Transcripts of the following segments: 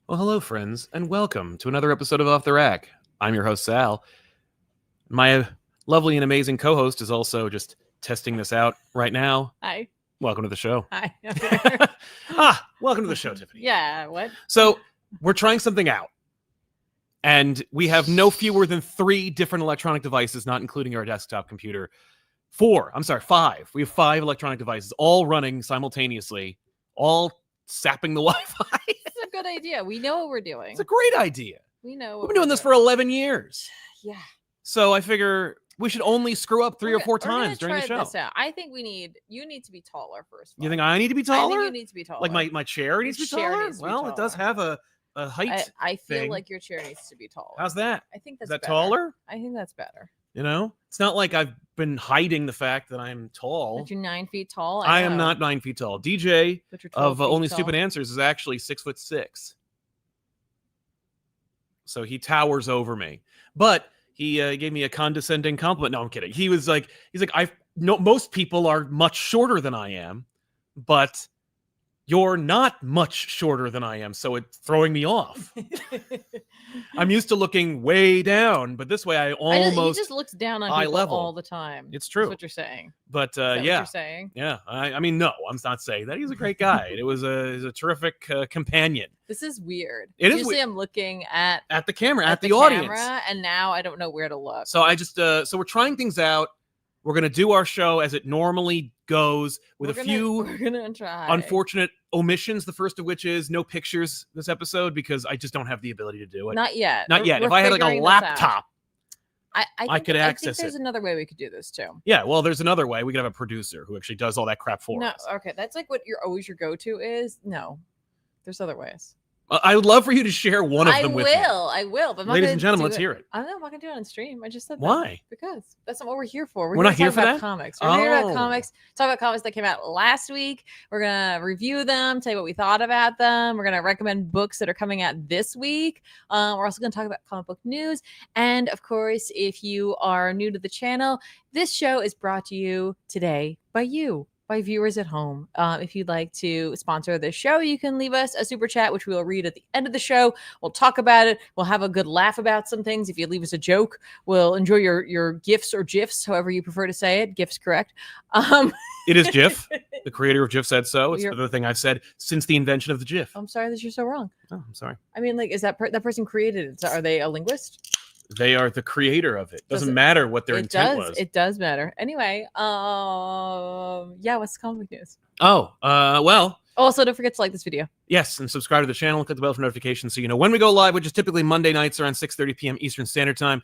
Well, hello, friends, and welcome to another episode of Off the Rack. I'm your host, Sal. My lovely and amazing co-host is also just testing this out right now. Hi. Welcome to the show. Hi. Welcome to the show, Tiffany. Yeah, what? So, we're trying something out, and we have no fewer than 3 different electronic devices, not including our desktop computer. 5. We have 5 electronic devices, all running simultaneously, all sapping the Wi-Fi. It's a good idea. We know what we're doing. It's a great idea. We know. We've been doing this for 11 years. Yeah. So I figure we should only screw up 3 or 4 times during the show. This out. I think you need to be taller first. You think I need to be taller? I think you need to be taller. Like my chair needs to be taller? Well, it does have a height. I feel thing. like your chair needs to be taller. How's that? I think that's Is that better. taller? I think that's better. You know, it's not like I've been hiding the fact that I'm tall. That you're 9 feet tall. I am not 9 feet tall. DJ But you're 12 of feet Only tall. Stupid Answers is actually 6'6". So he towers over me. But he gave me a condescending compliment. No, I'm kidding. He's like, I know most people are much shorter than I am, but you're not much shorter than I am, so it's throwing me off. I'm used to looking way down, but this way he just looks down on eye people level. all the time. It's true. That's what you're saying. But Is that what yeah, you're saying? yeah. I mean, no, I'm not saying that. He's a great guy. It was a terrific companion. This is weird. It is Usually weird. I'm looking at At the camera, at the audience. camera, and now I don't know where to look. So I just so we're trying things out. We're gonna do our show as it normally goes, with we're gonna try. unfortunate omissions. The first of which is no pictures this episode because I just don't have the ability to do it. Not yet. Not yet. We're If I had like a figuring this out. laptop, I could access I think there's it. another way we could do this too. Yeah. Well, there's another way. We could have a producer who actually does all that crap for No, us. okay, that's like what your go-to is. No, there's other ways. I would love for you to share one of them with me. I will. But I'm not Ladies gonna and gentlemen, do let's it. hear it. I don't know. I'm not gonna do it on stream. I just said that. Why? Because that's not what we're here for. We're here not to here talk for about that? comics. We're here about Oh. comics. Talk about comics that came out last week. We're gonna review them, tell you what we thought about them. We're gonna recommend books that are coming out this week. We're also gonna talk about comic book news, and of course, if you are new to the channel, this show is brought to you today by you. By viewers at home. If you'd like to sponsor this show, you can leave us a super chat, which we'll read at the end of the show. We'll talk about it. We'll have a good laugh about some things. If you leave us a joke, we'll enjoy your gifs or gifs, however you prefer to say it. Gifs, correct? It is GIF. The creator of GIF said so. It's You're- the thing I've said since the invention of the GIF. I'm sorry that you're so wrong. Oh, I'm sorry. I mean, like, is that person created it? So are they a linguist? They are the creator of it. Doesn't Does it- matter what their it intent does. was. It does matter. Anyway, yeah. What's the comic news? Well, Also, don't forget to like this video. yes, and subscribe to the channel. Click the bell for notifications so you know when we go live, which is typically Monday nights around 6:30 p.m. Eastern Standard Time.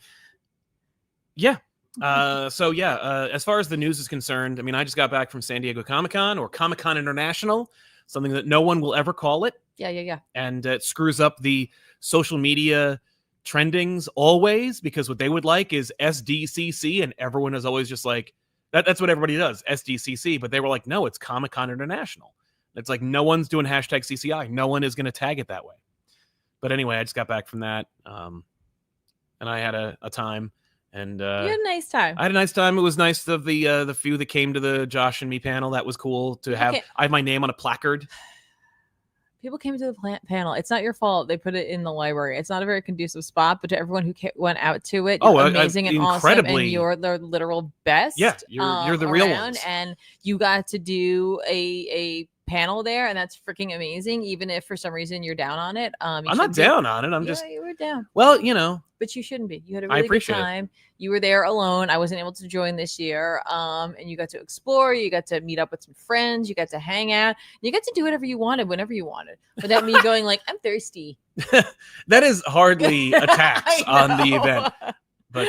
Yeah. As far as the news is concerned, I mean, I just got back from San Diego Comic-Con, or Comic-Con International, something that no one will ever call it. Yeah. And it screws up the social media trendings always, because what they would like is SDCC, and everyone is always just like, that's what everybody does, SDCC, but they were like, no, it's Comic-Con International. It's like no one's doing hashtag CCI. No one is going to tag it that way. But anyway, I just got back from that, and I had a time. And You had a nice time. I had a nice time. It was nice of the few that came to the Josh and me panel. That was cool to have. I have my name on a placard. People came to the panel. It's not your fault. They put it in the library. It's not a very conducive spot, but to everyone who went out to it, you're amazing and awesome, incredibly. and you're the literal best. Yeah, you're the real around, ones. and you got to do a panel there, and that's freaking amazing. Even if for some reason you're down on it, I'm not down on it. I'm just, you were down. well, you know, But you shouldn't be. You had a I really good appreciate it. time. You were there alone. I wasn't able to join this year. And you got to explore. You got to meet up with some friends. You got to hang out. You got to do whatever you wanted, whenever you wanted, without me going like, I'm thirsty. that is hardly a tax I on the know. event. But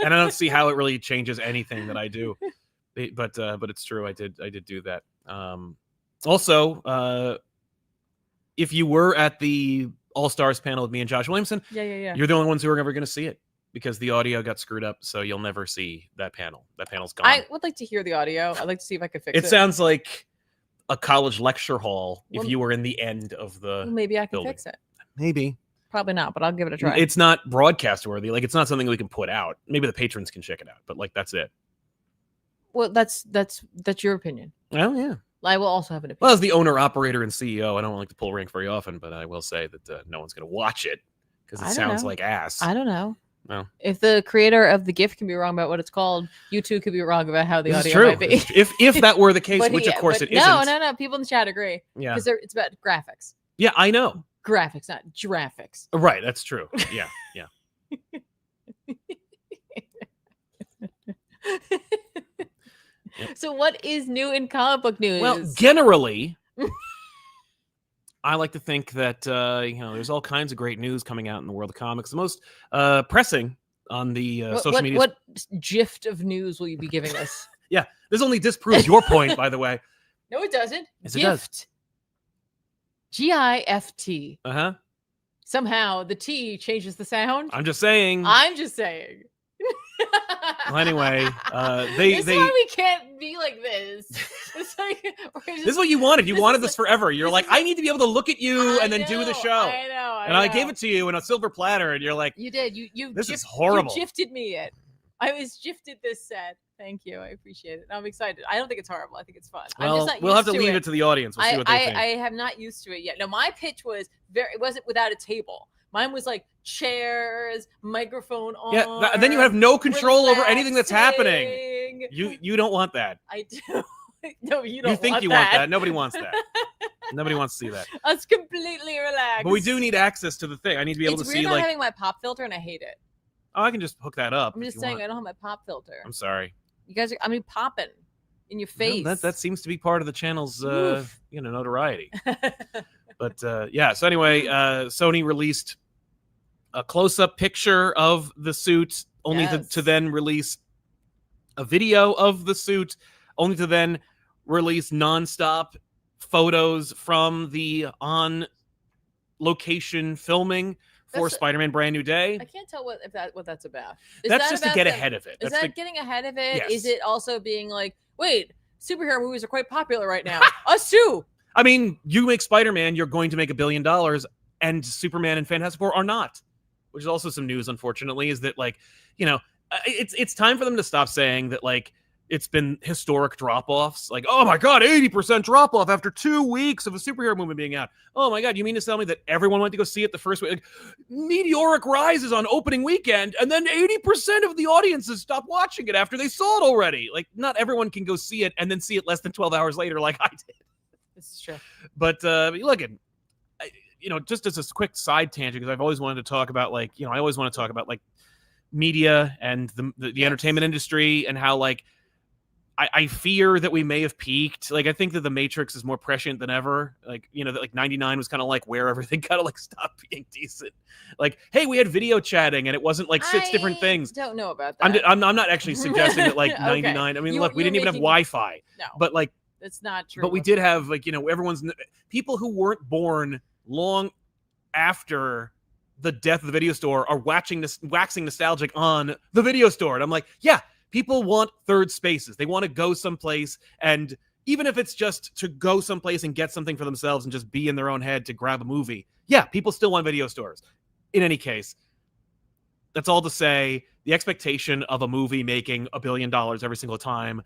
and I don't see how it really changes anything that I do. But it's true. I did do that. Also, if you were at the All Stars panel with me and Josh Williamson, Yeah. you're the only ones who are ever going to see it, because the audio got screwed up, so you'll never see that panel. That panel's gone. I would like to hear the audio. I'd like to see if I could fix it. It sounds like a college lecture hall if Well, you were in the end of Well, the maybe I can building. fix it. maybe. Probably not, but I'll give it a try. It's not broadcast worthy. Like, it's not something we can put out. Maybe the patrons can check it out, but like, that's it. Well, that's your opinion. Well, yeah. I will also have an opinion. Well, as the owner, operator, and CEO, I don't like to pull rank very often, but I will say that no one's going to watch it because it sounds like ass. I don't know. No. If the creator of the GIF can be wrong about what it's called, you too could be wrong about how the This audio might be. If that were the case, which of course it isn't. No. People in the chat agree. Yeah. Because it's about graphics. Yeah, I know. Graphics, not giraffics. Right, that's true. Yeah. So what is new in comic book news? Well, generally, I like to think that there's all kinds of great news coming out in the world of comics. The most pressing on the social media. What gift of news will you be giving us? Yeah, this only disproves your point, by the way. No, it doesn't. Yes, it does. GIFT. Somehow the T changes the sound. I'm just saying. Well, anyway, this is why we can't be like this. This is what you wanted. You wanted this forever. You're like, I need to be able to look at you and then do the show. I know. I gave it to you in a silver platter, and you're like, you did. This is horrible. You gifted me it. I was gifted this set. Thank you. I appreciate it. I'm excited. I don't think it's horrible. I think it's fun. Well, I'm just not we'll have to used leave it to the audience. We'll see what they think. I have not used to it yet. No, my pitch was it wasn't without a table. Mine was like chairs, microphone on. Yeah, then you have no control over anything that's happening. You don't want that. I do. No, you don't. You think you want that? Nobody wants that. Nobody wants to see that. Us completely relaxed. But we do need access to the thing. I need to be able to see. It's weird not having my pop filter, and I hate it. Oh, I can just hook that up. I'm just saying, I don't have my pop filter. I'm sorry. You guys are, popping in your face. Well, that seems to be part of the channel's, notoriety. But yeah. So anyway, Sony released a close-up picture of the suit, only to then release a video of the suit, only to then release nonstop photos from the on-location filming for Spider-Man Brand New Day. I can't tell what that's about. That's just to get ahead of it. Is that getting ahead of it? Yes. Is it also being like, wait, superhero movies are quite popular right now. Us too. I mean, you make Spider-Man, you're going to make $1 billion, and Superman and Fantastic Four are not. Which is also some news, unfortunately, is that it's time for them to stop saying that it's been historic drop-offs. Like, oh my God, 80% drop-off after 2 weeks of a superhero movie being out. Oh my God, you mean to tell me that everyone went to go see it the first week? Like, meteoric rises on opening weekend, and then 80% of the audiences stopped watching it after they saw it already. Like, not everyone can go see it and then see it less than 12 hours later like I did. This is true. But look at... just as a quick side tangent, because I've always wanted to talk about I always want to talk about media and the entertainment industry and how I fear that we may have peaked. I think that the Matrix is more prescient than ever. That 99 was kind of where everything kind of stopped being decent. Hey, we had video chatting and it wasn't 6 different things. Don't know about that. I'm not actually suggesting that 99. I mean, look, we didn't even have Wi-Fi. No, but it's not true. But we did have everyone's people who weren't born long after the death of the video store are waxing nostalgic on the video store. And I'm like, yeah, people want third spaces. They want to go someplace, and even if it's just to go someplace and get something for themselves and just be in their own head to grab a movie, yeah, people still want video stores. In any case, that's all to say the expectation of a movie making $1 billion every single time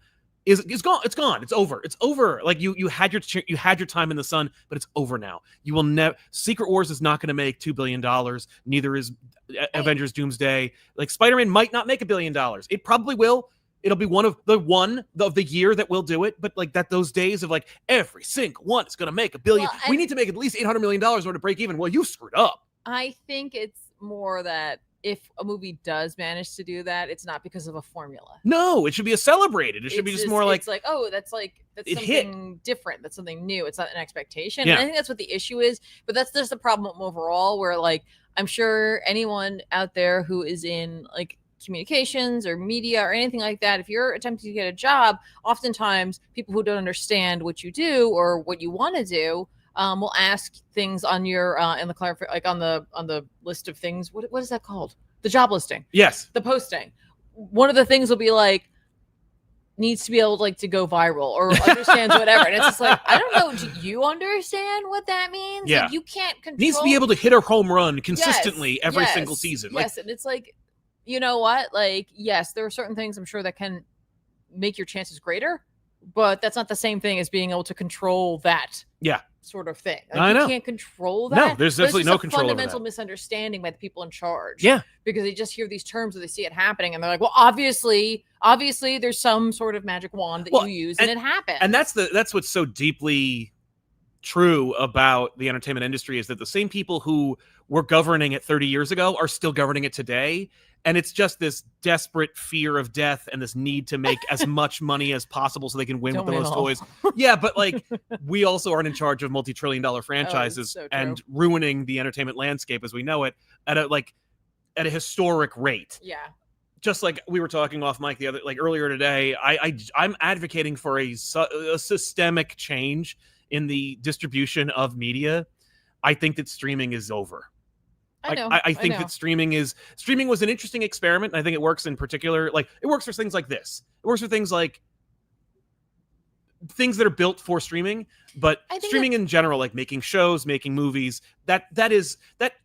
is gone. It's gone. It's over. It's over. You had your time in the sun, but it's over now. You will never. Secret Wars is not going to make $2 billion. Neither is Avengers Doomsday. Spider-Man might not make $1 billion. It probably will. It'll be one of the year that will do it. But those days of every single one is going to make $1 billion. Well, we need to make at least $800 million in order to break even. Well, you screwed up. I think it's more that if a movie does manage to do that, it's not because of a formula. No, it should be celebrated. It should be just more it's that's something different. That's something new. It's not an expectation. Yeah. And I think that's what the issue is. But that's just the problem overall, where I'm sure anyone out there who is in communications or media or anything like that, if you're attempting to get a job, oftentimes people who don't understand what you do or what you want to do will ask things on your in the on the list of things. What is that called? The job listing. Yes. The posting. One of the things will be needs to be able to go viral or understands whatever. And it's just I don't know. Do you understand what that means? Yeah. You can't control. Needs to be able to hit a home run consistently every single season. Yes. And it's you know what? Yes, there are certain things I'm sure that can make your chances greater. but that's not the same thing as being able to control that Yeah. sort of thing. I You know. can't control that. No, there's But it's absolutely just no a control over fundamental that. misunderstanding by the people in charge. Yeah. Because they just hear these terms or they see it happening and they're like, well, obviously there's some sort of magic wand that you use and it happens. And that's what's so deeply true about the entertainment industry, is that the same people who were governing it 30 years ago are still governing it today. And it's just this desperate fear of death and this need to make as much money as possible so they can win with the most toys. Yeah, but like we also aren't in charge of multi-trillion-dollar franchises and ruining the entertainment landscape as we know it at a historic rate. Yeah. Just like we were talking off mic earlier today, I'm advocating for a systemic change in the distribution of media. I think that streaming is over. I think that streaming was an interesting experiment, and I think it works in particular. Like, it works for things like this. It works for things like things that are built for streaming, but streaming in general, like making shows, making movies, that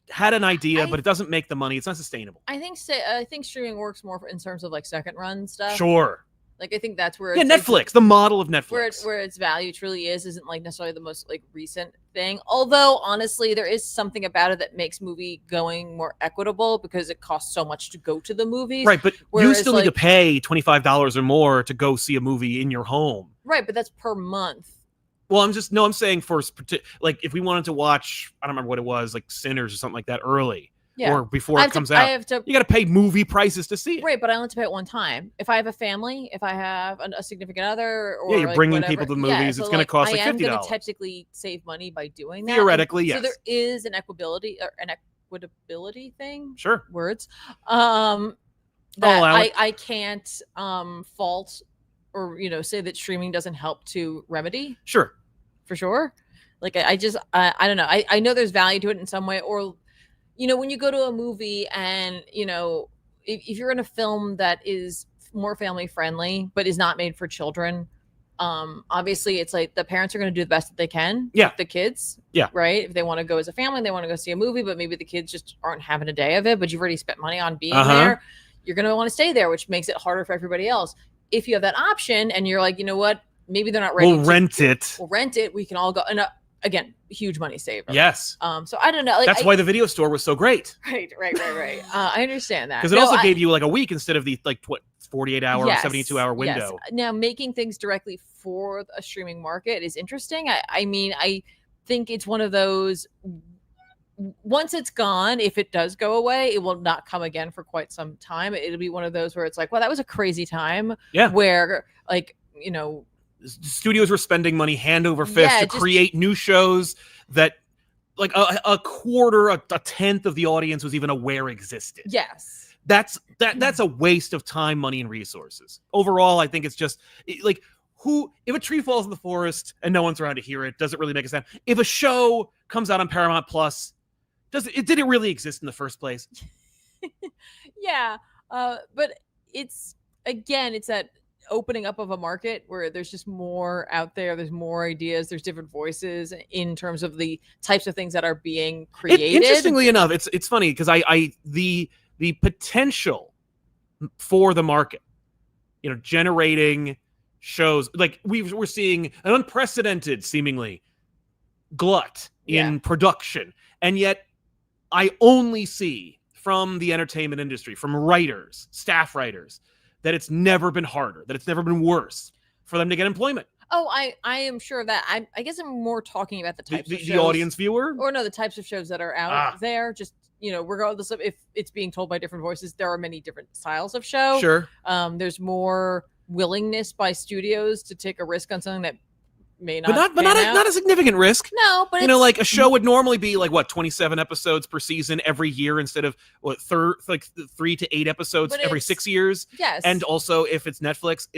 had an idea, but it doesn't make the money. It's not sustainable. I think streaming works more in terms of like second run stuff. Sure. Like, I think that's where Netflix, the model of Netflix, where its value truly isn't like necessarily the most like recent thing. Although honestly, there is something about it that makes movie going more equitable because it costs so much to go to the movies. Right, but you still need to pay $25 or more to go see a movie in your home. Right, but that's per month. Well, I'm saying for like if we wanted to watch, I don't remember what it was, like Sinners or something like that early. Yeah. Or before it comes out. You got to pay movie prices to see it. Right, but I only have to pay it one time. If I have a family, if I have a significant other, or you're bringing people to the movies, it's going to cost like $50. I am going to technically save money by doing that. Theoretically, yes. So there is an equitability thing. Sure. Words. That I can't fault or say that streaming doesn't help to remedy. Sure. For sure. Like I don't know. I know there's value to it in some way, or when you go to a movie and, if you're in a film that is more family friendly, but is not made for children, obviously it's like the parents are going to do the best that they can with the kids. Yeah. Right. If they want to go as a family, they want to go see a movie, but maybe the kids just aren't having a day of it, but you've already spent money on being there. You're going to want to stay there, which makes it harder for everybody else. If you have that option and you're like, you know what, maybe they're not ready. We'll rent it. We can all go. And again, huge money saver. Yes. So I don't know. Like, that's why the video store was so great. Right. I understand that. Because it also gave you like a week instead of the 48-hour or 72-hour window. Yes. Now, making things directly for a streaming market is interesting. I mean, I think it's one of those, once it's gone, if it does go away, it will not come again for quite some time. It'll be one of those where it's like, well, that was a crazy time. Yeah. Where studios were spending money hand over fist to create new shows that like a quarter, a tenth of the audience was even aware existed. Yes. That's a waste of time, money, and resources. Overall, I think it's just like, if a tree falls in the forest and no one's around to hear it, does it really make a sound? If a show comes out on Paramount Plus, did it really exist in the first place? Yeah. But it's that opening up of a market where there's just more out there's more ideas, there's different voices in terms of the types of things that are being created. Interestingly enough, it's funny because the potential for the market, generating shows, like we're seeing an unprecedented seemingly glut in production, and yet I only see from the entertainment industry, from writers, staff writers, that it's never been harder, that it's never been worse for them to get employment. Oh, I am sure of that. I guess I'm more talking about the types of shows. The audience viewer? Or no, the types of shows that are out there. Just, regardless of if it's being told by different voices, there are many different styles of show. Sure. There's more willingness by studios to take a risk on something that may not, but not a significant risk. No, but like a show would normally be like 27 episodes per season every year instead of 3 to 8 episodes every 6 years. Yes, and also if it's Netflix,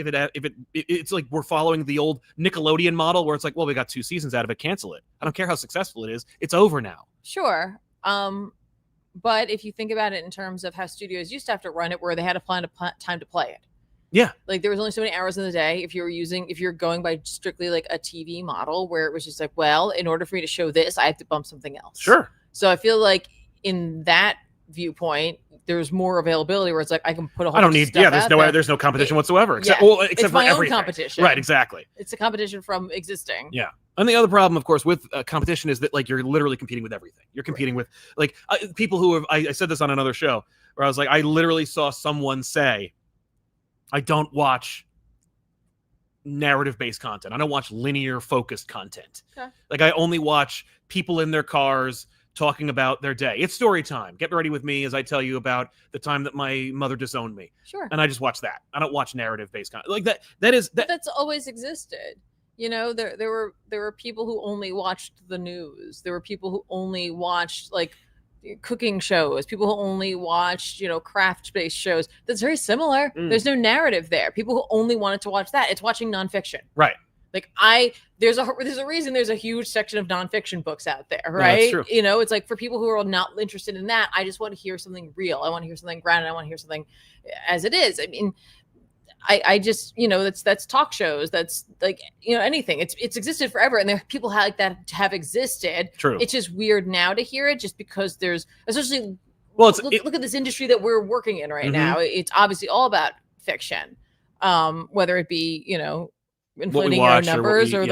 it's like we're following the old Nickelodeon model where it's like, well, we got 2 seasons out of it, cancel it. I don't care how successful it is, it's over now. Sure. But if you think about it in terms of how studios used to have to run it, where they had to plan time to play it. Yeah. Like there was only so many hours in the day if you're going by strictly like a TV model where it was just like, well, in order for me to show this, I have to bump something else. Sure. So I feel like in that viewpoint, there's more availability where it's like I can put a whole I don't bunch of need. stuff Yeah, out there's no competition whatsoever. Except yeah, except it's for my own everything. competition. Right, exactly. It's a competition from existing. Yeah. And the other problem, of course, with competition is that like you're literally competing with everything. You're competing with like people who have. I said this on another show where I was like, I literally saw someone say, I don't watch narrative-based content. I don't watch linear-focused content. Okay. Like I only watch people in their cars talking about their day. It's story time. Get ready with me as I tell you about the time that my mother disowned me. Sure. And I just watch that. I don't watch narrative-based content. Like that's always existed. You know, there were people who only watched the news. There were people who only watched like cooking shows, people who only watched, you know, craft-based shows. That's very similar. There's no narrative there. People who only wanted to watch that, it's watching nonfiction. Right. Like there's a reason there's a huge section of nonfiction books out there, right? No, that's true. You know, it's like for people who are not interested in that, I just want to hear something real. I want to hear something grounded. I want to hear something as it is. I mean, I just, you know, that's talk shows. That's like, you know, anything. It's existed forever, and there are people like that have existed. True. It's just weird now to hear it, just because there's, especially. Well, look at this industry that we're working in right now. It's obviously all about fiction, whether it be, you know, inflating our numbers or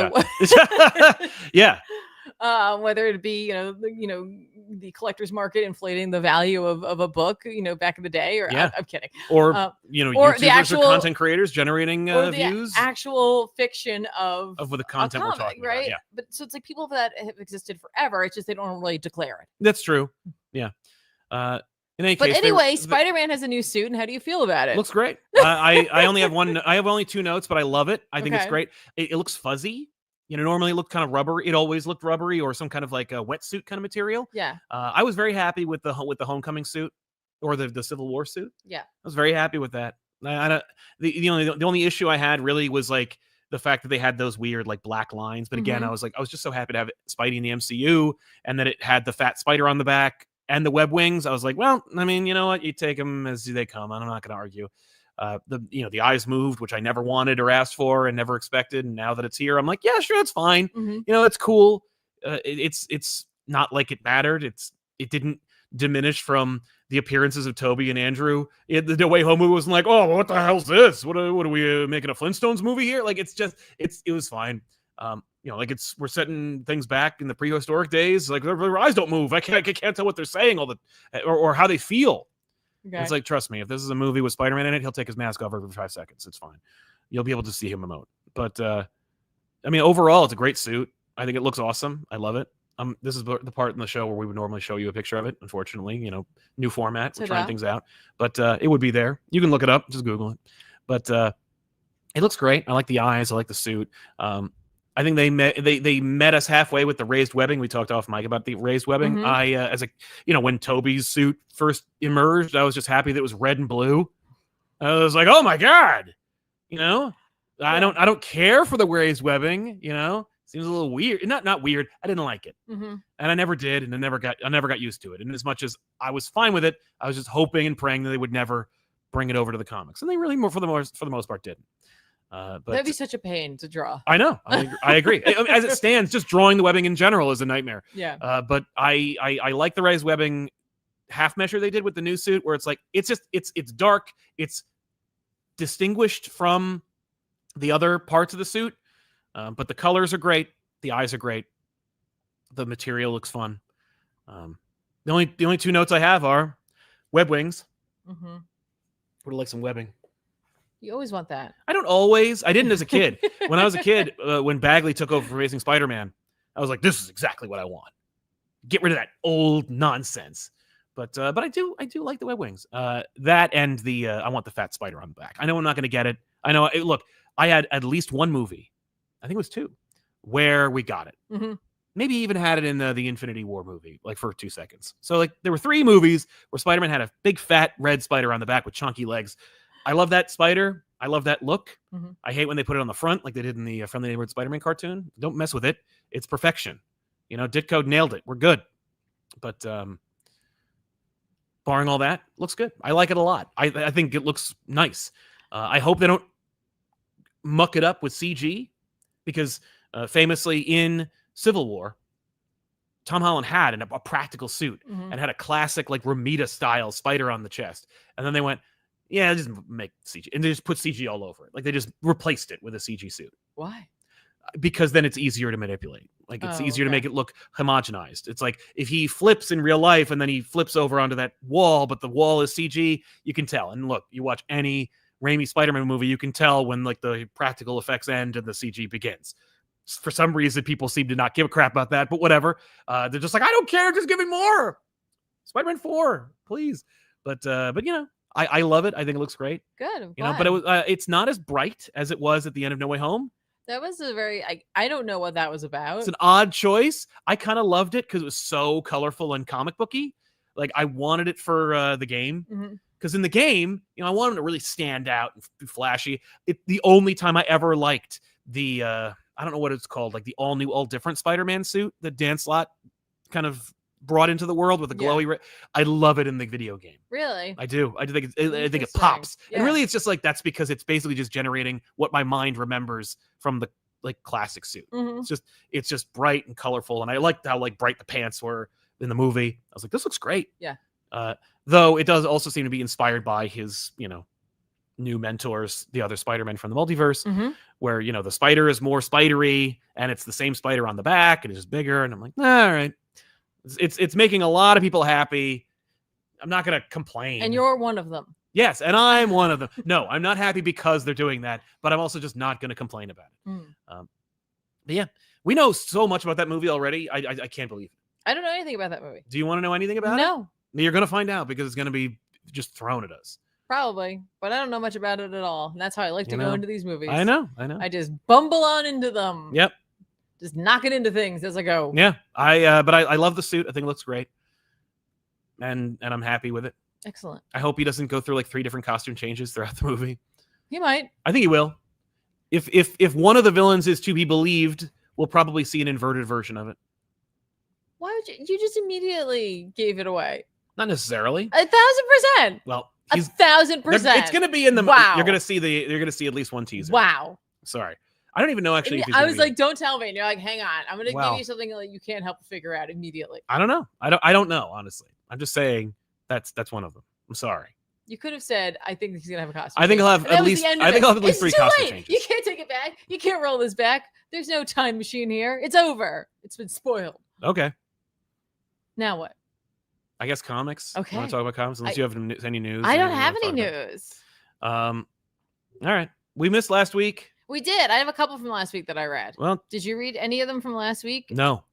yeah. Whether it be, you know, the collector's market inflating the value of a book, you know, back in the day, or I'm kidding, or you know, or YouTubers the actual or content creators generating or the views, actual fiction of the content comic, we're talking right? about. Yeah. But so it's like people that have existed forever. It's just they don't really declare it. That's true. Yeah. In any but case, anyway, Spider-Man has a new suit, and how do you feel about it? Looks great. I only have one. I have only 2 notes, but I love it. I think it's great. It looks fuzzy. You know, normally it looked kind of rubbery. It always looked rubbery or some kind of like a wetsuit kind of material. Yeah. I was very happy with the Homecoming suit or the Civil War suit. Yeah. I was very happy with that. The only issue I had really was like the fact that they had those weird like black lines. But again, I was just so happy to have Spidey in the MCU, and that it had the fat spider on the back and the web wings. I was like, well, I mean, you know what? You take them as they come. I'm not going to argue. The eyes moved, which I never wanted or asked for and never expected, and now that it's here, I'm like, yeah, sure, that's fine. You know, it's cool. It's not like it mattered. It didn't diminish from the appearances of Toby and Andrew. The Way Home movie wasn't like, oh, what the hell's this? What are we making a Flintstones movie here? Like, it was fine. You know, like we're setting things back in the prehistoric days. Like their eyes don't move. I can't tell what they're saying or how they feel. Okay. It's like, trust me, if this is a movie with Spider-Man in it, he'll take his mask off every 5 seconds. It's fine. You'll be able to see him emote. But I mean, overall, it's a great suit. I think it looks awesome. I love it. This is the part in the show where we would normally show you a picture of it. Unfortunately, you know, new format. We're trying things out, but it would be there. You can look it up. Just Google it. But it looks great. I like the eyes. I like the suit. I think they met us halfway with the raised webbing. We talked off mic about the raised webbing. When Toby's suit first emerged, I was just happy that it was red and blue. I was like, oh my God, you know, I don't care for the raised webbing, you know, seems a little weird. Not weird. I didn't like it. And I never did. And I never got used to it. And as much as I was fine with it, I was just hoping and praying that they would never bring it over to the comics. And they really for the most part didn't. But that'd be such a pain to draw. I know. I agree. As it stands, just drawing the webbing in general is a nightmare. Yeah. But I like the raised webbing half measure they did with the new suit, where it's like it's dark, it's distinguished from the other parts of the suit, but the colors are great, the eyes are great, the material looks fun. The only 2 notes I have are web wings. Would like some webbing. You always want that. I don't always. I didn't as a kid. When I was a kid, when Bagley took over for Amazing Spider-Man, I was like, this is exactly what I want. Get rid of that old nonsense. But I do like the web wings. That and the I want the fat spider on the back. I know I'm not going to get it. I know. Look, I had at least one movie, I think it was 2, where we got it. Maybe even had it in the Infinity War movie, like for 2 seconds. So like there were 3 movies where Spider-Man had a big fat red spider on the back with chunky legs. I love that spider. I love that look. I hate when they put it on the front like they did in the Friendly Neighborhood Spider-Man cartoon. Don't mess with it. It's perfection. You know, Ditko nailed it. We're good. But barring all that, looks good. I like it a lot. I think it looks nice. I hope they don't muck it up with CG, because famously in Civil War, Tom Holland had a practical suit and had a classic like Romita style spider on the chest. And then they went, yeah, just make CG. And they just put CG all over it. Like they just replaced it with a CG suit. Why? Because then it's easier to manipulate. Like it's easier to okay. make it look homogenized. It's like if he flips in real life and then he flips over onto that wall, but the wall is CG, you can tell. And look, you watch any Raimi Spider-Man movie, you can tell when like the practical effects end and the CG begins. For some reason, people seem to not give a crap about that, but whatever. They're just like, I don't care, just give me more. Spider-Man 4, please. But you know, I love it. I think it looks great. Good. You know, but it was it's not as bright as it was at the end of No Way Home. That was a very I don't know what that was about. It's an odd choice. I kind of loved it because it was so colorful and comic booky. Like I wanted it for the game. Because in the game, you know, I wanted him to really stand out and be flashy. The only time I ever liked the I don't know what it's called, like the all new, all different Spider-Man suit that Dan Slott kind of brought into the world with a glowy. I love it in the video game. Really? I do. I think it pops. Yeah. And really, it's just like that's because it's basically just generating what my mind remembers from the like classic suit. It's just bright and colorful, and I liked how like bright the pants were in the movie. I was like, this looks great. Yeah. Though it does also seem to be inspired by his, you know, new mentors, the other Spider-Man from the multiverse, where, you know, the spider is more spidery and it's the same spider on the back and it's just bigger. And I'm like, all right, it's making a lot of people happy. I'm not going to complain. And you're one of them. Yes. And I'm one of them. No, I'm not happy because they're doing that, but I'm also just not going to complain about it. But yeah, we know so much about that movie already. I can't believe it. I don't know anything about that movie. Do you want to know anything about it? No. You're going to find out because it's going to be just thrown at us. Probably, but I don't know much about it at all. And that's how I like to go into these movies. I know. I just bumble on into them. Yep. Just knocking into things as I go. Yeah. But I love the suit. I think it looks great. And I'm happy with it. Excellent. I hope he doesn't go through like 3 different costume changes throughout the movie. He might. I think he will. If one of the villains is to be believed, we'll probably see an inverted version of it. Why would you just immediately gave it away? Not necessarily. 1,000%. Well, 1,000%. It's going to be in the. Wow. You're going to see at least one teaser. Wow. Sorry, I don't even know actually. If I was like, don't tell me. And you're like, hang on, I'm going to give you something that you can't help figure out immediately. I don't know. I don't know honestly. I'm just saying that's one of them. I'm sorry. You could have said, I think he's going to have a costume. I think he'll have at least. I think I'll have at least 3 costume changes. You can't take it back. You can't roll this back. There's no time machine here. It's over. It's been spoiled. Okay. Now what? I guess comics. Okay. You want to talk about comics? Unless you have any news. I don't have any news. All right. We missed last week. We did. I have a couple from last week that I read. Well, did you read any of them from last week? No.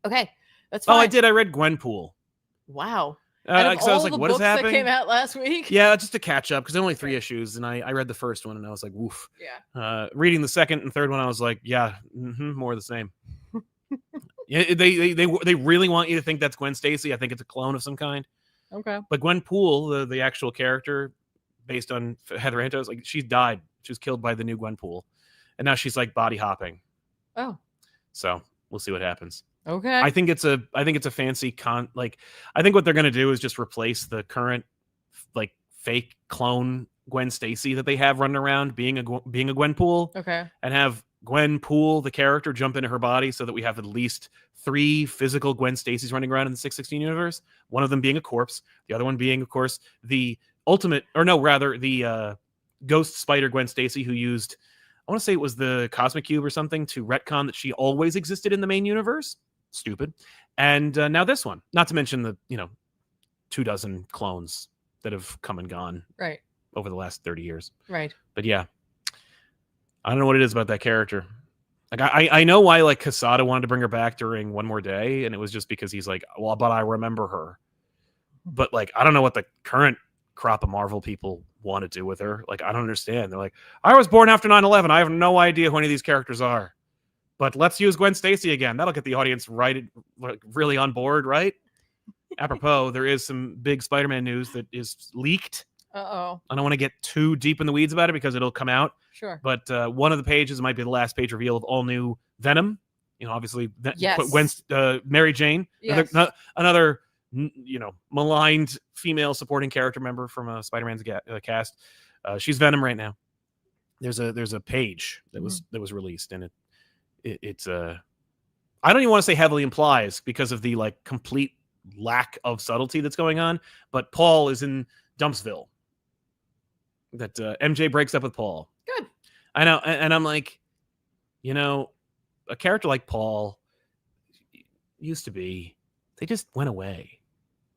Okay. That's fine. Oh, I did. I read Gwenpool. Wow. So I was like, what is happening? That came out last week? Yeah, just to catch up because there are only 3 issues, and I read the first one and I was like, woof. Yeah. Reading the second and third one, I was like, yeah, more of the same. Yeah, they really want you to think that's Gwen Stacy. I think it's a clone of some kind. Okay. But Gwenpool, the actual character based on Heather Antos, like she died. She was killed by the new Gwenpool, and now she's like body hopping. Oh. So we'll see what happens. Okay. I think it's a fancy I think what they're gonna do is just replace the current like fake clone Gwen Stacy that they have running around being a Gwenpool. Okay. And have Gwenpool, the character, jump into her body so that we have at least 3 physical Gwen Stacys running around in the 616 universe. One of them being a corpse, the other one being, of course, the Ghost Spider Gwen Stacy who used, I want to say it was the Cosmic Cube or something to retcon that she always existed in the main universe. Stupid. And now this one, not to mention the 24 clones that have come and gone right over the last 30 years. Right. But yeah, I don't know what it is about that character. Like I know why like Quesada wanted to bring her back during One More Day, and it was just because he's like, well, but I remember her. But like, I don't know what the current crop of Marvel people want to do with her. Like, I don't understand. They're like, I was born after 9/11. I have no idea who any of these characters are. But let's use Gwen Stacy again. That'll get the audience really on board, right? Apropos, there is some big Spider-Man news that is leaked. Uh-oh. I don't want to get too deep in the weeds about it because it'll come out. Sure. But one of the pages might be the last page reveal of all new Venom. Obviously, yes. Mary Jane. Yes. Another maligned female supporting character member from Spider-Man's cast. She's Venom right now. There's a page that was released, and it's I I don't even want to say heavily implies because of the like complete lack of subtlety that's going on. But Paul is in Dumpsville. That MJ breaks up with Paul. Good. I know, and I'm like, you know, a character like Paul used to be, they just went away.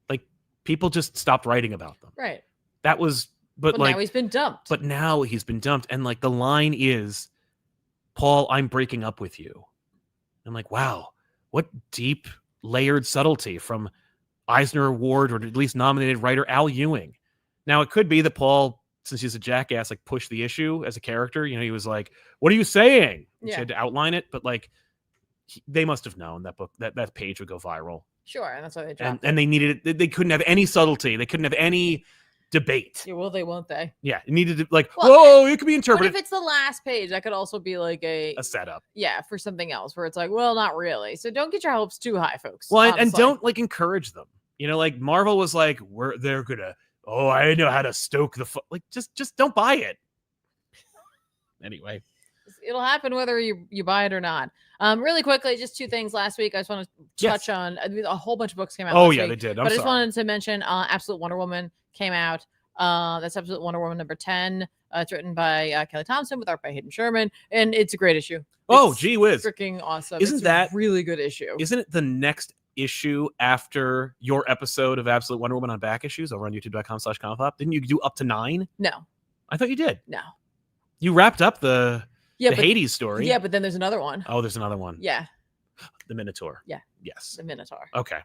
Like people just stopped writing about them. Right. That was, but Well, like now he's been dumped. But now he's been dumped, and like the line is, "Paul, I'm breaking up with you." I'm like, wow, what deep layered subtlety from Eisner Award or at least nominated writer Al Ewing. Now it could be that Paul, since he's a jackass, like pushed the issue as a character. You know, he was like, "What are you saying?" And she had to outline it, but like they must have known that book that page would go viral. Sure, and that's why they dropped and they needed it. They couldn't have any subtlety. They couldn't have any debate. Yeah, well, they won't. They. Yeah, it needed to like, whoa, it could be interpreted. What if it's the last page? That could also be like a setup. Yeah, for something else where it's like, well, not really. So don't get your hopes too high, folks. Well, and don't like encourage them. You know, like Marvel was like, they're gonna. Oh, I know how to stoke the like. Just don't buy it. Anyway, it'll happen whether you buy it or not. Really quickly, just two things last week. I just want to touch on. A whole bunch of books came out. Oh last yeah, week, they did. But I just wanted to mention Absolute Wonder Woman came out. That's Absolute Wonder Woman number 10. It's written by Kelly Thompson with art by Hayden Sherman, and it's a great issue. Oh, gee whiz. Freaking awesome. Isn't that a really good issue? Isn't it the next issue after your episode of Absolute Wonder Woman on Back Issues over on youtube.com/ComicPop? Didn't you do up to 9? No. I thought you did. No. You wrapped up the Hades story. Yeah, but then there's another one. Oh, there's another one. Yeah. The Minotaur. Yeah. Yes. The Minotaur. Okay.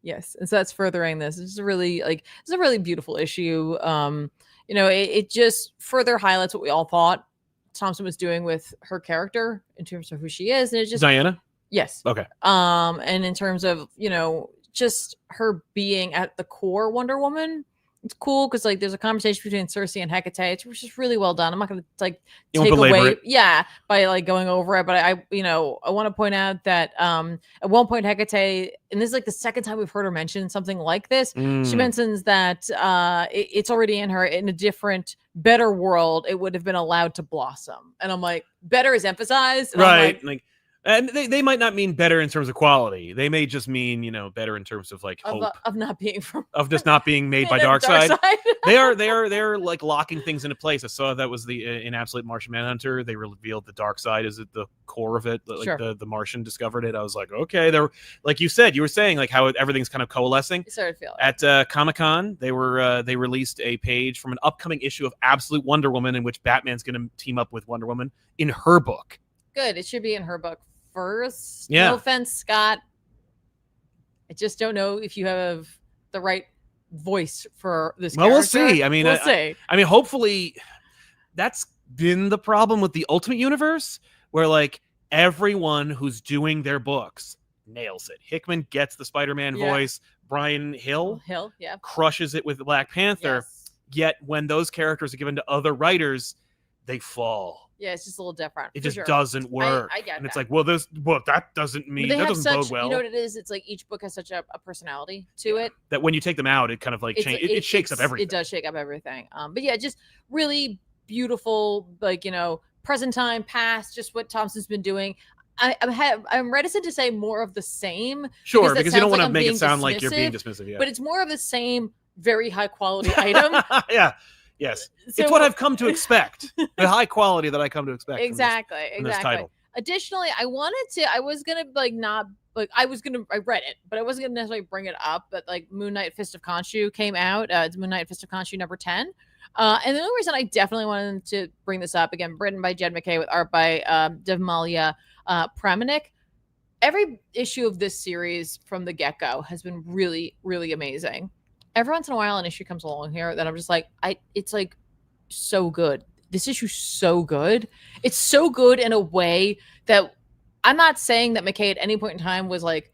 Yes. And so that's furthering this. It's a really beautiful issue. You know, it just further highlights what we all thought Thompson was doing with her character in terms of who she is. And it's just Diana? Yes. Okay. And in terms of, you know, just her being at the core Wonder Woman, it's cool because like there's a conversation between Cersei and Hecate, which is really well done. I'm not going to like take away, by like going over it, but I want to point out that at one point Hecate, and this is like the second time we've heard her mention something like this. She mentions that it's already in her in a different, better world. It would have been allowed to blossom, and I'm like, better is emphasized, right? Like and they might not mean better in terms of quality. They may just mean, you know, better in terms of like hope of not being of just not being made by Darkseid. They're like locking things into place. I saw that was in Absolute Martian Manhunter. They revealed the Darkseid is at the core of it. Like the Martian discovered it. I was like, okay, they're like you said, you were saying like how everything's kind of coalescing. It started feeling at Comic-Con. They released a page from an upcoming issue of Absolute Wonder Woman in which Batman's going to team up with Wonder Woman in her book. Good. It should be in her book first. Yeah. No offense, Scott. I just don't know if you have the right voice for this character. We'll see. I mean, we'll see. I mean, hopefully that's been the problem with the Ultimate Universe, where like everyone who's doing their books nails it. Hickman gets the Spider-Man voice. Brian Hill crushes it with Black Panther. Yes. Yet when those characters are given to other writers, they fall. Yeah, it's just a little different. It just doesn't work. I get and that. It's like, well, that doesn't mean that doesn't bode well. You know what it is? It's like each book has such a personality to it that when you take them out, it kind of like it shakes up everything. It does shake up everything. But yeah, just really beautiful, like, you know, present time, past, just what Thompson's been doing. I'm reticent to say more of the same. Sure, because you don't want to make it sound like you're being dismissive. Yeah, but it's more of the same, very high quality item. Yeah. Yes. So, it's what I've come to expect. The high quality that I come to expect. Exactly. From this title. Additionally, I read it, but I wasn't gonna necessarily bring it up. But like Moon Knight Fist of Khonshu came out. It's Moon Knight Fist of Khonshu number 10. And the only reason I definitely wanted to bring this up, again, written by Jed McKay with art by Devmalia Pramanik. Every issue of this series from the get-go has been really, really amazing. Every once in a while, an issue comes along here that I'm just like, it's like so good. This issue's so good. It's so good in a way that I'm not saying that McKay at any point in time was like,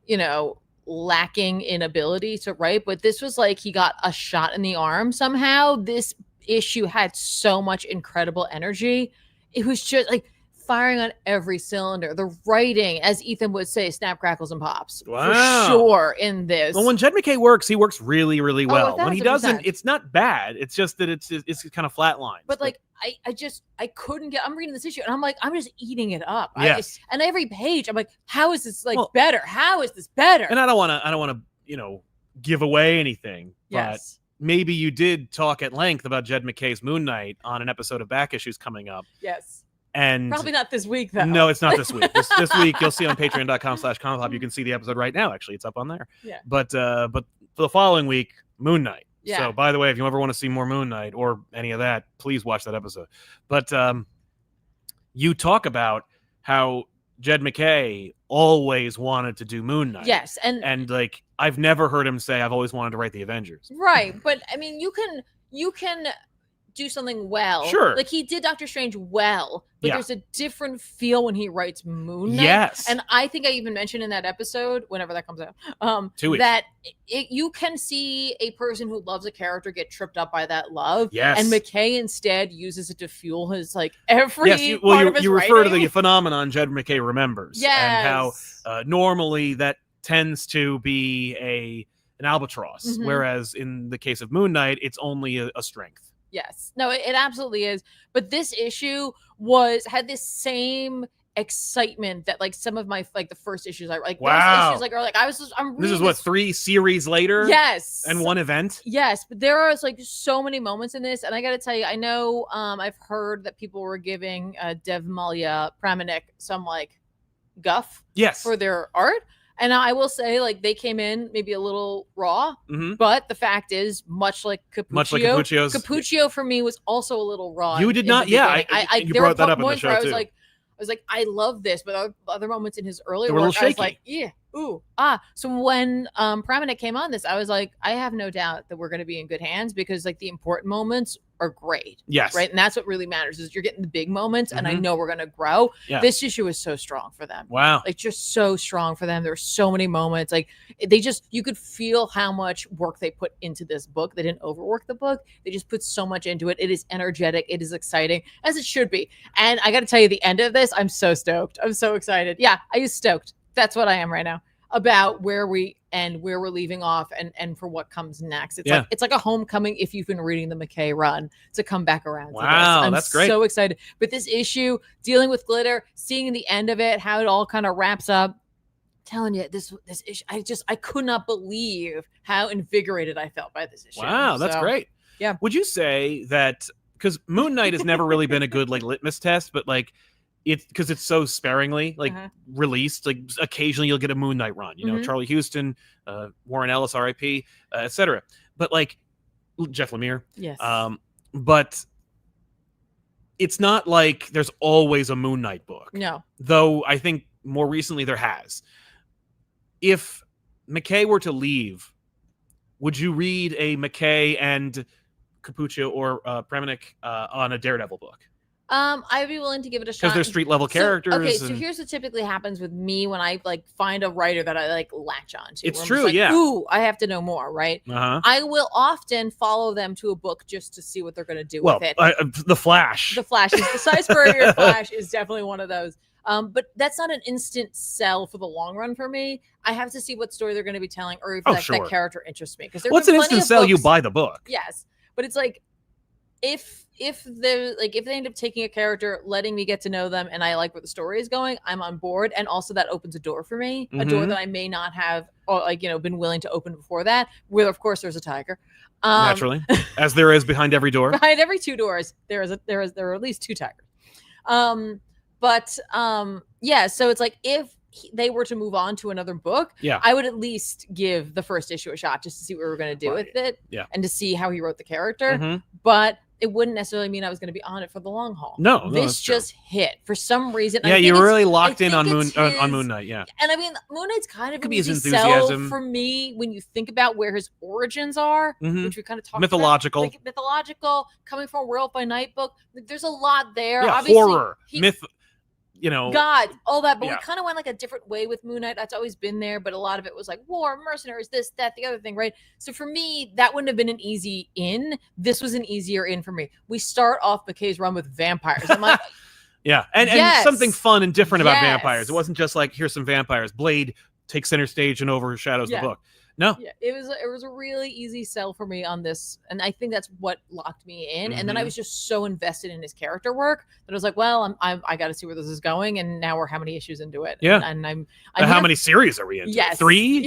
you know, lacking in ability to write, but this was like he got a shot in the arm somehow. This issue had so much incredible energy. It was just like firing on every cylinder. The writing, as Ethan would say, snap, crackles, and pops. Wow. For sure in this. Well, when Jed McKay works, he works really, really well. When he 1000%. doesn't, it's not bad. It's just that it's kind of flatlined. But like, I couldn't get. I'm reading this issue, and I'm like, I'm just eating it up. Yes. And every page, I'm like, how is this better? How is this better? And I don't want to, give away anything. Yes. But maybe you did talk at length about Jed McKay's Moon Knight on an episode of Back Issues coming up. Yes. And probably not this week, though. No, it's not this week. This week you'll see on patreon.com/ComicPop. You can see the episode right now. Actually, it's up on there. Yeah. But for the following week, Moon Knight. Yeah. So, by the way, if you ever want to see more Moon Knight or any of that, please watch that episode. But you talk about how Jed McKay always wanted to do Moon Knight. Yes, and like I've never heard him say I've always wanted to write the Avengers. Right, but I mean, you can do something well. Sure. Like he did Doctor Strange well, but Yeah. there's a different feel when he writes Moon Knight. Yes. And I think I even mentioned in that episode, whenever that comes out, 2 weeks. that you can see a person who loves a character get tripped up by that love. Yes. And McKay instead uses it to fuel his every Yes, part of his you refer to writing. the phenomenon Jed McKay remembers. Yes. And how normally that tends to be an albatross, Mhm. whereas in the case of Moon Knight, it's only a strength. Yes. No, it absolutely is. But this issue had this same excitement that some of my the first issues I like. Wow. Those issues I'm This is reading what 3 series later? Yes. And one event? Yes, but there are so many moments in this, and I got to tell you, I know I've heard that people were giving Dev Malia Pramanik some guff Yes. for their art. And I will say, they came in maybe a little raw, Mhm. but the fact is, much like Cappuccio's. Cappuccio for me was also a little raw. You did not, yeah. You there brought were that up in the moments show where I too. was like, I love this, but other moments in his earlier They were a work, little I was like, shaky. yeah, ooh, ah. So when Pramanik came on this, I was like, I have no doubt that we're going to be in good hands because the important moments are great. Yes. Right. And that's what really matters is you're getting the big moments, and I Mhm. know we're going to grow. Yeah. This issue was so strong for them. Wow. Just so strong for them. There were so many moments. You could feel how much work they put into this book. They didn't overwork the book. They just put so much into it. It is energetic. It is exciting, as it should be. And I got to tell you, the end of this, I'm so stoked. I'm so excited. Yeah, I use stoked. That's what I am right now about where we end, where we're leaving off, and for what comes next. It's like a homecoming if you've been reading the McKay run to come back around. To this. Wow, I'm that's great. so excited. But this issue, dealing with glitter, seeing the end of it, how it all kind of wraps up. Telling you this issue, I could not believe how invigorated I felt by this issue. Wow, that's great. Yeah. Would you say that because Moon Knight has never really been a good litmus test, but because it's so sparingly released, occasionally you'll get a Moon Knight run, Mhm. Charlie Houston, Warren Ellis, R.I.P., etc. But Jeff Lemire, Yes. but it's not like there's always a Moon Knight book. No. Though I think more recently there has. If McKay were to leave, would you read a McKay and Cappuccio or Pramanik on a Daredevil book? I'd be willing to give it a shot Because they're street level characters. So here's what typically happens with me when I find a writer that I latch on to. It's where I'm true, just yeah. Ooh, I have to know more, right? Uh-huh. I will often follow them to a book just to see what they're going to do Well, with it. The Flash. The Flash, the Cy Spurrier Flash is definitely one of those. But that's not an instant sell for the long run for me. I have to see what story they're going to be telling, or if that character interests me. Because what's an instant sell? You buy the book. Yes, but it's if they end up taking a character, letting me get to know them, and I like where the story is going, I'm on board. And also that opens a door for me, a door that I may not have, or been willing to open before that. Where of course there's a tiger, naturally, as there is behind every door. Behind every 2 doors, there are at least 2 tigers. Yeah. So it's if they were to move on to another book, I would at least give the first issue a shot just to see what we were going to do with it, and to see how he wrote the character. Mm-hmm. But it wouldn't necessarily mean I was going to be on it for the long haul. No, this just hit for some reason. Yeah, you were really locked in on Moon Knight. Yeah, and I mean, Moon Knight's kind of could an be his easy enthusiasm sell for me when you think about where his origins are, which we kind of talked mythological, about. Mythological, coming from a Werewolf by Night book. There's a lot there. Yeah, obviously, horror, myth. God, all that, but we kind of went a different way with Moon Knight. That's always been there, but a lot of it was war, mercenaries, this, that, the other thing, right? So for me, that wouldn't have been an easy in. This was an easier in for me. We start off McKay's run with vampires. I'm like, Yeah, and Yes. something fun and different about Yes. vampires. It wasn't just like, here's some vampires. Blade takes center stage and overshadows the book. No. Yeah, it was a really easy sell for me on this, and I think that's what locked me in. And then I was just so invested in his character work that I was like, well, I got to see where this is going. And now we're how many issues into it? Yeah, and I'm how many series are we into? Yes, 3.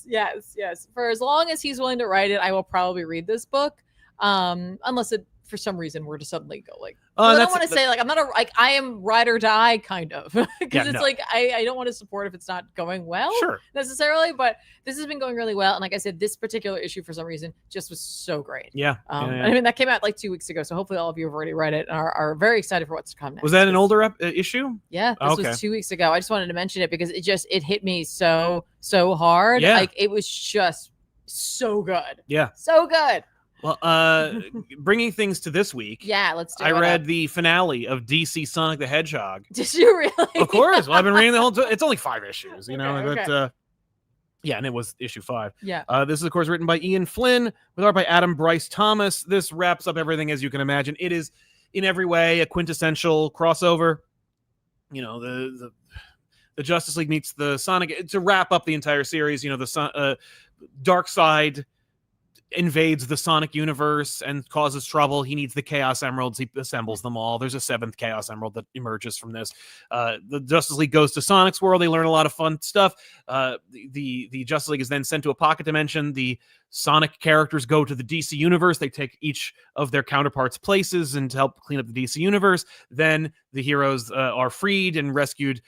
Yes. For as long as he's willing to write it, I will probably read this book, unless it for some reason were to suddenly go like. I don't want to say like I'm not I am ride or die kind of because it's like I don't want to support if it's not going well necessarily, but this has been going really well, and like I said, this particular issue for some reason just was so great. I mean that came out like 2 weeks ago, so hopefully all of you have already read it and are very excited for what's to come next. Was that an older issue? Yeah, this was 2 weeks ago. I just wanted to mention it because it hit me so hard. Like it was just so good. So good. Well, bringing things to this week. Yeah, let's do it. I read the finale of DC Sonic the Hedgehog. Did you really? Of course. Well, I've been reading the whole. It's only 5 issues, you know. Okay. But yeah, and it was issue 5. Yeah. This is of course written by Ian Flynn with art by Adam Bryce Thomas. This wraps up everything as you can imagine. It is in every way a quintessential crossover. You know, the Justice League meets the Sonic to wrap up the entire series. You know, the Darkseid invades the Sonic universe and causes trouble. He needs the Chaos Emeralds. He assembles them all. There's a 7th Chaos Emerald that emerges from this. The Justice League goes to Sonic's world. They learn a lot of fun stuff. The Justice League is then sent to a pocket dimension. The Sonic characters go to the DC universe. They take each of their counterparts' places and to help clean up the DC universe. Then the heroes are freed and rescued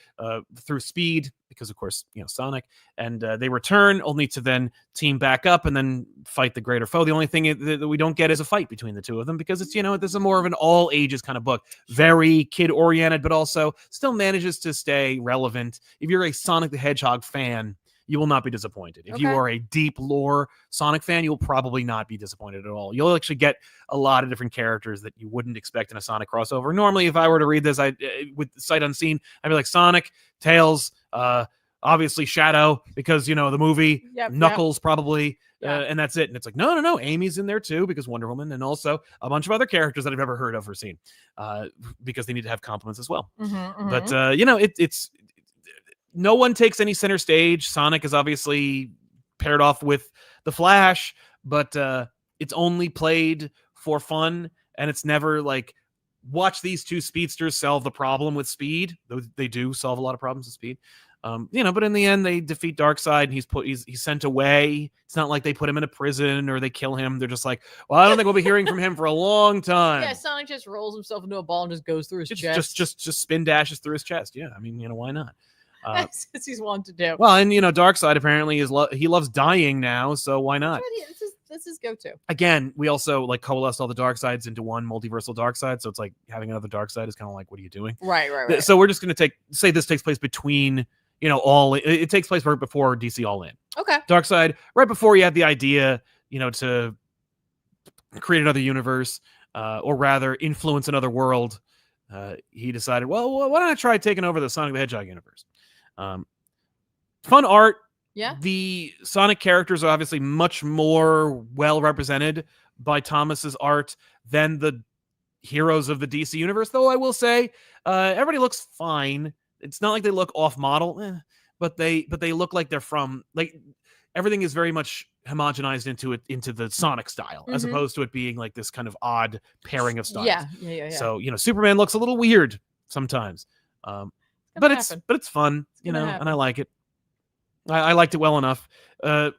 through Speed, because of course, you know, Sonic, and they return only to then team back up and then fight the greater foe. The only thing that we don't get is a fight between the two of them, because it's, you know, this is more of an all ages kind of book, very kid oriented, but also still manages to stay relevant. If you're a Sonic the Hedgehog fan, you will not be disappointed. If you are a deep lore Sonic fan, you'll probably not be disappointed at all. You'll actually get a lot of different characters that you wouldn't expect in a Sonic crossover. Normally, if I were to read this, with sight unseen, I'd be like Sonic, Tails, obviously Shadow, because, you know, the movie, Knuckles probably, and that's it. And it's like, no, Amy's in there too, because Wonder Woman, and also a bunch of other characters that I've never heard of or seen, because they need to have compliments as well. But, you know, it's no one takes any center stage. Sonic is obviously paired off with the Flash, but it's only played for fun, and it's never like, watch these two speedsters solve the problem with Speed. Though they do solve a lot of problems with Speed. You know, but in the end, they defeat Darkseid, and he's sent away. It's not like they put him in a prison or they kill him. They're just like, well, I don't think we'll be hearing from him for a long time. Yeah, Sonic just rolls himself into a ball and just goes through his chest. Just spin dashes through his chest. Yeah, I mean, you know, why not? That's what he's wanted to do. Well, and you know, Darkseid apparently he loves dying now, so why not? This is go-to. Again, we also like coalesced all the Darkseids into one multiversal Darkseid, so it's like having another Darkseid is kind of like, what are you doing? Right. So we're just going to say this takes place between, you know, it takes place right before DC All In. Okay. Darkseid, right before he had the idea, you know, to create another universe, or rather influence another world, he decided, well, why don't I try taking over the Sonic the Hedgehog universe? Fun art. Yeah. The Sonic characters are obviously much more well represented by Thomas's art than the heroes of the DC universe, though I will say everybody looks fine. It's not like they look off model, but they look like they're from, like, everything is very much homogenized into the Sonic style, as opposed to it being like this kind of odd pairing of styles. Yeah. So, you know, Superman looks a little weird sometimes, but it's fun, you know, and I like it. I liked it well enough. I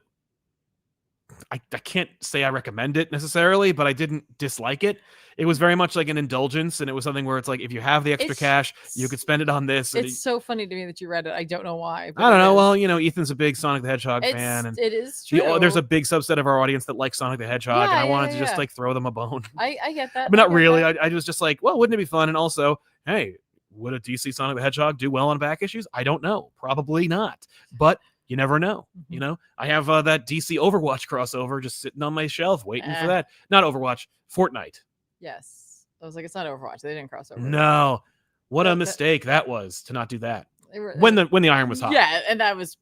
can't say I recommend it necessarily, but I didn't dislike it. It was very much like an indulgence, and it was something where it's like, if you have the extra cash, you could spend it on this. It's so funny to me that you read it. I don't know why. I don't know. Well, you know, Ethan's a big Sonic the Hedgehog fan, and it is true. There's a big subset of our audience that likes Sonic the Hedgehog, and I wanted to just like throw them a bone. I get that, but not really. I was just like, well, wouldn't it be fun? And also, hey, would a DC Sonic the Hedgehog do well on back issues? I don't know. Probably not. But you never know. You know, I have that DC Overwatch crossover just sitting on my shelf waiting for that. Not Overwatch, Fortnite. Yes. I was like, it's not Overwatch. They didn't cross over. No. What a mistake that was to not do that. When the iron was hot. Yeah, and that was,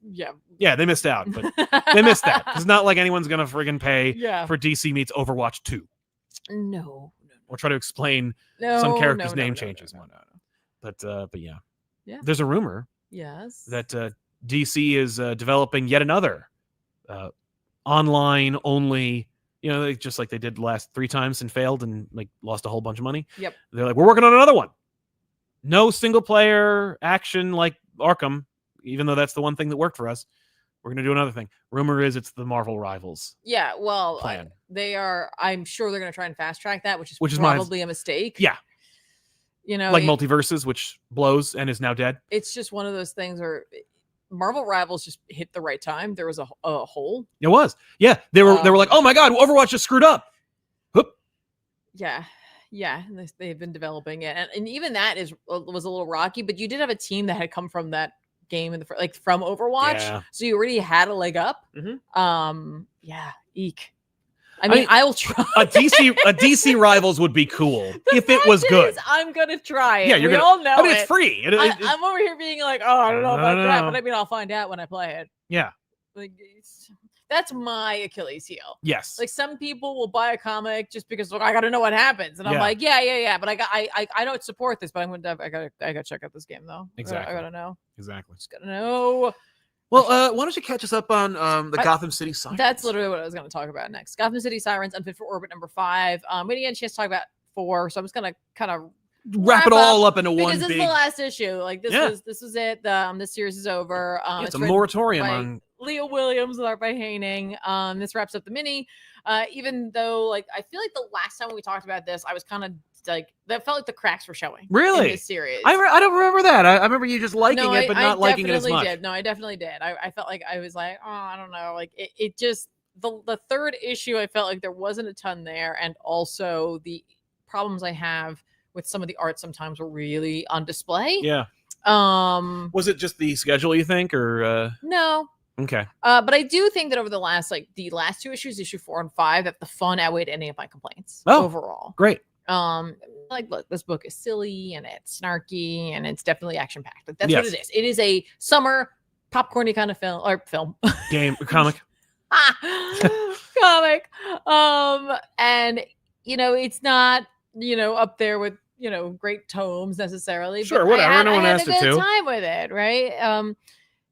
Yeah, they missed out, but they missed that. It's not like anyone's going to friggin' pay for DC meets Overwatch 2. No. Or try to explain some characters' name changes. No. But yeah. Yeah. There's a rumor Yes. that DC is developing yet another online only, just like they did the last 3 times and failed and like lost a whole bunch of money. Yep. They're like, we're working on another one. No single player action like Arkham, even though that's the one thing that worked for us. We're going to do another thing. Rumor is it's the Marvel Rivals. Yeah, well, plan. they are. I'm sure they're going to try and fast track that, which is probably a mistake. Yeah. Like Multiverses, which blows and is now dead. It's just one of those things where Marvel Rivals just hit the right time. There was a hole. It was. Yeah. They were like, oh my God, Overwatch just screwed up. Whoop. Yeah. Yeah. They've been developing it. And even that was a little rocky, but you did have a team that had come from that game from Overwatch. Yeah. So you already had a leg up. Mm-hmm. Yeah. Eek. I mean, I will try. A DC Rivals would be cool if it was good. I'm gonna try it. Yeah, we all know. I mean, it's free. I'm over here being like, oh, I don't know about that, but I mean, I'll find out when I play it. Yeah, like that's my Achilles heel. Yes, like some people will buy a comic just because I got to know what happens, and I'm like, yeah, but I don't support this, but I gotta check out this game though. Exactly, I gotta know. Exactly, just gotta know. Well, why don't you catch us up on the Gotham City Sirens? That's literally what I was going to talk about next. Gotham City Sirens, Unfit for Orbit number 5. We didn't get a chance to talk about 4, so I'm just going to kind of wrap it all up into one. Because this is the last issue. Like this was it. This series is over. It's a moratorium on Leo Williams with art by Haining. This wraps up the mini. Even though, like, I feel like the last time we talked about this, I was kind of like that felt like the cracks were showing. Really? In this series. I don't remember that. I remember you just liking it, but not liking it as much. No, I definitely did. I felt like I was like, oh, I don't know. Like it just the third issue, I felt like there wasn't a ton there, and also the problems I have with some of the art sometimes were really on display. Yeah. Was it just the schedule, you think, or no? Okay. But I do think that over the last 2 issues, issue 4 and 5, that the fun outweighed any of my complaints overall. Great. Like, look, this book is silly and it's snarky and it's definitely action packed. Like, that's what it is. It is a summer popcorny kind of film game comic. Comic. And it's not up there with great tomes necessarily. Sure, whatever. No one asked it to. I had a good time with it, right?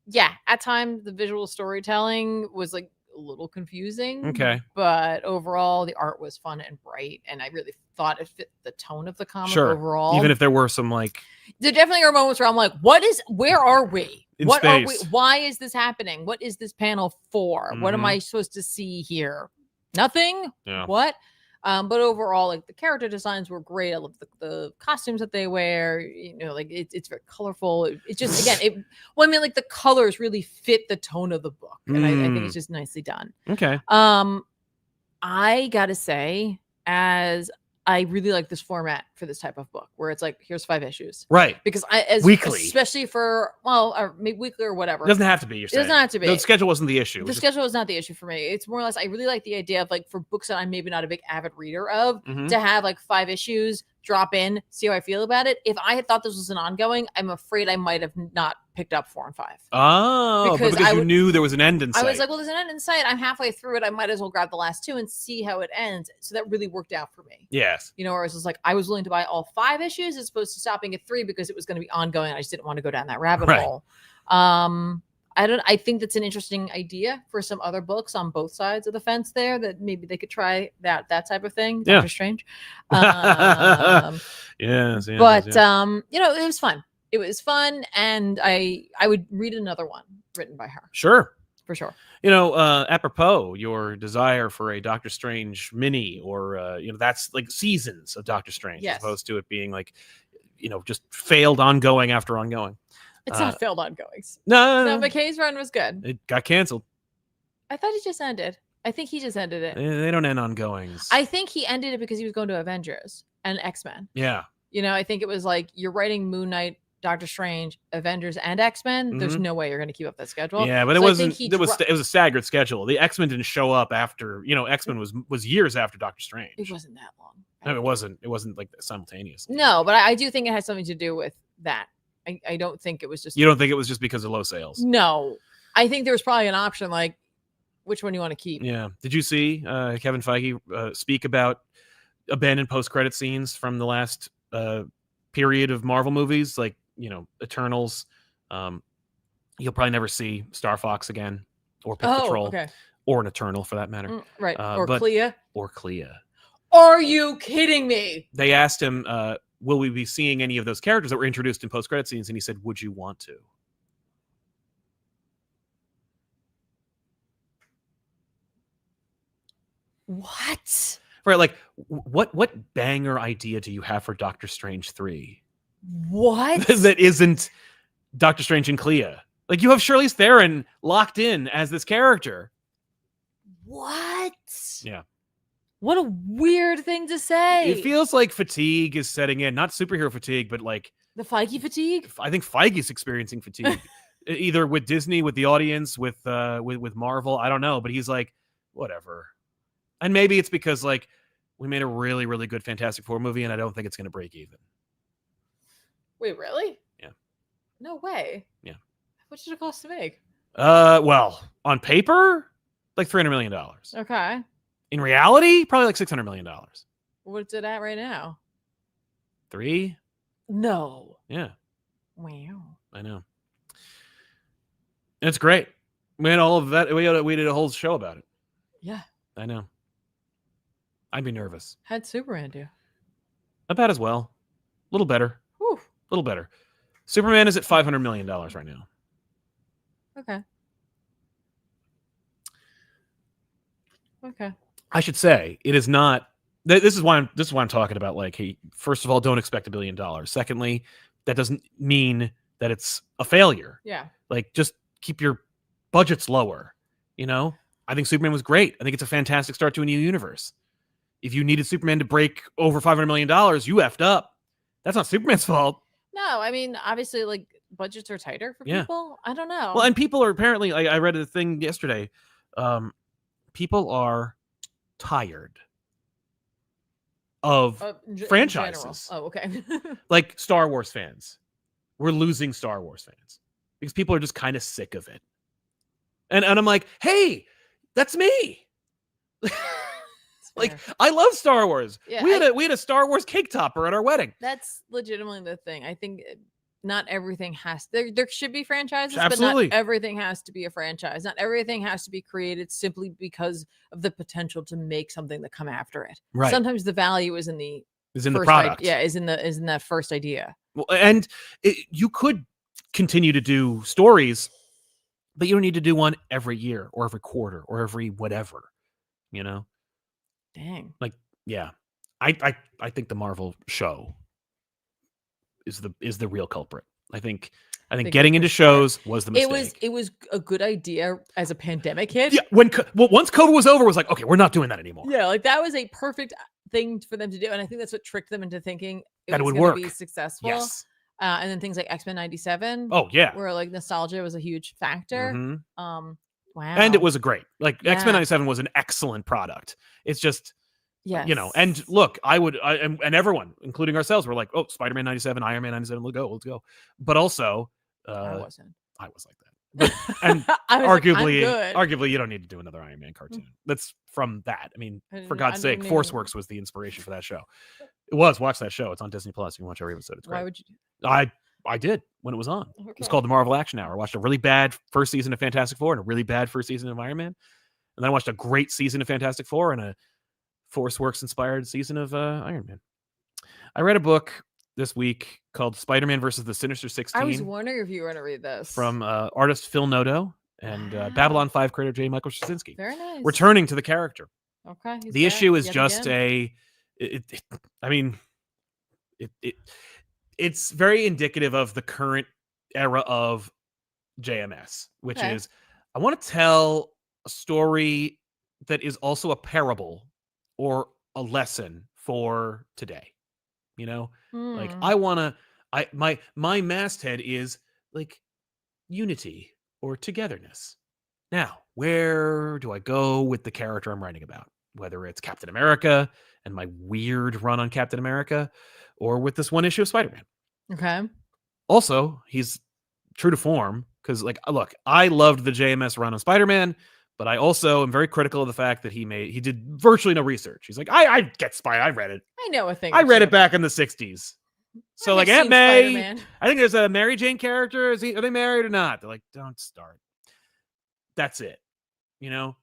Yeah, at times the visual storytelling was like a little confusing. Okay. But overall, the art was fun and bright, and I really thought it fit the tone of the comic overall. Even if there were some there definitely are moments where I'm like, where are we? What are we? Why is this happening? What is this panel for? Mm-hmm. What am I supposed to see here? Nothing? Yeah. What? But overall, like the character designs were great. I love the costumes that they wear. It's very colorful. It just the colors really fit the tone of the book, and I think it's just nicely done. Okay. I gotta say, as I really like this format for this type of book, where it's like, here's 5 issues, right? Because weekly, especially for or maybe weekly or whatever. It doesn't have to be. It doesn't have to be. The schedule wasn't the issue. The schedule was not the issue for me. It's more or less, I really like the idea of for books that I'm maybe not a big avid reader of, to have 5 issues, drop in, see how I feel about it. If I had thought this was an ongoing, I'm afraid I might have not picked up 4 and 5. Oh, because you knew there was an end in sight. I was like, well, there's an end in sight. I'm halfway through it. I might as well grab the last 2 and see how it ends. So that really worked out for me. Yes. Or it was like, I was willing to buy all 5 issues as opposed to stopping at 3 because it was going to be ongoing. I just didn't want to go down that rabbit hole. I think that's an interesting idea for some other books on both sides of the fence there, that maybe they could try that type of thing. Yeah. Doctor Strange. Yes. But it was fun. It was fun, and I would read another one written by her. Sure. For sure. Apropos your desire for a Doctor Strange mini, or that's like seasons of Doctor Strange, as opposed to it being just failed ongoing after ongoing. It's not failed ongoings. No, McKay's run was good. It got canceled. I thought it just ended. I think he just ended it. They don't end ongoings. I think he ended it because he was going to Avengers and X-Men. Yeah. I think it was like, you're writing Moon Knight, Doctor Strange, Avengers, and X-Men. Mm-hmm. There's no way you're going to keep up that schedule. Yeah, but it wasn't. It was a staggered schedule. The X-Men didn't show up after. X-Men was years after Doctor Strange. It wasn't that long. No, it wasn't. It wasn't like simultaneous. No, but I do think it has something to do with that. I don't think it was just. You don't think it was just because of low sales? No, I think there was probably an option like, which one do you want to keep? Yeah. Did you see Kevin Feige speak about abandoned post-credit scenes from the last period of Marvel movies, like, you know, Eternals. You'll probably never see Star Fox again, or Pit Patrol, okay. or an Eternal for that matter. Right. Or but- Clea. Or Clea. Are you kidding me? They asked him, will we be seeing any of those characters that were introduced in post-credit scenes? And he said, would you want to? What? Right, like, what banger idea do you have for Doctor Strange 3? What? That isn't Doctor Strange and Clea. Like, you have Charlize Theron locked in as this character. What? Yeah. What a weird thing to say. It feels like fatigue is setting in. Not superhero fatigue, but like... The Feige fatigue? I think Feige's experiencing fatigue. Either with Disney, with the audience, with Marvel. I don't know. But he's like, whatever. And maybe it's because, like, we made a really, really good Fantastic Four movie, and I don't think it's going to break even. Wait, really? Yeah. No way. Yeah. How much did it cost to make? Well, on paper, like $300 million. Okay. In reality, probably like $600 million. What's it at right now? 3? No. Yeah. Wow. I know. And it's great. We had all of that. We did a whole show about it. Yeah. I know. I'd be nervous. How'd Superman do? Not bad as well. A little better. Whew. A little better. Superman is at $500 million right now. Okay. Okay. I should say it is not. This is why I'm talking about. Like, hey, first of all, don't expect $1 billion. Secondly, that doesn't mean that it's a failure. Yeah. Like, just keep your budgets lower. You know, I think Superman was great. I think it's a fantastic start to a new universe. If you needed Superman to break over $500 million, you effed up. That's not Superman's fault. No, I mean, obviously, like, budgets are tighter for people. I don't know. Well, and people are apparently, like, I read a thing yesterday. People are tired of franchises. Oh, okay. Like Star Wars fans. We're losing Star Wars fans because people are just kind of sick of it. And I'm like, hey, that's me. Like, I love Star Wars. Yeah, we had a Star Wars cake topper at our wedding. That's legitimately the thing. I think not everything has there should be franchises, Absolutely. but not everything has to be a franchise. Not everything has to be created simply because of the potential to make something that come after it. Right. Sometimes the value is in the product. is in that first idea. Well, and you could continue to do stories, but you don't need to do one every year or every quarter or every whatever, you know? Dang. Like, yeah. I think the Marvel show is the real culprit. I think getting into shows was the mistake. It was a good idea as a pandemic hit. Yeah, once COVID was over, it was like, okay, we're not doing that anymore. Yeah, like that was a perfect thing for them to do, and I think that's what tricked them into thinking that it was would going work. to be successful. Yes. And then things like X-Men '97. Oh yeah, where like nostalgia was a huge factor. Mm-hmm. Wow. And it was great. Yeah. X-Men '97 was an excellent product. It's just, yes. you know. And look, and everyone, including ourselves, were like, oh, Spider-Man '97, Iron Man '97, let's go. But also, I wasn't. I was like that. But, and I was arguably, you don't need to do another Iron Man cartoon. That's from that. I mean, for God's sake, ForceWorks was the inspiration for that show. It was. Watch that show. It's on Disney Plus. You can watch every episode. It's great. Why would you? I did when it was on. Okay. It was called the Marvel Action Hour. I watched a really bad first season of Fantastic Four and a really bad first season of Iron Man, and then I watched a great season of Fantastic Four and a ForceWorks inspired season of Iron Man. I read a book this week called Spider-Man versus the Sinister 16. I was wondering if you were going to read this. From artist Phil Noto and Babylon 5 creator J. Michael Straczynski. Very nice. Returning to the character. Okay. The issue is just it's very indicative of the current era of JMS, which is, I want to tell a story that is also a parable or a lesson for today. You know, like my masthead is like unity or togetherness. Now, where do I go with the character I'm writing about? Whether it's Captain America and my weird run on Captain America, or with this one issue of Spider-Man. Okay. Also, he's true to form because, like, look, I loved the JMS run on Spider-Man, but I also am very critical of the fact that he did virtually no research. He's like, I get Spider. I read it. I know a thing. I read it back in the 60s. So like Aunt May, I think there's a Mary Jane character. Are they married or not? They're like, don't start. That's it. You know,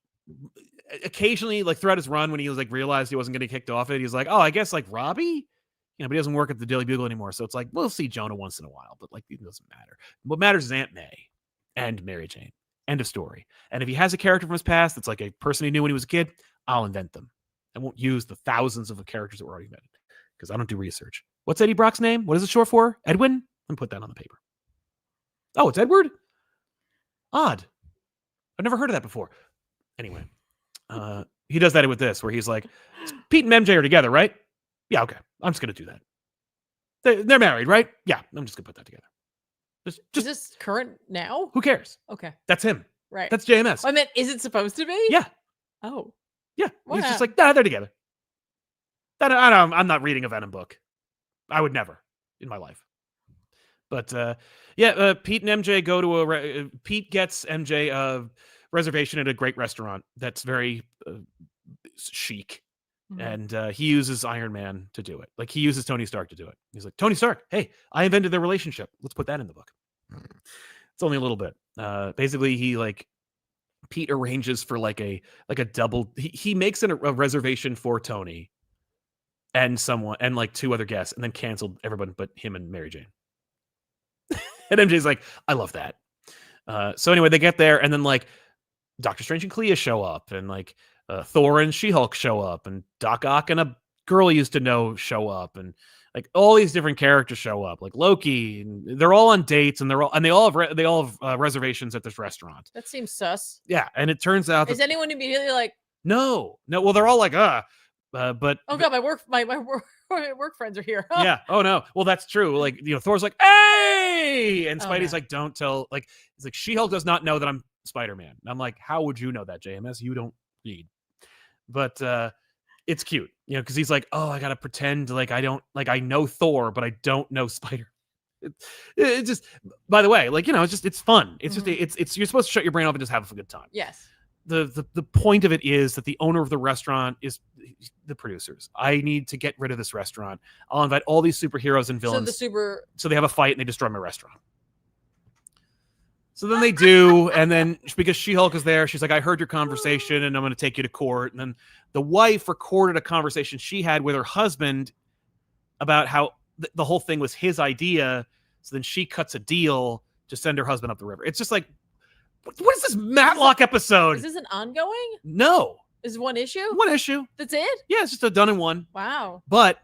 occasionally, like throughout his run, when he was like realized he wasn't getting kicked off it, he's like, oh, I guess like Robbie, you know, but he doesn't work at the Daily Bugle anymore. So it's like we'll see Jonah once in a while, but like it doesn't matter. What matters is Aunt May and Mary Jane. End of story. And if he has a character from his past that's like a person he knew when he was a kid, I'll invent them. I won't use the thousands of characters that were already invented because I don't do research. What's Eddie Brock's name? What is it short for? Edwin? Let me put that on the paper. Oh, it's Edward? Odd. I've never heard of that before. Anyway, he does that with this, where he's like, Pete and MJ are together, right? Yeah, okay. I'm just going to do that. They're married, right? Yeah, I'm just going to put that together. Just, is this current now? Who cares? Okay. That's him. Right. That's JMS. I meant, is it supposed to be? Yeah. Oh. Yeah. He's just like, nah, they're together. I'm not reading a Venom book. I would never in my life. But Pete and MJ go to Pete gets MJ a reservation at a great restaurant that's very chic. Mm-hmm. And he uses Iron Man to do it. Like he uses Tony Stark to do it. He's like, Tony Stark, hey, I invented their relationship. Let's put that in the book. It's only a little bit. Basically, Pete arranges for like a double. He makes a reservation for Tony and someone and like two other guests, and then canceled everybody but him and Mary Jane. And MJ's like, I love that. So anyway, they get there, and then like Doctor Strange and Clea show up, and like Thor and She-Hulk show up, and Doc Ock and a girl he used to know show up, and like all these different characters show up, like Loki, and they're all on dates, and they all have reservations at this restaurant. That seems sus. Yeah, and it turns out is anyone immediately like, no? Well, they're all like, but oh god, my work friends are here. Yeah. Oh no. Well, that's true. Like, you know, Thor's like, hey, and Spidey's like, don't tell. Like, he's like, She-Hulk does not know that I'm Spider-Man. And I'm like, how would you know that, JMS? You don't read. But it's cute, you know, because he's like, oh, I gotta pretend like I don't, like I know Thor, but I don't know Spider. It just, by the way, like, you know, it's fun. It's just it's you're supposed to shut your brain off and just have a good time. Yes. The point of it is that the owner of the restaurant is the producers. I need to get rid of this restaurant. I'll invite all these superheroes and villains. So they have a fight and they destroy my restaurant. So then they do, and then because She-Hulk is there, she's like, I heard your conversation and I'm going to take you to court. And then the wife recorded a conversation she had with her husband about how the whole thing was his idea. So then she cuts a deal to send her husband up the river. It's just like, what is this Matlock episode? Is this an ongoing? No. Is one issue? One issue. That's it? Yeah, it's just a done in one. Wow. But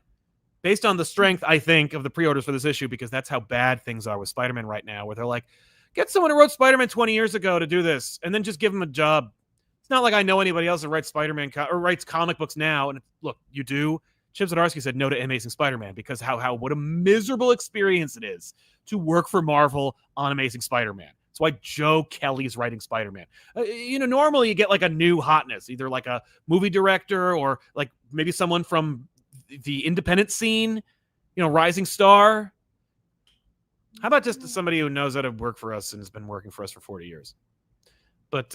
based on the strength, I think, of the pre-orders for this issue, because that's how bad things are with Spider-Man right now, where they're like, get someone who wrote Spider-Man 20 years ago to do this, and then just give him a job. It's not like I know anybody else that writes Spider-Man or writes comic books now. And look, you do. Chip Zdarsky said no to Amazing Spider-Man because what a miserable experience it is to work for Marvel on Amazing Spider-Man. That's why Joe Kelly's writing Spider-Man. You know, normally you get like a new hotness, either like a movie director or like maybe someone from the independent scene, you know, rising star. How about just somebody who knows how to work for us and has been working for us for 40 years? But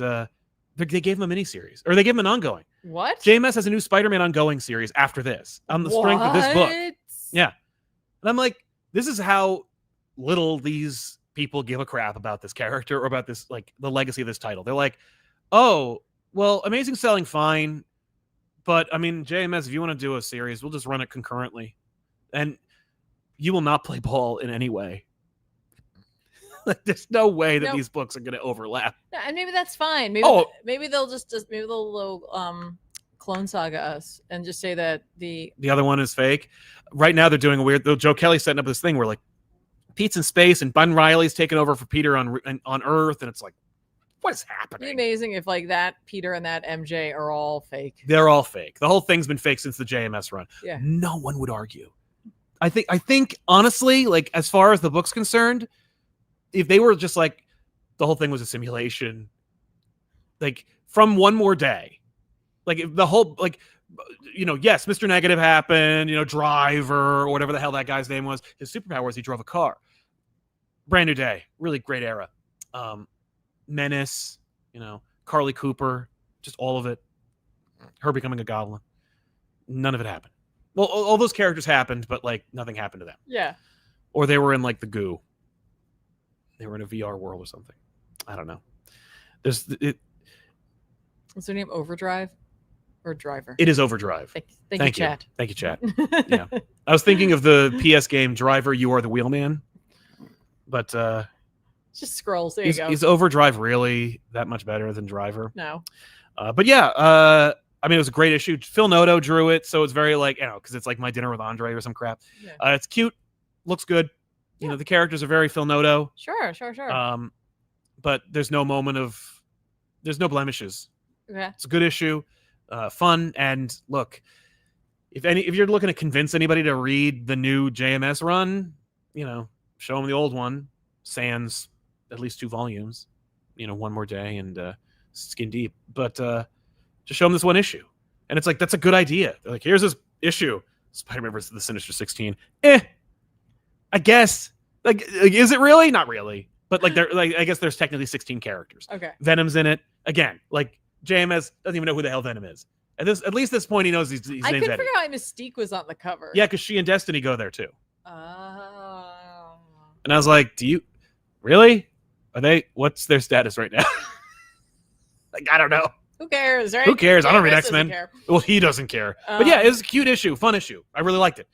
they gave him a miniseries, or they gave him an ongoing. What? JMS has a new Spider-Man ongoing series after this, on the strength of this book. Yeah. And I'm like, this is how little these people give a crap about this character or about this, like, the legacy of this title. They're like, oh, well, Amazing selling fine, but I mean, JMS, if you want to do a series, we'll just run it concurrently, and you will not play ball in any way. Like, there's no way that these books are going to overlap. And maybe that's fine. Maybe they'll just maybe they'll Clone Saga us and just say that the other one is fake. Right now they're doing a weird. Joe Kelly's setting up this thing where like Pete's in space and Ben Reilly's taking over for Peter on Earth, and it's like, what is happening? It'd be amazing if like that Peter and that MJ are all fake. They're all fake. The whole thing's been fake since the JMS run. Yeah. No one would argue. I think honestly, like, as far as the book's concerned, if they were just like the whole thing was a simulation, like from One More Day, like if the whole, like, you know, yes, Mr. Negative happened, you know, Driver or whatever the hell that guy's name was. His superpower was he drove a car. Brand New Day, really great era. Menace, you know, Carly Cooper, just all of it. Her becoming a goblin. None of it happened. Well, all those characters happened, but like nothing happened to them. Yeah. or they were in like the goo. They were in a VR world or something. I don't know. What's their name? Overdrive or Driver? It is Overdrive. Thank you, chat. Thank you, chat. Yeah, I was thinking of the PS game Driver. You Are the Wheelman, but just scrolls. There you go. Is Overdrive really that much better than Driver? No. But yeah, I mean, it was a great issue. Phil Noto drew it, so it's very like, because it's like My Dinner with Andre or some crap. Yeah. It's cute, looks good. You know, the characters are very Phil Noto. Sure. But there's no blemishes. Okay. It's a good issue, fun, and look, if you're looking to convince anybody to read the new JMS run, show them the old one, sans at least 2 volumes, One More Day and Skin Deep, but just show them this one issue, and it's like that's a good idea. They're like, here's this issue, Spider-Man versus the Sinister 16. I guess. Like, is it really? Not really. But I guess there's technically 16 characters. Okay. Venom's in it. Again, like JMS doesn't even know who the hell Venom is. At least this point he knows he's named Eddie. I couldn't figure out why Mystique was on the cover. Yeah, because she and Destiny go there too. Oh. And I was like, do you really? What's their status right now? Like, I don't know. Who cares, right? Who cares? I don't read JMS X-Men. Well, he doesn't care. But yeah, it was a cute issue, fun issue. I really liked it.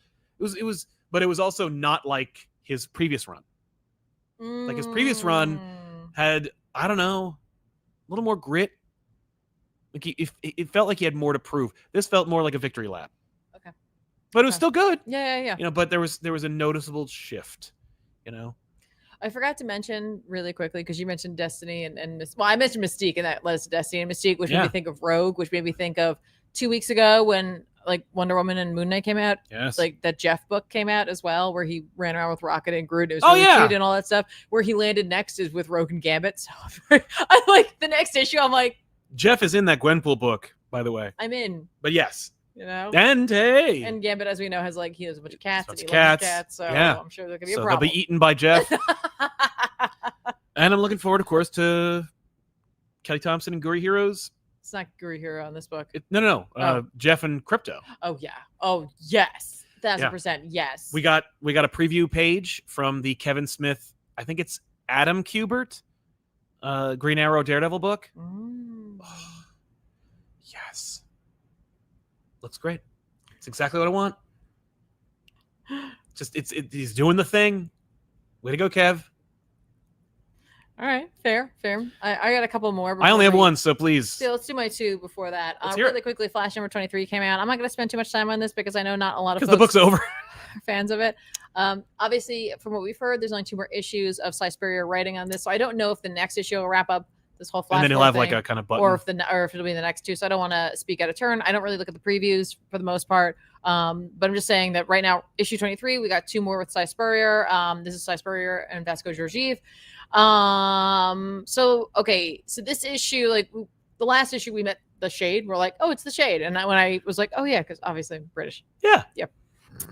But it was also not like his previous run. Like his previous run had, I don't know, a little more grit. Like it felt like he had more to prove. This felt more like a victory lap. Okay. But it was still good. Yeah. But there was a noticeable shift. I forgot to mention really quickly because you mentioned Destiny and I mentioned Mystique, and that led us to Destiny and Mystique, which made me think of Rogue, which made me think of 2 weeks ago when like Wonder Woman and Moon Knight came out. Yes. Like that Jeff book came out as well, where he ran around with Rocket and Groot. It was really cute and all that stuff. Where he landed next is with Rogue and Gambit. So I like the next issue. I'm like, Jeff is in that Gwenpool book, by the way. I'm in. But yes. And hey. And Gambit, as we know, has he has a bunch of cats. And he loves cats. So I'm sure there could be a problem. They'll be eaten by Jeff. And I'm looking forward, of course, to Kelly Thompson and Guri Heroes. It's not Guri Hero in this book. No. Jeff and Crypto. Oh yeah. Oh yes. 1,000%. Yes. We got a preview page from the Kevin Smith. I think it's Adam Kubert, Green Arrow Daredevil book. Oh, yes. Looks great. It's exactly what I want. Just he's doing the thing. Way to go, Kev. All right, fair. I got a couple more. I only have one, so please. So let's do my 2 before that. Really quickly, Flash number 23 came out. I'm not going to spend too much time on this because I know not a lot of folks the book's over. Are fans of it. Obviously, from what we've heard, there's only 2 more issues of Cy Spurrier writing on this, so I don't know if the next issue will wrap up this whole Flash. And then he'll have thing, like a kind of button, or if it'll be the next 2. So I don't want to speak out of turn. I don't really look at the previews for the most part. But I'm just saying that right now, issue 23, we got 2 more with Cy Spurrier. This is Cy Spurrier and Vasco Georgiev. So this issue, like the last issue, we met the Shade. We're like, oh, it's the Shade. And when I was like, oh yeah, because obviously I'm British. Yeah. Yep.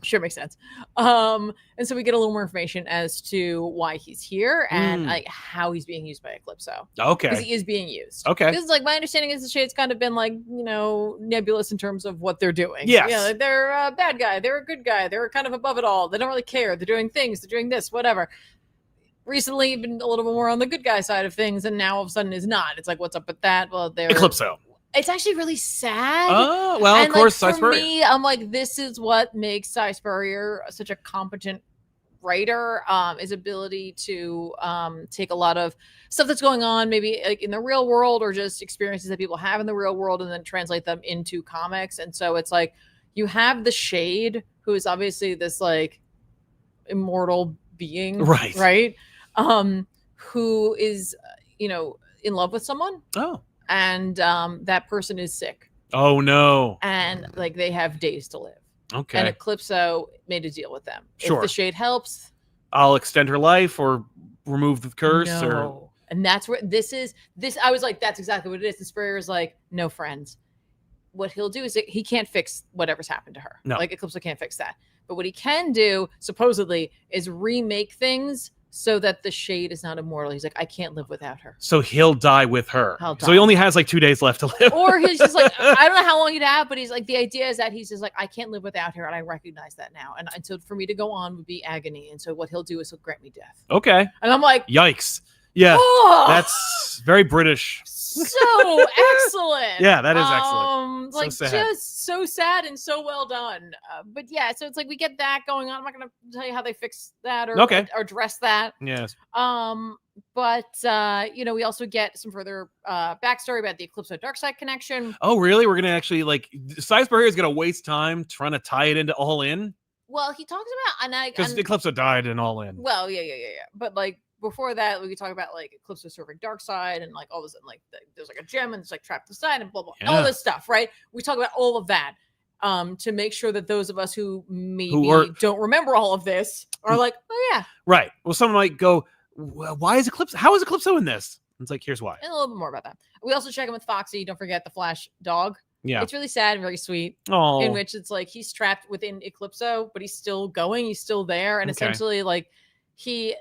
Sure, makes sense. And so we get a little more information as to why he's here and like how he's being used by Eclipso. Okay. Because he is being used. Okay. Because like my understanding is the Shade's kind of been like, nebulous in terms of what they're doing. Yes. Yeah, like they're a bad guy, they're a good guy, they're kind of above it all. They don't really care. They're doing things, they're doing this, whatever. Recently been a little bit more on the good guy side of things, and now all of a sudden is not. It's like, what's up with that? Well, they're Eclipso. It's actually really sad. Oh, well, and of course, like, Cy Spurrier. For me, I'm like, this is what makes Cy Spurrier such a competent writer. His ability to take a lot of stuff that's going on, maybe like in the real world, or just experiences that people have in the real world, and then translate them into comics. And so it's like you have the Shade, who is obviously this like immortal being, right? Who is in love with someone. Oh. And that person is sick. Oh no. And like they have days to live. Okay. And Eclipso made a deal with them. Sure. If the Shade helps, I'll extend her life or remove the curse. No. Or and that's where this I was like, that's exactly what it is. The Spurrier is like, no friends. What he'll do is he can't fix whatever's happened to her. No. Like Eclipso can't fix that. But what he can do, supposedly, is remake things so that the Shade is not immortal. He's like, I can't live without her. So he'll die with her. He'll So he die. only has like 2 days left to live. Or he's just like, I don't know how long he'd have, but he's like, the idea is that he's just like, I can't live without her, and I recognize that now. And so for me to go on would be agony. And so what he'll do is he'll grant me death. Okay. And I'm like, yikes. Yeah. oh, That's very British. so excellent. Yeah, that is excellent. Like sad. just so sad and so well done. But yeah, so it's like we get that going on. I'm not gonna tell you how they fix that or address that. Yes. But we also get some further backstory about the Eclipse of Darkseid connection. Oh, really? We're gonna actually like Seisberg is gonna waste time trying to tie it into All In. Well, he talks about because Eclipse died in All In. Well, yeah. But like before that, we could talk about like Eclipse serving Darkseid and like all this, and like there's like a gem and it's like trapped inside and blah blah, all this stuff, right? We talk about all of that to make sure that those of us who maybe don't remember all of this are like, oh yeah, right. Well, someone might go, why is Eclipse? How is Eclipse in this? It's like, here's why. And a little bit more about that. We also check in with Foxy. Don't forget the Flash dog. Yeah, it's really sad and very sweet. Oh, in which it's like he's trapped within Eclipso, but he's still going. He's still there, and essentially, like he,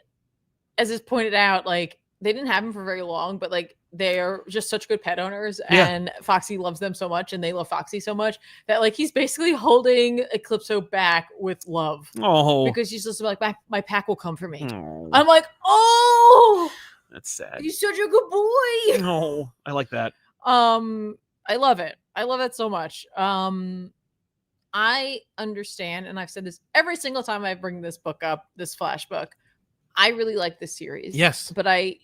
as is pointed out, like they didn't have him for very long, but like they're just such good pet owners, and Foxy loves them so much, and they love Foxy so much that like he's basically holding Eclipso back with love. Oh, because she's just like, my pack will come for me. Oh. I'm like, oh, that's sad. He's such a good boy. No, I like that. I love it. I love it so much. I understand, and I've said this every single time I bring this book up, this Flash book. I really like this series. Yes. But I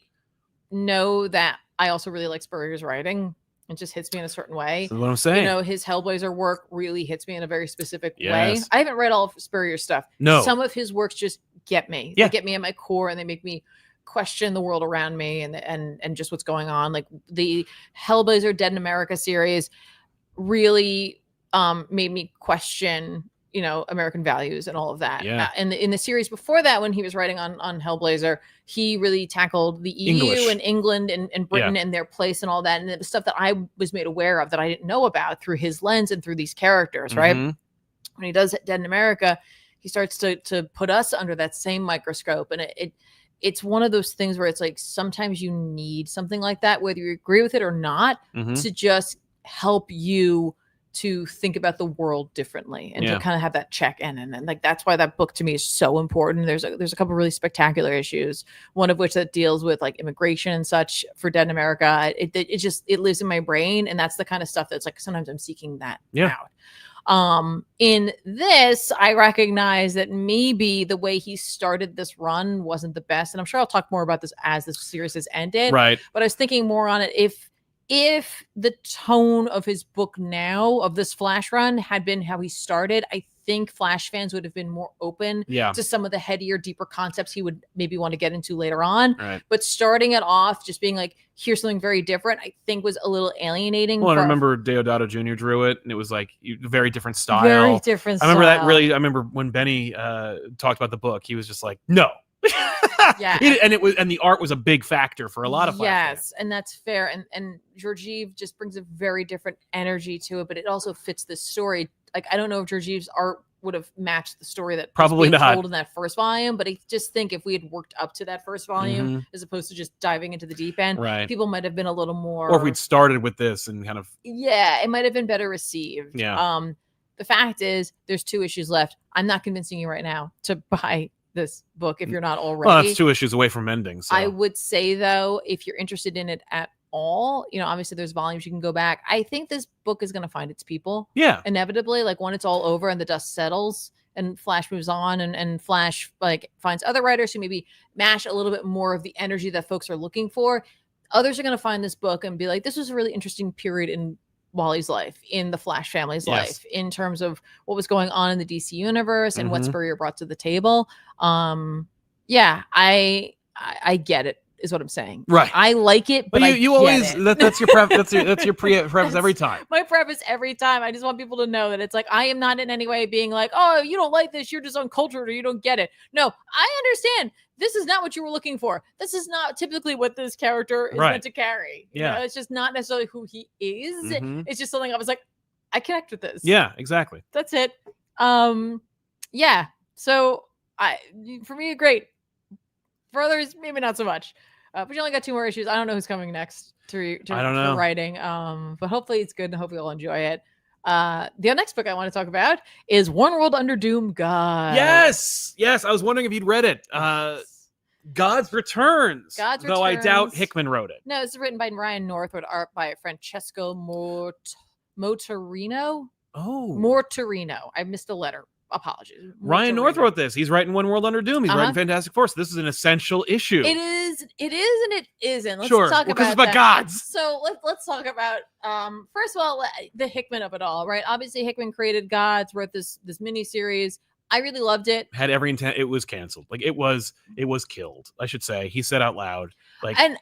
know that I also really like Spurrier's writing. It just hits me in a certain way. That's what I'm saying. You know, his Hellblazer work really hits me in a very specific way. I haven't read all of Spurrier's stuff. No. Some of his works just get me. Yeah. They get me at my core, and they make me question the world around me and just what's going on. Like the Hellblazer Dead in America series really made me question, you know, American values and all of that. Yeah. And in the series before that, when he was writing on Hellblazer, he really tackled the EU and England and Britain and their place and all that. And it was stuff that I was made aware of that I didn't know about through his lens and through these characters, right? When he does Dead in America, he starts to put us under that same microscope. And it's one of those things where it's like sometimes you need something like that, whether you agree with it or not, to just help you to think about the world differently and to kind of have that check in. And like that's why that book to me is so important. There's a couple really spectacular issues, one of which that deals with like immigration and such for Dead in America. It lives in my brain, and that's the kind of stuff that's like sometimes I'm seeking that out. In this, I recognize that maybe the way he started this run wasn't the best, and I'm sure I'll talk more about this as this series has ended. Right. But I was thinking more on it if the tone of his book now of this Flash run had been how he started, I think Flash fans would have been more open to some of the headier, deeper concepts he would maybe want to get into later on. Right. But starting it off, just being like, here's something very different, I think was a little alienating. Well, I remember Deodato Jr. drew it, and it was like very different style. Very different style. I remember that really. I remember when Benny talked about the book, he was just like, no. Yeah. And the art was a big factor for a lot of Flash fans. And that's fair. And Georgiev just brings a very different energy to it, but it also fits the story. Like, I don't know if Georgiev's art would have matched the story that probably was not told in that first volume, but I just think if we had worked up to that first volume as opposed to just diving into the deep end, people might have been a little more, or if we'd started with this and kind of it might have been better received. The fact is there's 2 issues left. I'm not convincing you right now to buy this book if you're not already. Well, that's 2 issues away from ending. So. I would say though, if you're interested in it at all, you know, obviously there's volumes you can go back. I think this book is going to find its people. Yeah. Inevitably, like when it's all over and the dust settles and Flash moves on and Flash like finds other writers who maybe match a little bit more of the energy that folks are looking for. Others are going to find this book and be like, this was a really interesting period in Wally's life, in the Flash family's life, in terms of what was going on in the DC universe and what Spurrier brought to the table. I get it, is what I'm saying. Right. I like it, but you always that's your prep. That's your preface every time. My preface every time. I just want people to know that it's like I am not in any way being like, oh, you don't like this, you're just uncultured or you don't get it. No, I understand. This is not what you were looking for. This is not typically what this character is meant to carry. You know, it's just not necessarily who he is. It's just something I was like, I connect with this. Yeah, exactly. That's it. So for me, great. For others, maybe not so much. But you only got 2 more issues. I don't know who's coming next I don't know. for writing. But hopefully it's good and hopefully you'll enjoy it. The next book I want to talk about is One World Under Doom God. Yes. I was wondering if you'd read it. God's Returns. God's Though I doubt Returns. Hickman wrote it. No, it's written by Ryan North with art by Francesco Motorino. Oh. Mortorino. I missed a letter. Apologies. Ryan North Mortorino. wrote this. He's writing One World Under Doom. He's writing Fantastic Four. So this is an essential issue. It is and it isn't. Let's Sure. talk Because about it's about gods. So let's talk about first of all the Hickman of it all, right? Obviously Hickman created Gods, wrote this mini series. I really loved it. Had every intent. It was canceled. Like it was killed. I should say. He said out loud. Like, and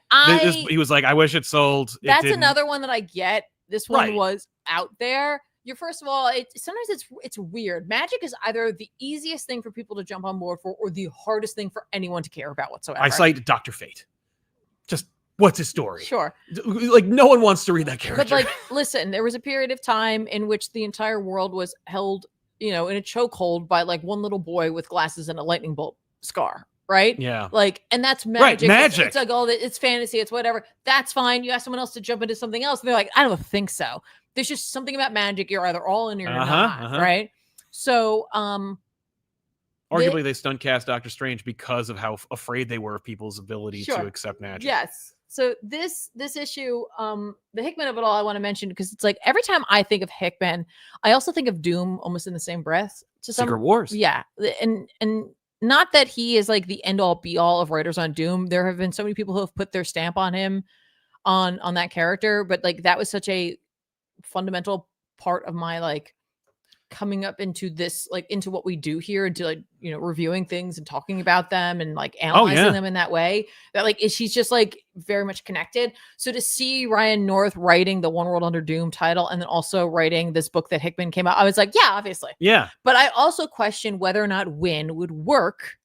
he was like, I wish it sold. That's another one that I get. This one Right. was out there. You're first of all, sometimes it's weird. Magic is either the easiest thing for people to jump on board for, or the hardest thing for anyone to care about whatsoever. I cite Dr. Fate. Just what's his story? Sure. Like no one wants to read that character. But like, listen, there was a period of time in which the entire world was held, in a chokehold by like one little boy with glasses and a lightning bolt scar. Right? Yeah. Like, and that's magic. Right, magic. It's like all that. It's fantasy. It's whatever. That's fine. You ask someone else to jump into something else, and they're like, I don't think so. There's just something about magic. You're either all in or you're not. Right? So, arguably they stunt cast Doctor Strange because of how afraid they were of people's ability to accept magic. Yes. So this issue, the Hickman of it all, I want to mention because it's like every time I think of Hickman, I also think of Doom almost in the same breath. Secret Wars. Yeah, and not that he is like the end all be all of writers on Doom. There have been so many people who have put their stamp on him, on that character, but like that was such a fundamental part of my like coming up into this, like into what we do here, into like reviewing things and talking about them and like analyzing them in that way, that like she's just like very much connected. So to see Ryan North writing the One World Under Doom title and then also writing this book that Hickman came out, I was like, yeah, obviously. Yeah. But I also question whether or not Win would work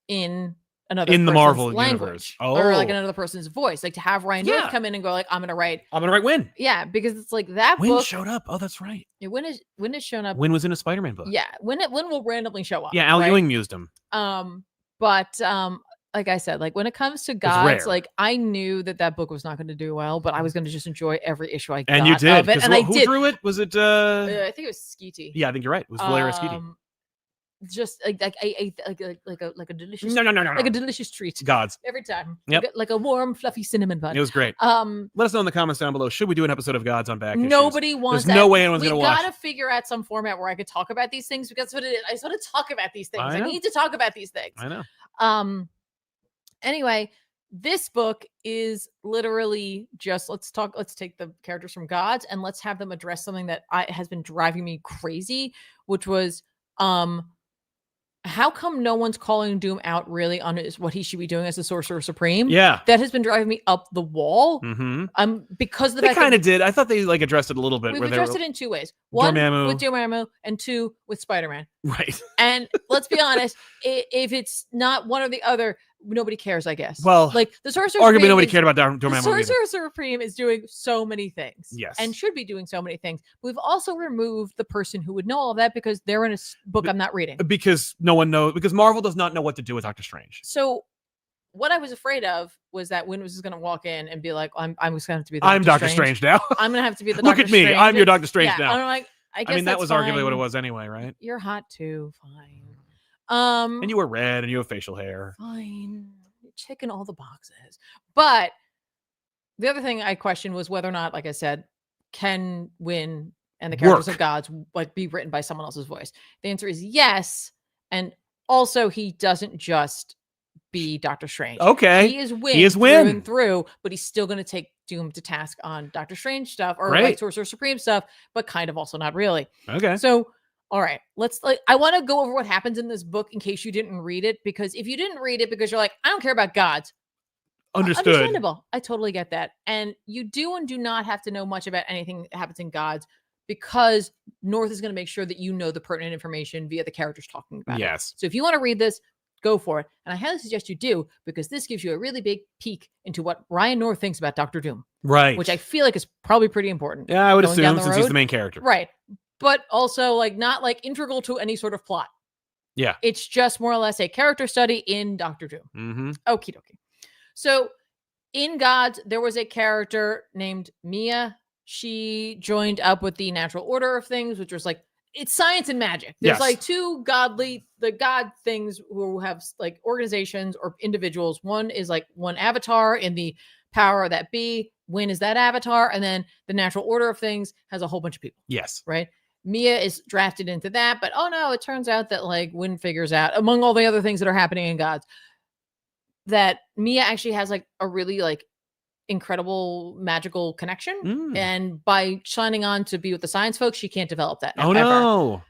in another the Marvel language universe. or like another person's voice, like to have Ryan North come in and go like, I'm gonna write Win. Yeah, because it's like that Win book showed up. Oh, that's right. Win has shown up. Win was in a Spider-Man book. Yeah, Win will randomly show up. Yeah, Al right? Ewing mused him. But like I said, like when it comes to Gods, like I knew that book was not going to do well, but I was going to just enjoy every issue I got. And you did. Of it. And I who did. drew it? Was it? I think it was Skeety. Yeah, I think you're right. It was Valeria Skeety. Just like a delicious No. like a delicious treat. Gods Every time. Yep. Like a warm, fluffy cinnamon bun. It was great. Let us know in the comments down below. Should we do an episode of Gods on back issues? Nobody wants. There's no way anyone's gonna watch. We gotta figure out some format where I could talk about these things because that's what it is. I just want to talk about these things. I need to talk about these things. I know. Anyway, this book is literally just let's take the characters from Gods and let's have them address something that has been driving me crazy, which was how come no one's calling Doom out really on what he should be doing as the Sorcerer Supreme? Yeah. That has been driving me up the wall. Mm-hmm. Because they kind of did. I thought they like addressed it a little bit. We've addressed it in 2 ways. One, with Dormammu, and 2, with Spider-Man. Right. And let's be honest, if it's not one or the other, nobody cares, I guess. Well, like the Sorcerer Supreme, nobody cared about Dormammu. The Sorcerer Supreme is doing so many things. Yes. And should be doing so many things. We've also removed the person who would know all of that because they're in a book I'm not reading. Because no one knows. Because Marvel does not know what to do with Doctor Strange. So what I was afraid of was that Win was just going to walk in and be like, I'm just going to have to be the I'm Doctor Strange now. I'm going to have to be the Look Doctor at me. Strange. I'm your Doctor Strange now. I'm like, I guess that was fine. arguably what it was anyway, right? You're hot too. Fine. And you were red and you have facial hair. Fine. You're checking all the boxes. But the other thing I questioned was whether or not, like I said, can Win and the characters of Gods like be written by someone else's voice? The answer is yes. And also he doesn't just be Doctor Strange. Okay. He is Win. Through and through, but he's still going to take Doom to task on Doctor Strange stuff or like Sorcerer Supreme stuff, but kind of also not really. Okay. So, all right, I want to go over what happens in this book in case you didn't read it, because if you didn't read it because you're like, I don't care about Gods. Understood. Understandable. I totally get that. And you do and do not have to know much about anything that happens in Gods, because North is going to make sure that you know the pertinent information via the characters talking about it. Yes. So if you want to read this, go for it. And I highly suggest you do, because this gives you a really big peek into what Ryan North thinks about Doctor Doom. Right. Which I feel like is probably pretty important. Yeah, I would assume, since he's the main character. Right. But also like not like integral to any sort of plot. Yeah. It's just more or less a character study in Doctor Doom. Mm-hmm. Okie dokie. So in Gods, there was a character named Mia. She joined up with the natural order of things, which was like, it's science and magic. There's Yes. like two the god things who have like organizations or individuals. One is like one avatar in the power that be. Win is that avatar. And then the natural order of things has a whole bunch of people. Yes. Right. Mia is drafted into that. But oh no, it turns out that like Win figures out, among all the other things that are happening in Gods, that Mia actually has like a really like incredible magical connection. And by signing on to be with the science folks, she can't develop that now, Oh ever. no.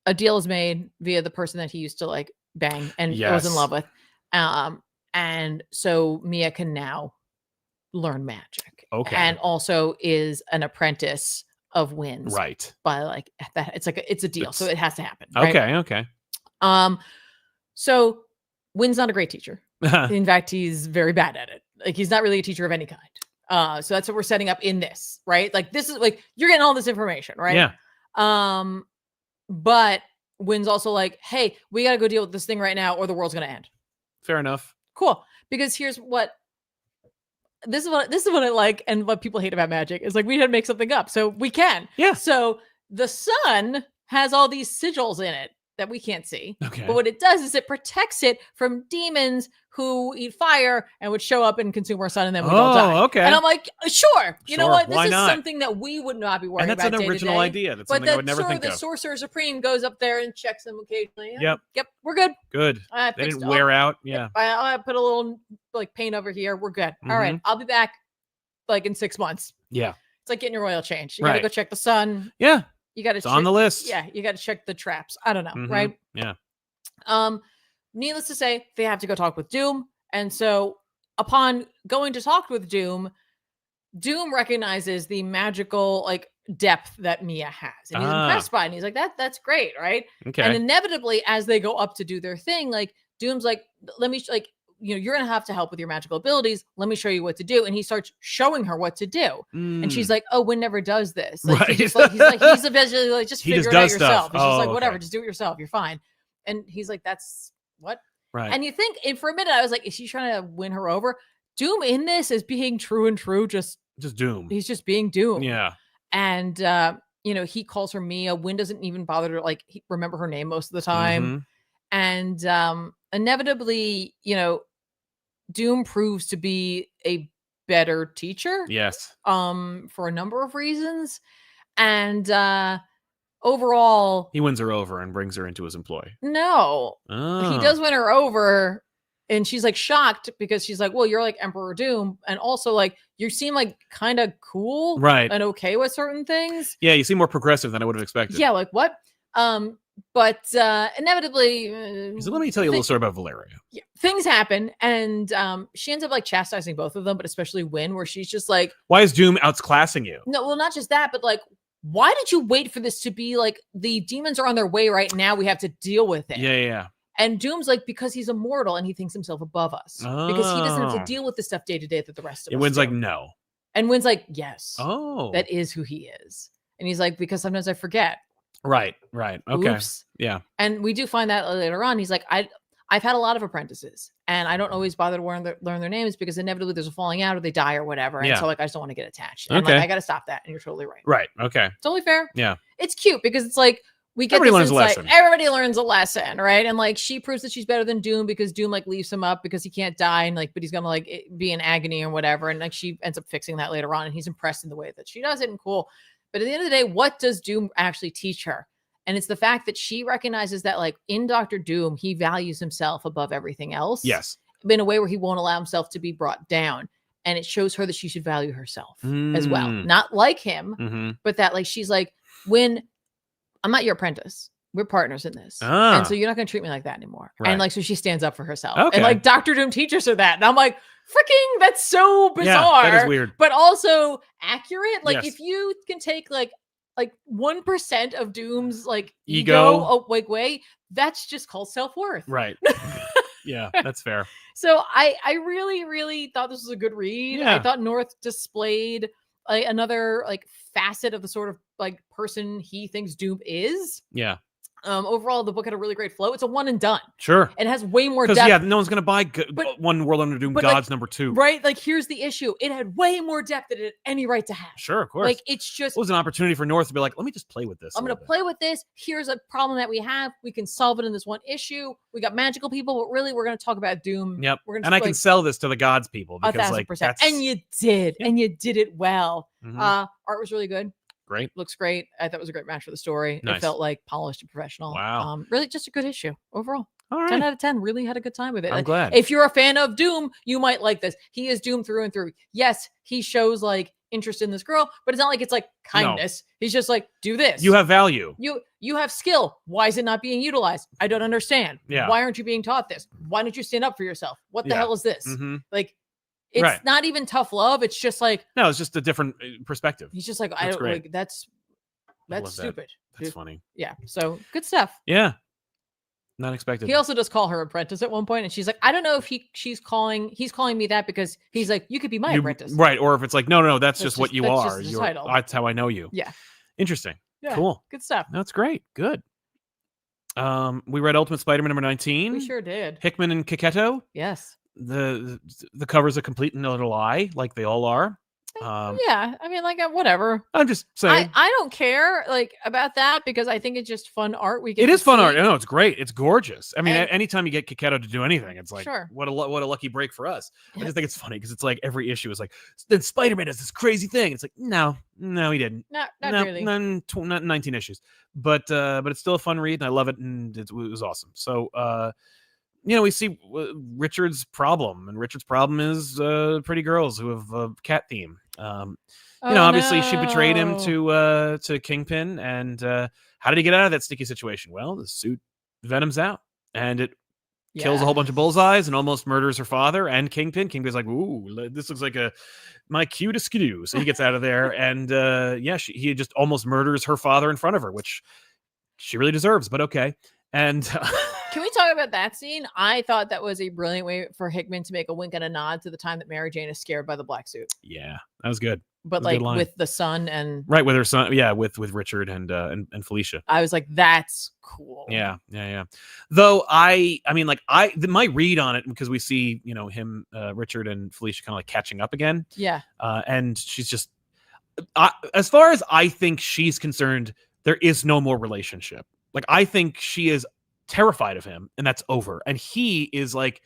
A deal is made via the person that he used to like bang and was in love with. And so Mia can now learn magic. Okay. And also is an apprentice of Win's. Right. By like that, it's a deal. So it has to happen. Okay. Right? Okay. So Win's not a great teacher. In fact, he's very bad at it. Like he's not really a teacher of any kind. So that's what we're setting up in this, right? Like this is like you're getting all this information, right? Yeah. But Win's also like, hey, we gotta go deal with this thing right now, or the world's gonna end. Fair enough. Cool. Because here's what this is what I like, and what people hate about magic is like we had to make something up, so we can. Yeah. So the sun has all these sigils in it that we can't see. Okay. But what it does is it protects it from demons who eat fire and would show up and consume our sun, and then we all die. Okay. And I'm like, sure. You know what? This Why is not? something that we would not be worried And that's about an original idea. That's something I would never think the of. Sorcerer Supreme goes up there and checks them occasionally. Yep. We're good. Good. They didn't wear out. Yeah. I put a little like paint over here. We're good. All right. I'll be back like in 6 months. Yeah. It's like getting your oil changed. You got to go check the sun. Yeah. You got to It's on the list. Yeah. You got to check the traps. I don't know. Right. Yeah. Needless to say, they have to go talk with Doom. And so upon going to talk with Doom recognizes the magical like depth that Mia has. And he's impressed by it. And he's like, that's great, right? Okay. And inevitably, as they go up to do their thing, like Doom's like, let me like, you know, you're gonna have to help with your magical abilities. Let me show you what to do. And he starts showing her what to do. And she's like, oh, Win never does this. Like, right. he's eventually like, just figure it out yourself. He's just like, whatever, just do it yourself. You're fine. And he's like, that's what? Right. And you think, and for a minute, I was like, is she trying to win her over? Doom in this is being true and true. Just Doom. He's just being Doom. Yeah. And, you know, he calls her Mia. Win doesn't even bother to like remember her name most of the time. And inevitably, you know, Doom proves to be a better teacher. Yes. For a number of reasons. And overall, he wins her over and brings her into his employ. No. He does win her over, and she's like shocked because she's like, well, you're like Emperor Doom, and also like you seem like kind of cool, right, and okay with certain things. Yeah, you seem more progressive than I would have expected. Yeah, like what? But inevitably, so let me tell you a little story about Valeria. Yeah, things happen, and she ends up like chastising both of them, but especially Win, where she's just like, why is Doom outclassing you? No, well, not just that, but like, why did you wait for this to be like the demons are on their way right now? We have to deal with it. Yeah. And Doom's like, because he's immortal and he thinks himself above us. Because he doesn't have to deal with the stuff day to day that the rest of us Win's do. like, no. And Win's like, yes. Oh. That is who he is. And he's like, because sometimes I forget. Right. Okay. Oops. Yeah. And we do find that later on. He's like, I've had a lot of apprentices, and I don't always bother to learn their names because inevitably there's a falling out or they die or whatever. And so like, I just don't want to get attached. And like, I got to stop that. And you're totally right. Right. Okay. Totally fair. Yeah. It's cute because it's like, we get everybody this learns a lesson. Everybody learns a lesson, right? And like she proves that she's better than Doom because Doom like leaves him up because he can't die, and like, but he's gonna like be in agony or whatever. And like she ends up fixing that later on, and he's impressed in the way that she does it and cool. But at the end of the day, what does Doom actually teach her? And it's the fact that she recognizes that like in Dr. Doom, he values himself above everything else. Yes. In a way where he won't allow himself to be brought down. And it shows her that she should value herself as well. Not like him, but that like she's like, when I'm not your apprentice. We're partners in this. And so you're not going to treat me like that anymore. Right. And like, so she stands up for herself. Okay. And like Dr. Doom teaches her that. And I'm like, freaking, that's so bizarre. Yeah, that is weird. But also accurate. Like yes. if you can take like 1% of Doom's like ego away, that's just called self-worth. Right. Yeah, that's fair. So I really, really thought this was a good read. Yeah. I thought North displayed another like facet of the sort of like person he thinks Doom is. Yeah. Overall, the book had a really great flow. It's a one and done. Sure. It has way more Because depth. no one's gonna buy One World Under Doom Gods number 2. Right? Like, here's the issue. It had way more depth than it had any right to have. Sure, of course. Like, it's just... It was an opportunity for North to be like, let me just play with this. I'm going to play with this. Here's a problem that we have. We can solve it in this one issue. We got magical people, but really, we're going to talk about Doom. Yep. We're gonna and I can sell this to the Gods people because, like, 1,000%. And you did. And you did it well. Mhm. Art was really good. Great. Looks great. I thought it was a great match for the story. Nice. It felt like polished and professional. Wow. Really just a good issue overall. All right. 10 out of 10. Really had a good time with it. I'm glad. If you're a fan of Doom, you might like this. He is Doom through and through. Yes, he shows like interest in this girl, but it's not like it's like kindness. No. He's just like, do this. You have value. You have skill. Why is it not being utilized? I don't understand. Yeah. Why aren't you being taught this? Why don't you stand up for yourself? What the hell is this? Mm-hmm. Like, it's not even tough love. It's just like, no, it's just a different perspective. He's just like, I don't like that's stupid. That's funny. Yeah. So good stuff. Yeah. Not expected. He also does call her apprentice at one point, and she's like, I don't know if he's calling me that because he's like, you could be my apprentice. Right. Or if it's like, no, that's just what you are. Just the title. That's how I know you. Yeah. Interesting. Yeah. Cool. Good stuff. That's great. Good. We read Ultimate Spider-Man number 19. We sure did. Hickman and Kiketto. Yes. The cover's a complete and utter lie, like they all are. Yeah, I mean, like, whatever. I'm just saying. I don't care like about that because I think it's just fun art. It is fun art. No, it's great. It's gorgeous. I mean, anytime you get Kiketto to do anything, it's like, what a lucky break for us. I just think it's funny because it's like every issue is like, then Spider-Man does this crazy thing. It's like, no, he didn't. Not really. Not 19 issues, but it's still a fun read, and I love it, and it was awesome. So, we see Richard's problem, and Richard's problem is pretty girls who have a cat theme. Obviously she betrayed him to Kingpin, and how did he get out of that sticky situation? Well, the suit venoms out, and it kills a whole bunch of bullseyes and almost murders her father and Kingpin. Kingpin's like, ooh, this looks like my cue to skidoo. So he gets out of there, and he just almost murders her father in front of her, which she really deserves, but okay. And can we talk about that scene? I thought that was a brilliant way for Hickman to make a wink and a nod to the time that Mary Jane is scared by the black suit. Yeah, that was good. But like with the son and with her son, with Richard and Felicia. I was like, that's cool. Yeah. Though my read on it, because we see him, Richard and Felicia kind of like catching up again. Yeah. And she's just, as far as I think she's concerned, there is no more relationship. Like, I think she is terrified of him, and that's over. And he is like,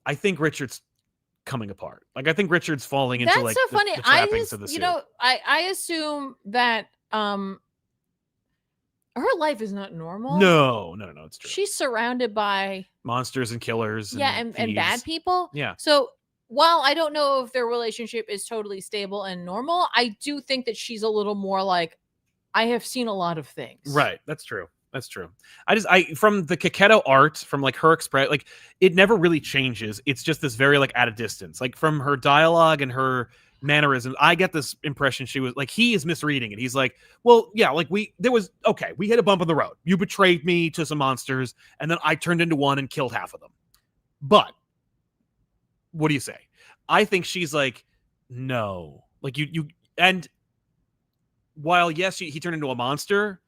I think Richard's coming apart. Like, I think Richard's falling into that's so funny. The trappings of the suit. I assume that her life is not normal. No, it's true. She's surrounded by monsters and killers. And bad people. Yeah. So while I don't know if their relationship is totally stable and normal, I do think that she's a little more like, I have seen a lot of things. Right. That's true. I from the Kiketto art, from like her express, like it never really changes. It's just this very like at a distance, like from her dialogue and her mannerisms. I get this impression she was like, he is misreading it. He's like, well, yeah, like we hit a bump in the road. You betrayed me to some monsters, and then I turned into one and killed half of them. But what do you say? I think she's like, no, like you and. While yes, he turned into a monster,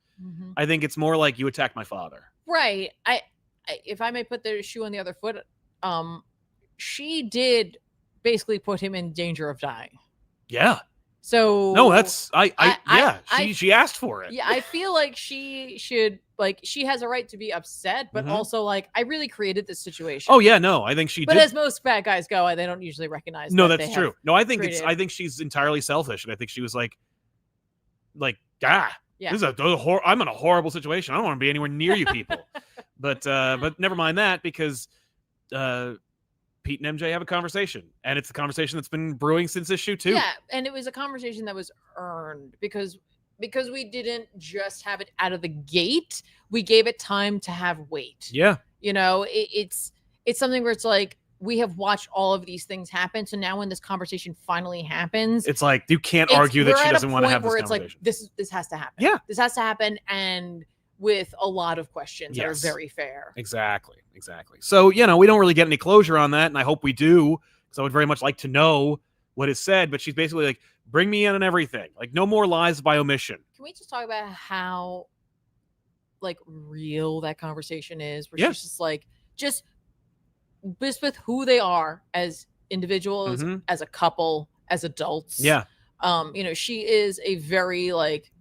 I think it's more like you attacked my father. Right. I if I may put the shoe on the other foot, she did basically put him in danger of dying. Yeah. So no, that's she asked for it. Yeah, I feel like she should she has a right to be upset, but also like I really created this situation. Oh yeah, no, I think she. But as most bad guys go, they don't usually recognize. No, that's true. No, I think I think she's entirely selfish, and I think she was like, this is I'm in a horrible situation. I don't want to be anywhere near you people. but never mind that, because Pete and MJ have a conversation, and it's a conversation that's been brewing since issue 2. Yeah, and it was a conversation that was earned because we didn't just have it out of the gate. We gave it time to have weight. Yeah, it's something where it's like, we have watched all of these things happen. So now when this conversation finally happens, it's like, you can't argue that she doesn't want to have this conversation. It's like, this has to happen. Yeah. This has to happen. And with a lot of questions that are very fair. Exactly. So, we don't really get any closure on that. And I hope we do, because I would very much like to know what is said. But she's basically like, bring me in on everything. Like, no more lies by omission. Can we just talk about how like real that conversation is, where Yeah. she's just like just with who they are as individuals, Mhm. as a couple, as adults. Yeah. You know, she is a very like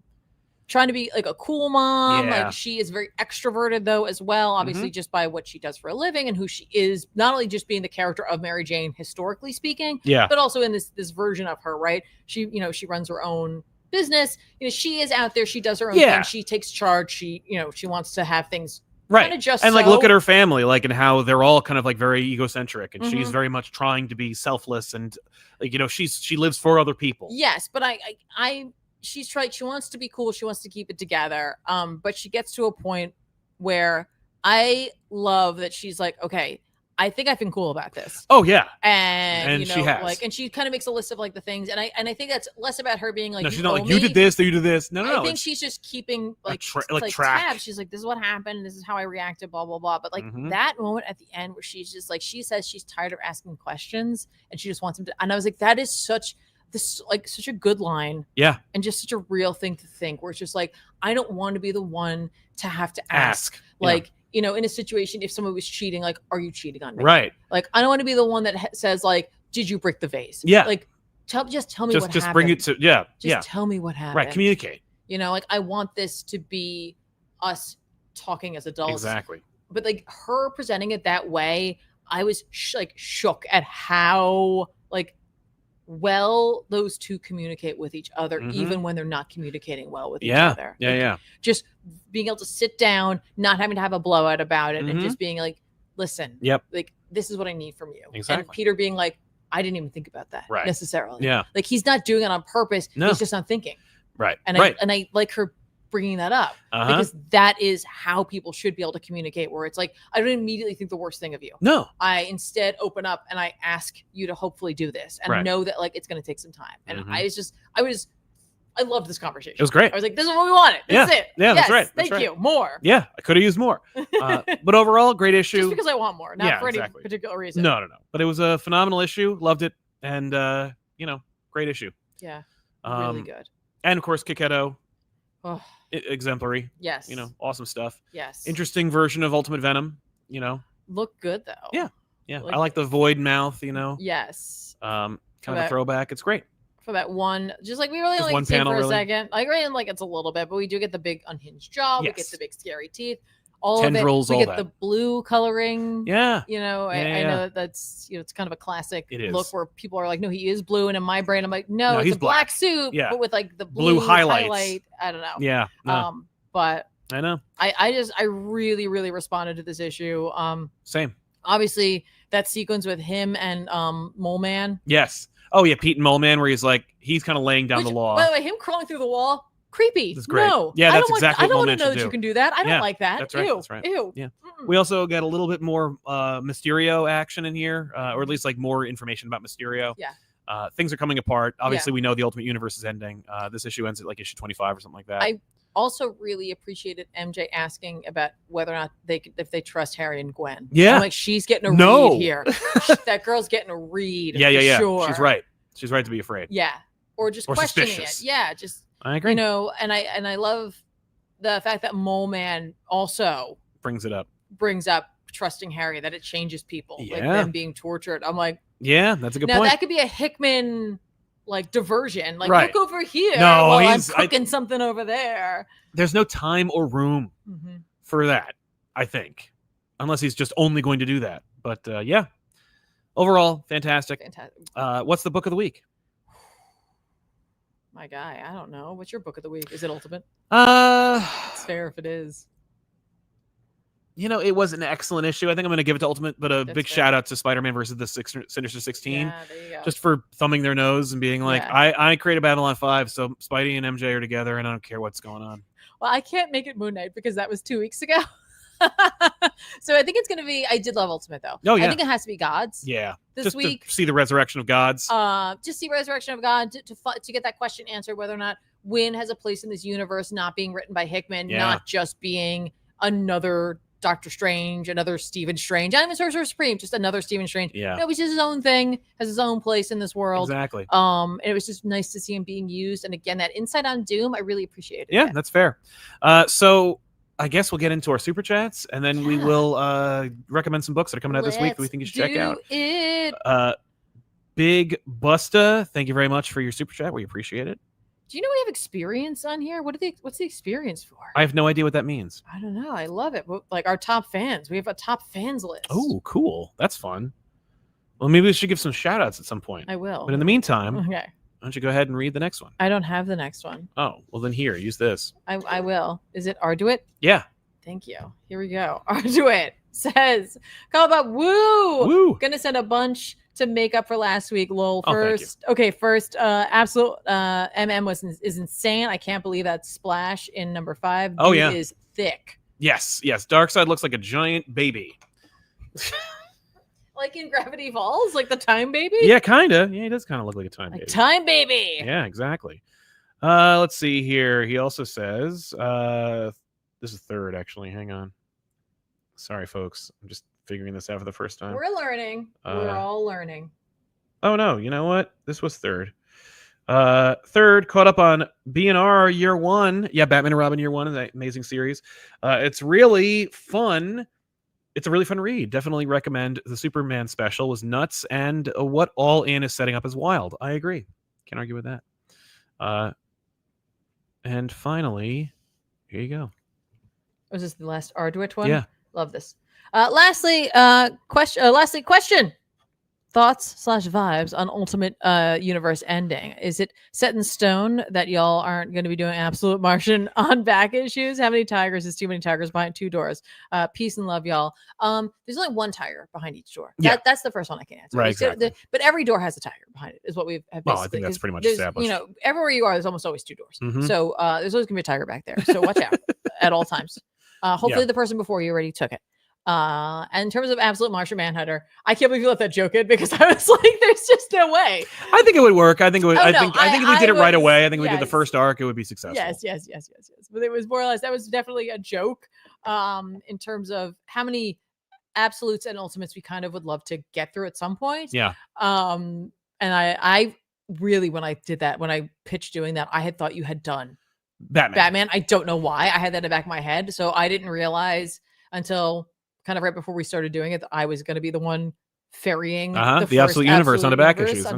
trying to be like a cool mom. Yeah. Like she is very extroverted though as well, obviously just by what she does for a living and who she is, not only just being the character of Mary Jane historically speaking, Yeah. but also in this version of her, right? She, you know, she runs her own business. You know, she is out there, she does her own Yeah. thing, she takes charge, she, you know, she wants to have things Right. kind of just and like so. look at her family, like, and how they're all kind of like very egocentric, and she's Mhm. very much trying to be selfless, and like, you know, she lives for other people. Yes, but she's tried. She wants to be cool. She wants to keep it together. But she gets to a point where I love that she's like, okay, I think I've been cool about this. Oh yeah. And you know, she has. like, and she kind of makes a list of like the things, and I think that's less about her being like, No, you she's not owe like, you me. did this, you did this. No, I think it's she's just keeping like track. tabs. She's like, this is what happened. This is how I reacted. Blah blah blah. But like Mhm. that moment at the end where she's just like, she says she's tired of asking questions and she just wants him to. And I was like, that is such a good line. Yeah. And just such a real thing to think, where it's just like, I don't want to be the one to have to ask. Like, you know, in a situation, if someone was cheating, like, are you cheating on me? Right. Like, I don't want to be the one that says like, did you break the vase? Yeah. Like, just tell me what happened. Just bring it to Just tell me what happened. Right. Communicate. You know, like, I want this to be us talking as adults. Exactly. But like her presenting it that way, I was shook at how like well those two communicate with each other, Mhm. even when they're not communicating well with each other. Yeah. Like, Yeah. just being able to sit down, not having to have a blowout about it, and Mhm. just being like, listen, Yep. like, this is what I need from you. Exactly. And Peter being like, I didn't even think about that Right. necessarily. Yeah. Like, he's not doing it on purpose. No. He's just not thinking. Right. And right. I like her bringing that up, because that is how people should be able to communicate, where it's like, I don't immediately think the worst thing of you. No. I instead open up and I ask you to hopefully do this, and Right. know that like it's going to take some time. And Mhm. I loved this conversation. It was great. I was like, this is what we wanted. This is it. Yeah, that's Yes, right. That's Thank right. you. More. Yeah, I could have used more. But overall, great issue. Just because I want more, not Yeah, for any exactly. particular reason. No. But it was a phenomenal issue. Loved it. And, you know, great issue. Yeah. Really Um, good. And, of course, Kiketo, Oh, exemplary. yes. You know, awesome stuff. Yes. Interesting version of Ultimate Venom, you know. Look good though. Yeah. Yeah. I like the void mouth, you know. Yes. Kind of a that- throwback. It's great. For that one, just like we really Just only one see it panel, for a really. second. Like, right, and like it's a little bit, but we do get the big unhinged jaw. We get Yes. the big scary teeth. All Tendrils, of it. We all get that. the blue coloring. Yeah. You know, I Yeah. know that's, you know, it's kind of a classic It is. look where people are like, no, he is blue, and in my brain, I'm like, no, No, it's he's a black black. suit, Yeah. but with like the Blue highlights. highlight. I don't know. Yeah. No, But I know. I really, really responded to this issue. Same. Obviously that sequence with him and Mole Man. Yes. Oh, yeah. Pete and Mole Man, where he's like, he's kind of laying down the law. By the way, him crawling through the wall, creepy. That's great. No. Yeah, that's exactly I what don't Mole want Man to know should that do. you can do that. I don't Yeah, like that. that's right, Ew. that's right. Ew. Yeah. Mm-mm. We also get a little bit more Mysterio action in here, or at least like more information about Mysterio. Yeah. Things are coming apart. Obviously, we know the Ultimate Universe is ending. This issue ends at like issue 25 or something like that. I also really appreciated MJ asking about whether or not if they trust Harry and Gwen. Yeah. I'm like, she's getting a No. read here. That girl's getting a read. Yeah. for Sure. She's right. She's right to be afraid. Yeah. Or just Or questioning suspicious. it. Yeah. Just, I agree. you know, and I love the fact that Mole Man also Brings it up. brings up trusting Harry, that it changes people, like Yeah. them being tortured. I'm like, Yeah, that's a good now point. that could be a Hickman like diversion. Like, Right. look over here. No, while I'm he's- cooking something over there. There's no time or room Mhm. for that, I think, unless he's just only going to do that. But yeah, overall, fantastic. Fantastic. What's the book of the week? My guy, I don't know. What's your book of the week? Is it Ultimate? It's fair if it is. You know, it was an excellent issue. I think I'm going to give it to Ultimate, but a That's big fair. shout out to Spider-Man versus the Sinister 16, Yeah, there you go. just for thumbing their nose and being like, Yeah. I create a battle on 5, so Spidey and MJ are together, and I don't care what's going on. Well, I can't make it Moon Knight because that was 2 weeks ago. So I think it's going to be, I did love Ultimate though. Oh, yeah. I think it has to be Gods Yeah, this just week. to see the resurrection of gods. Just see Resurrection of God to get that question answered, whether or not Wynn has a place in this universe, not being written by Hickman, Yeah. not just being another Doctor Strange, another Stephen Strange, not even Sorcerer Supreme, just another Stephen Strange. Yeah. No, he's his own thing, has his own place in this world. Exactly. And it was just nice to see him being used. And again, that insight on Doom, I really appreciated. Yeah, that. that's fair. So I guess we'll get into our super chats, and then we will recommend some books that are coming out this week that we think you should check out. It. Big Busta, thank you very much for your super chat. We appreciate it. Do you know we have experience on here? What's the experience for? I have no idea what that means. I don't know. I love it. Like our top fans. We have a top fans list. Oh, cool. That's fun. Well, maybe we should give some shout outs at some point. I will. But in the meantime, okay. Why don't you go ahead and read the next one? I don't have the next one. Oh, well then here, use this. I will. Is it Arduit? Yeah. Thank you. Here we go. Arduit says, ComicPop, woo! Gonna send a bunch to make up for last week. Lol. First, absolute MM is insane. I can't believe that splash in number 5. Oh yeah, is thick. Yes. Darkseid looks like a giant baby. Like in Gravity Falls, like the Time Baby. Yeah, kind of. Yeah, he does kind of look like a time baby. Time Baby. Yeah, exactly. Let's see here. He also says, this is third actually. Hang on. Sorry, folks. I'm just figuring this out for the first time. We're learning. We're all learning. Oh no, you know what? This was third. Third, caught up on B&R Year 1. Yeah, Batman and Robin Year 1 is an amazing series. It's really fun. It's a really fun read. Definitely recommend. The Superman special was nuts, and what All In is setting up is wild. I agree. Can't argue with that. And finally, here you go. Was this the last Arduit one? Yeah. Love this. Lastly, question. Thoughts / vibes on Ultimate Universe ending. Is it set in stone that y'all aren't going to be doing Absolute Martian on back issues? How many tigers is too many tigers behind 2 doors? Peace and love, y'all. There's only 1 tiger behind each door. That's the first one I can answer. Right, exactly. But every door has a tiger behind it, is what we've basically. Well, I think that's pretty much established. Everywhere you are, there's almost always 2 doors. Mm-hmm. So there's always going to be a tiger back there. So watch out at all times. Hopefully the person before you already took it. And in terms of Absolute Martian Manhunter, I can't believe you let that joke in, because I was like, there's just no way. I think it would work. I think it would. Oh, I no, think if we did it right away, I think we did the first arc, it would be successful. Yes. But it was more or less, that was definitely a joke. In terms of how many absolutes and ultimates we kind of would love to get through at some point. Yeah. And I really, when I did that, when I pitched doing that, I had thought you had done Batman. I don't know why I had that in the back of my head. So I didn't realize until kind of right before we started doing it that I was going to be the one ferrying the Absolute Universe on the back issues. That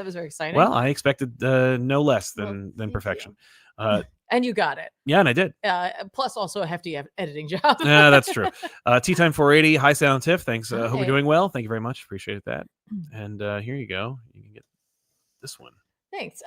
was very exciting. Well, I expected no less than perfection. And you got it. Yeah, and I did. Plus also a hefty editing job. Yeah, that's true. Tea Time 480. Hi, Sound Tiff. Thanks. Hope you're doing well. Thank you very much. Appreciate that. And here you go. You can get this one. Thanks.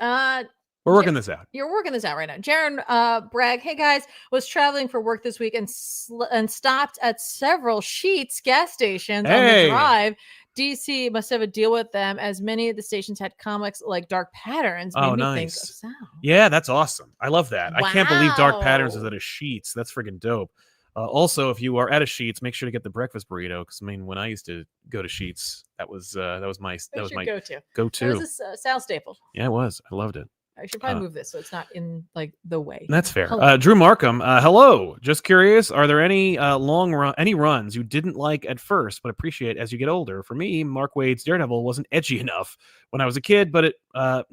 We're working this out. You're working this out right now. Jaron Bragg, hey guys, was traveling for work this week and stopped at several Sheetz gas stations on the drive. DC must have a deal with them, as many of the stations had comics like Dark Patterns. Made me think of Sound. Yeah, that's awesome. I love that. Wow. I can't believe Dark Patterns is at a Sheetz. That's freaking dope. Also, if you are at a Sheetz, make sure to get the breakfast burrito, because I mean, when I used to go to Sheetz, that was my go-to. It was a Sal staple. Yeah, it was. I loved it. I should probably move this so it's not in like the way. That's fair. Drew Markham, hello. Just curious, are there any any runs you didn't like at first but appreciate as you get older? For me, Mark Waid's Daredevil wasn't edgy enough when I was a kid, but it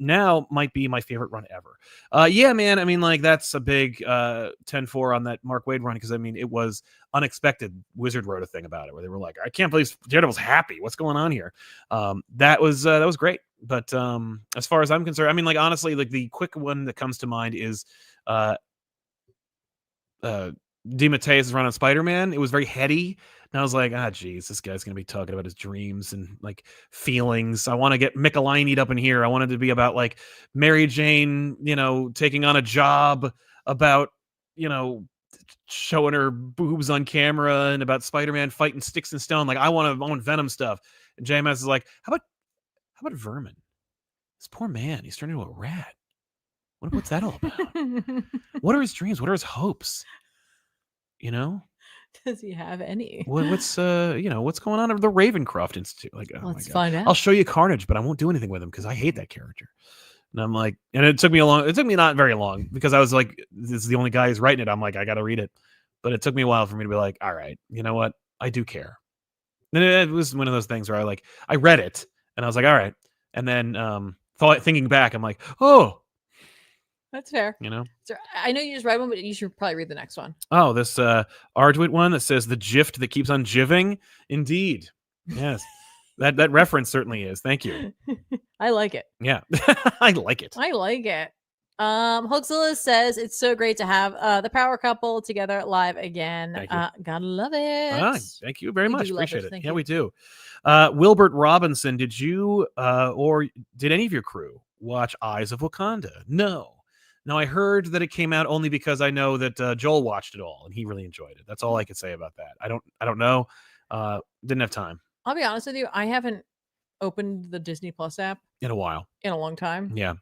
now might be my favorite run ever. Yeah, man. I mean, like, that's a big 10-4 on that Mark Waid run, because I mean, it was unexpected. Wizard wrote a thing about it where they were like, I can't believe Daredevil's happy. What's going on here? That was great. But as far as I'm concerned, I mean, like, honestly, like, the quick one that comes to mind is DeMatteis' run on Spider-Man. It was very heady, and I was like, geez, this guy's gonna be talking about his dreams and like feelings. I want to get Michelini'd up in here. I wanted to be about like Mary Jane, taking on a job, about showing her boobs on camera, and about Spider-Man fighting sticks and stone. Like, I want Venom stuff. And JMS is like, how about Vermin? This poor man, he's turned into a rat. What's that all about? What are his dreams? What are his hopes? Does he have any? What's going on at the Ravencroft Institute? Like, let's find out. I'll show you Carnage, but I won't do anything with him because I hate that character. And I'm like, and it took me not very long, because I was like, this is the only guy who's writing it. I'm like, I got to read it. But it took me a while for me to be like, all right, you know what? I do care. And it was one of those things where I read it and I was like, all right. And then thinking back, I'm like, oh, That's fair. You know. So I know you just read one, but you should probably read the next one. Oh, this Arduit one that says the gift that keeps on jiving. Indeed. Yes. that reference certainly is. Thank you. I like it. Yeah. I like it. I like it. Hoaxilla says it's so great to have the power couple together live again. Thank you. Gotta love it. Thank you very We much. do love Appreciate it. it. Thank Yeah, you. we do. Wilbert Robinson, did you or did any of your crew watch Eyes of Wakanda? No. I heard that it came out only because I know that Joel watched it all and he really enjoyed it. That's all I could say about that. I don't know. Didn't have time I'll be honest with you. I haven't opened the Disney Plus app in a while. in a long time. Yeah.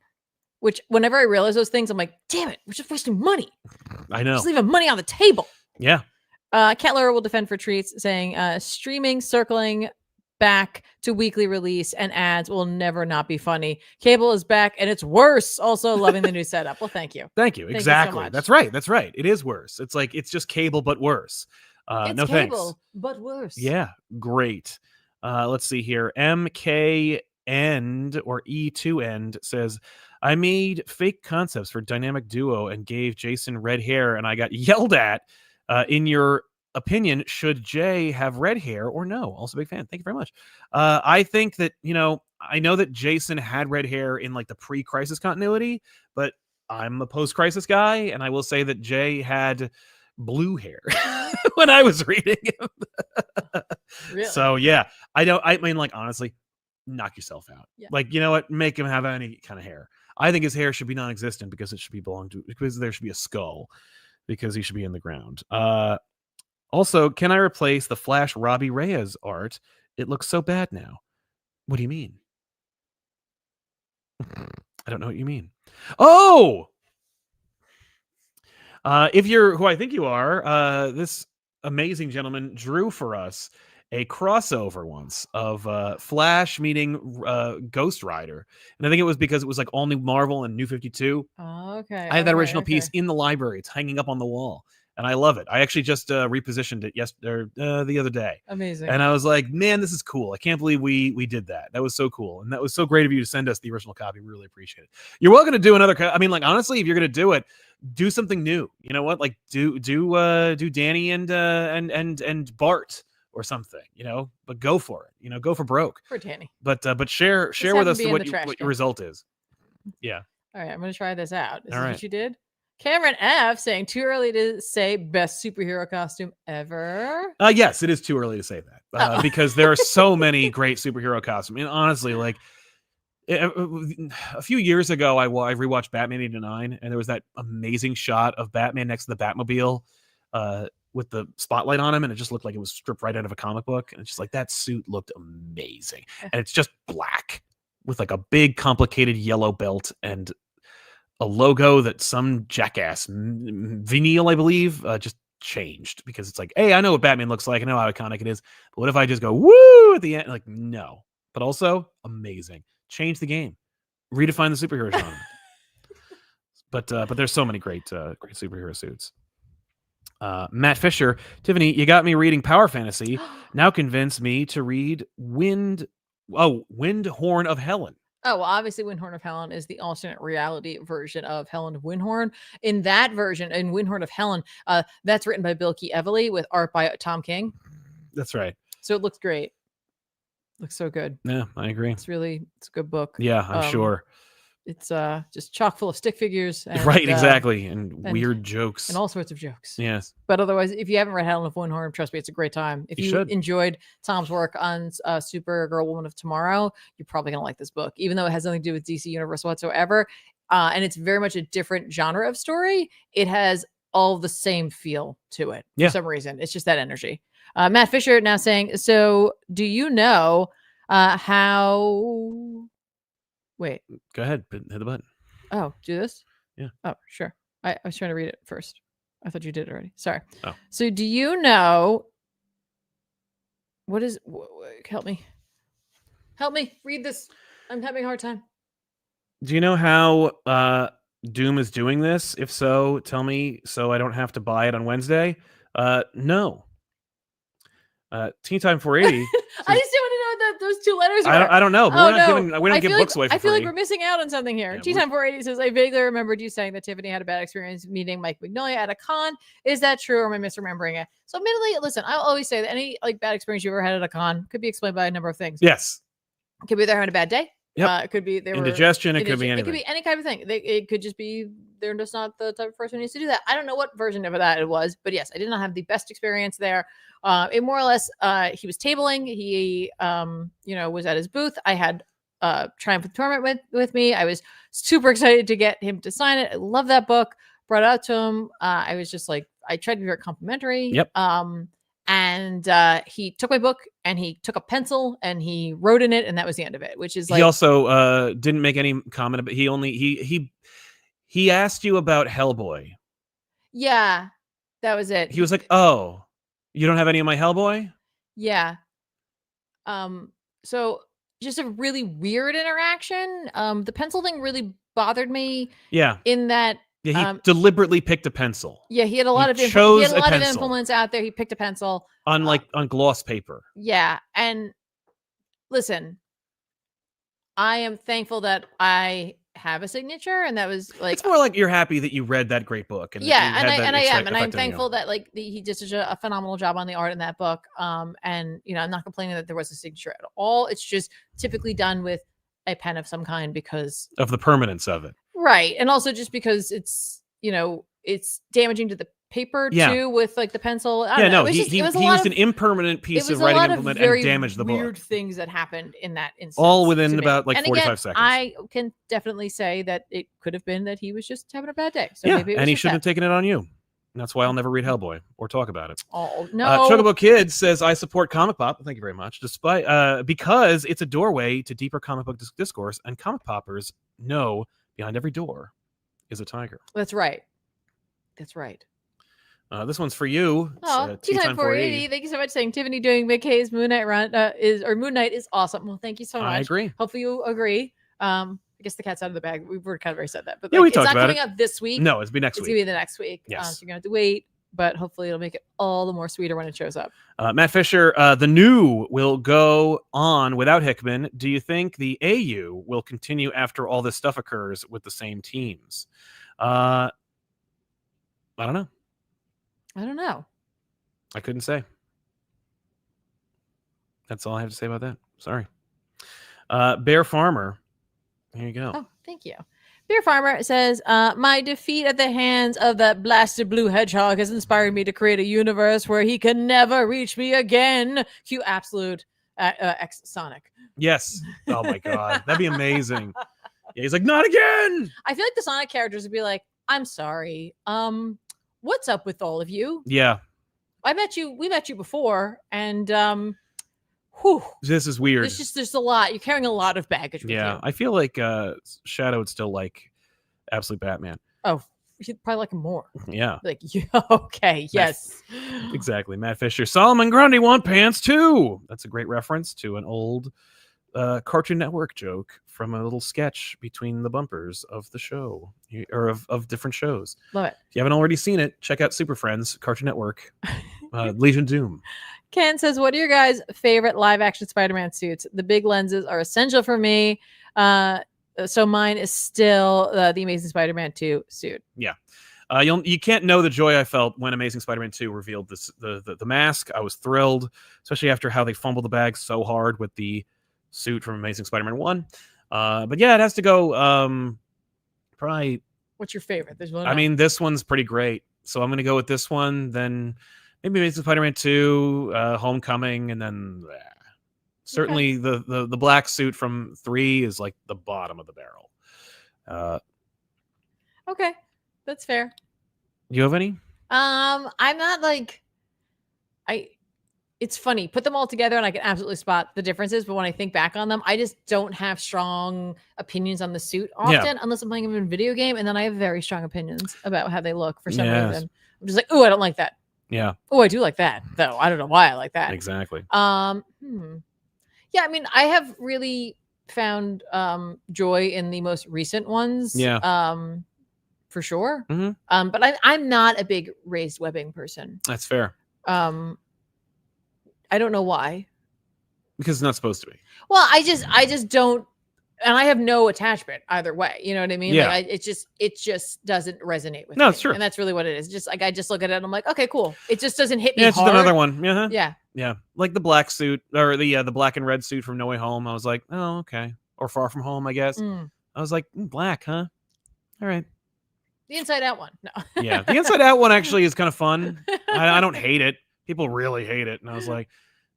Which whenever I realize those things, I'm like, damn it, we're just wasting money. I know. Just leaving money on the table. Yeah. Kettler will defend for treats, saying streaming circling back to weekly release and ads will never not be funny. Cable is back and it's worse. Also loving the new setup. Well, thank you. Thank you. Thank Exactly. you so much. That's right. That's right. It is worse. It's like it's just cable but worse. It's no cable, thanks. but worse. Yeah, great. Let's see here. MK End or E2 End says, I made fake concepts for Dynamic Duo and gave Jason red hair, and I got yelled at. In your opinion, should Jay have red hair or no? Also, big fan. Thank you very much. I think that, I know that Jason had red hair in like the pre-crisis continuity, but I'm a post-crisis guy, and I will say that Jay had blue hair when I was reading him. Really? So yeah, I mean, like, honestly, knock yourself out. Yeah. Like, you know what? Make him have any kind of hair. I think his hair should be non-existent because it should be because there should be a skull because he should be in the ground. Also, can I replace the Flash Robbie Reyes art? It looks so bad now. What do you mean? I don't know what you mean. Oh! If you're who I think you are, this amazing gentleman drew for us a crossover once of Flash meeting Ghost Rider. And I think it was because it was like all new Marvel and New 52. Okay. I have that original piece in the library. It's hanging up on the wall. And I love it. I actually just repositioned it the other day. Amazing. And I was like, man, this is cool. I can't believe we did that. That was so cool. And that was so great of you to send us the original copy. We really appreciate it. You're welcome to do another. I mean, like, honestly, if you're going to do it, do something new. You know what? Like do Danny and Bart or something, but go for it. Go for broke. For Danny. But share with us what your result is. Yeah. All right. I'm going to try this out. Is this right. what you did? Cameron F saying too early to say best superhero costume ever. Yes, it is too early to say that because there are so many great superhero costumes. I mean, honestly, like a few years ago, I rewatched Batman 89, and there was that amazing shot of Batman next to the Batmobile with the spotlight on him, and it just looked like it was stripped right out of a comic book. And it's just like that suit looked amazing, and it's just black with like a big, complicated yellow belt and a logo that some jackass Vinyl, I believe, just changed because it's like, hey, I know what Batman looks like. I know how iconic it is. But what if I just go woo at the end? Like, no. But also amazing. Change the game. Redefine the superhero genre. But there's so many great superhero suits. Matt Fisher, Tiffany, you got me reading Power Fantasy. Now convince me to read Windhorn of Helen. Oh, well, obviously, Windhorn of Helen is the alternate reality version of Helen of Windhorn. In that version, in Windhorn of Helen, that's written by Bill Key Evely with art by Tom King. That's right. So it looks great. Looks so good. Yeah, I agree. It's a good book. Yeah, I'm sure. It's just chock full of stick figures. And, right, exactly. And weird jokes. And all sorts of jokes. Yes. But otherwise, if you haven't read Helen of Windhorn, trust me, it's a great time. If you enjoyed Tom's work on Supergirl Woman of Tomorrow, you're probably going to like this book, even though it has nothing to do with DC Universe whatsoever. And it's very much a different genre of story. It has all the same feel to it for some reason. It's just that energy. Matt Fisher now saying, so do you know how... Wait. Go ahead. Hit the button. Oh, do this? Yeah. Oh, sure. I was trying to read it first. I thought you did already. Sorry. Oh. So do you know what is... Help me. Help me. Read this. I'm having a hard time. Do you know how Doom is doing this? If so, tell me so I don't have to buy it on Wednesday. No. Teen Time 480. I just don't want to know what those 2 letters were. I don't know. But we don't give feel books away for I feel free. like we're missing out on something here. Yeah, Tea Time 480 says, I vaguely remembered you saying that Tiffany had a bad experience meeting Mike Mignola at a con. Is that true, or am I misremembering it? So admittedly, listen, I'll always say that any like bad experience you ever had at a con could be explained by a number of things. Yes. It could be they're having a bad day. Yep. It could be indigestion. It could be anything. It could be any kind of thing. It could just be they're just not the type of person who needs to do that. I don't know what version of that it was, but yes, I did not have the best experience there. It more or less, he was tabling. He, was at his booth. I had Triumph of the Torment with me. I was super excited to get him to sign it. I love that book. Brought it out to him. I was just like, I tried to be very complimentary. Yep. And he took my book and he took a pencil and he wrote in it, and that was the end of it. Which is like, he also didn't make any comment about. He asked you about Hellboy. Yeah, that was it. He was like, "Oh, you don't have any of my Hellboy?" Yeah. So just a really weird interaction. The pencil thing really bothered me. Yeah. In that. Yeah, he deliberately picked a pencil. Yeah, he had a lot of influence out there. He picked a pencil. On gloss paper. Yeah. And listen, I am thankful that I have a signature, and that was like, it's more like you're happy that you read that great book. And I'm thankful that like he did such a phenomenal job on the art in that book. And I'm not complaining that there was a signature at all. It's just typically done with a pen of some kind because of the permanence of it. Right. And also just because it's damaging to the paper too with like the pencil. He used an impermanent piece of writing implement and damaged the book. Weird things that happened in that instance. All within about 45 seconds. I can definitely say that it could have been that he was just having a bad day. So maybe and he shouldn't have taken it on you. And that's why I'll never read Hellboy or talk about it. Oh no! Chocobo Kid says, "I support Comic Pop. Thank you very much. Despite because it's a doorway to deeper comic book discourse, and comic poppers know behind every door is a tiger." That's right. That's right. This one's for you. Oh, Tea Time 480. Thank you so much. Saying Tiffany doing Mick Hayes' Moon Knight run Moon Knight is awesome. Well, thank you so much. I agree. Hopefully you agree. I guess the cat's out of the bag. We've kind of already said that, but yeah, we it's not talked about coming up this week. No, it's be next week. It's gonna be the next week. Yes. So you're gonna have to wait, but hopefully it'll make it all the more sweeter when it shows up. Matt Fisher, the new will go on without Hickman. Do you think the AU will continue after all this stuff occurs with the same teams? I don't know. I couldn't say. That's all I have to say about that. Sorry. Bear Farmer. Here you go. Oh, thank you. Beer Farmer says, my defeat at the hands of that blasted blue hedgehog has inspired me to create a universe where he can never reach me again. Cue absolute X Sonic. Yes. Oh my God. That'd be amazing. Yeah, he's like, not again. I feel like the Sonic characters would be like, I'm sorry. What's up with all of you? Yeah. We met you before, and this is weird. There's a lot. You're carrying a lot of baggage with you. I feel like Shadow would still like Absolute Batman. Oh, he'd probably like him more. Yeah. Like, okay, yes. Exactly. Matt Fisher. Solomon Grundy want pants too. That's a great reference to an old Cartoon Network joke from a little sketch between the bumpers of the show, or of different shows. Love it. If you haven't already seen it, check out Super Friends, Cartoon Network, Legion Doom. Ken says, what are your guys' favorite live-action Spider-Man suits? The big lenses are essential for me. So mine is still the Amazing Spider-Man 2 suit. Yeah. You can't know the joy I felt when Amazing Spider-Man 2 revealed the mask. I was thrilled, especially after how they fumbled the bag so hard with the suit from Amazing Spider-Man 1. But yeah, it has to go probably. What's your favorite? There's one. I mean, this one's pretty great. So I'm going to go with this one, then maybe Amazing Spider-Man 2, Homecoming, and then certainly the black suit from 3 is like the bottom of the barrel. Okay, that's fair. You have any? I'm not like it's funny. Put them all together and I can absolutely spot the differences. But when I think back on them, I just don't have strong opinions on the suit often, unless I'm playing them in a video game. And then I have very strong opinions about how they look for some reason. I'm just like, oh, I don't like that. Yeah. Oh, I do like that, though. I don't know why I like that. Exactly. Yeah, I mean, I have really found joy in the most recent ones. Yeah. For sure. Mm-hmm. But I'm not a big raised webbing person. That's fair. I don't know why. because it's not supposed to be. Well, I just don't, and I have no attachment either way. You know what I mean? Yeah. Like, it just doesn't resonate with No, me. it's true. And that's really what it is. Just like, I just look at it and I'm like, okay, cool. It just doesn't hit me Yeah, it's just hard. another one. Uh-huh. Yeah. Yeah, like the black suit or the black and red suit from No Way Home. I was like, oh, okay. Or Far From Home, I guess. Mm. I was like, black, huh? All right. The Inside Out one. No. Yeah, the Inside Out one actually is kind of fun. I don't hate it. People really hate it, and I was like,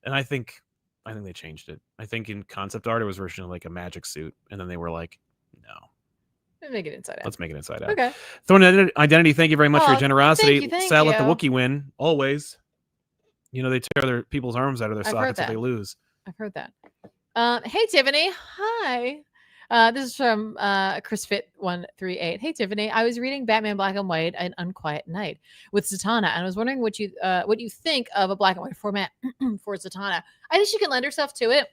and I think they changed it. I think in concept art it was originally like a magic suit, and then they were like, no, Make it Inside Out. let's make it Inside Out. Okay. Thorn Identity, thank you very much for your generosity. Thank Sal, let the you. Wookiee win always. You know, they tear their people's arms out of their I've sockets heard if they that. lose. I've heard that. Hey Tiffany, hi. This is from ChrisFit138. Hey Tiffany, I was reading Batman Black and White: An Unquiet Night with Zatanna, and I was wondering what you think of a black and white format for Zatanna. I think she can lend herself to it.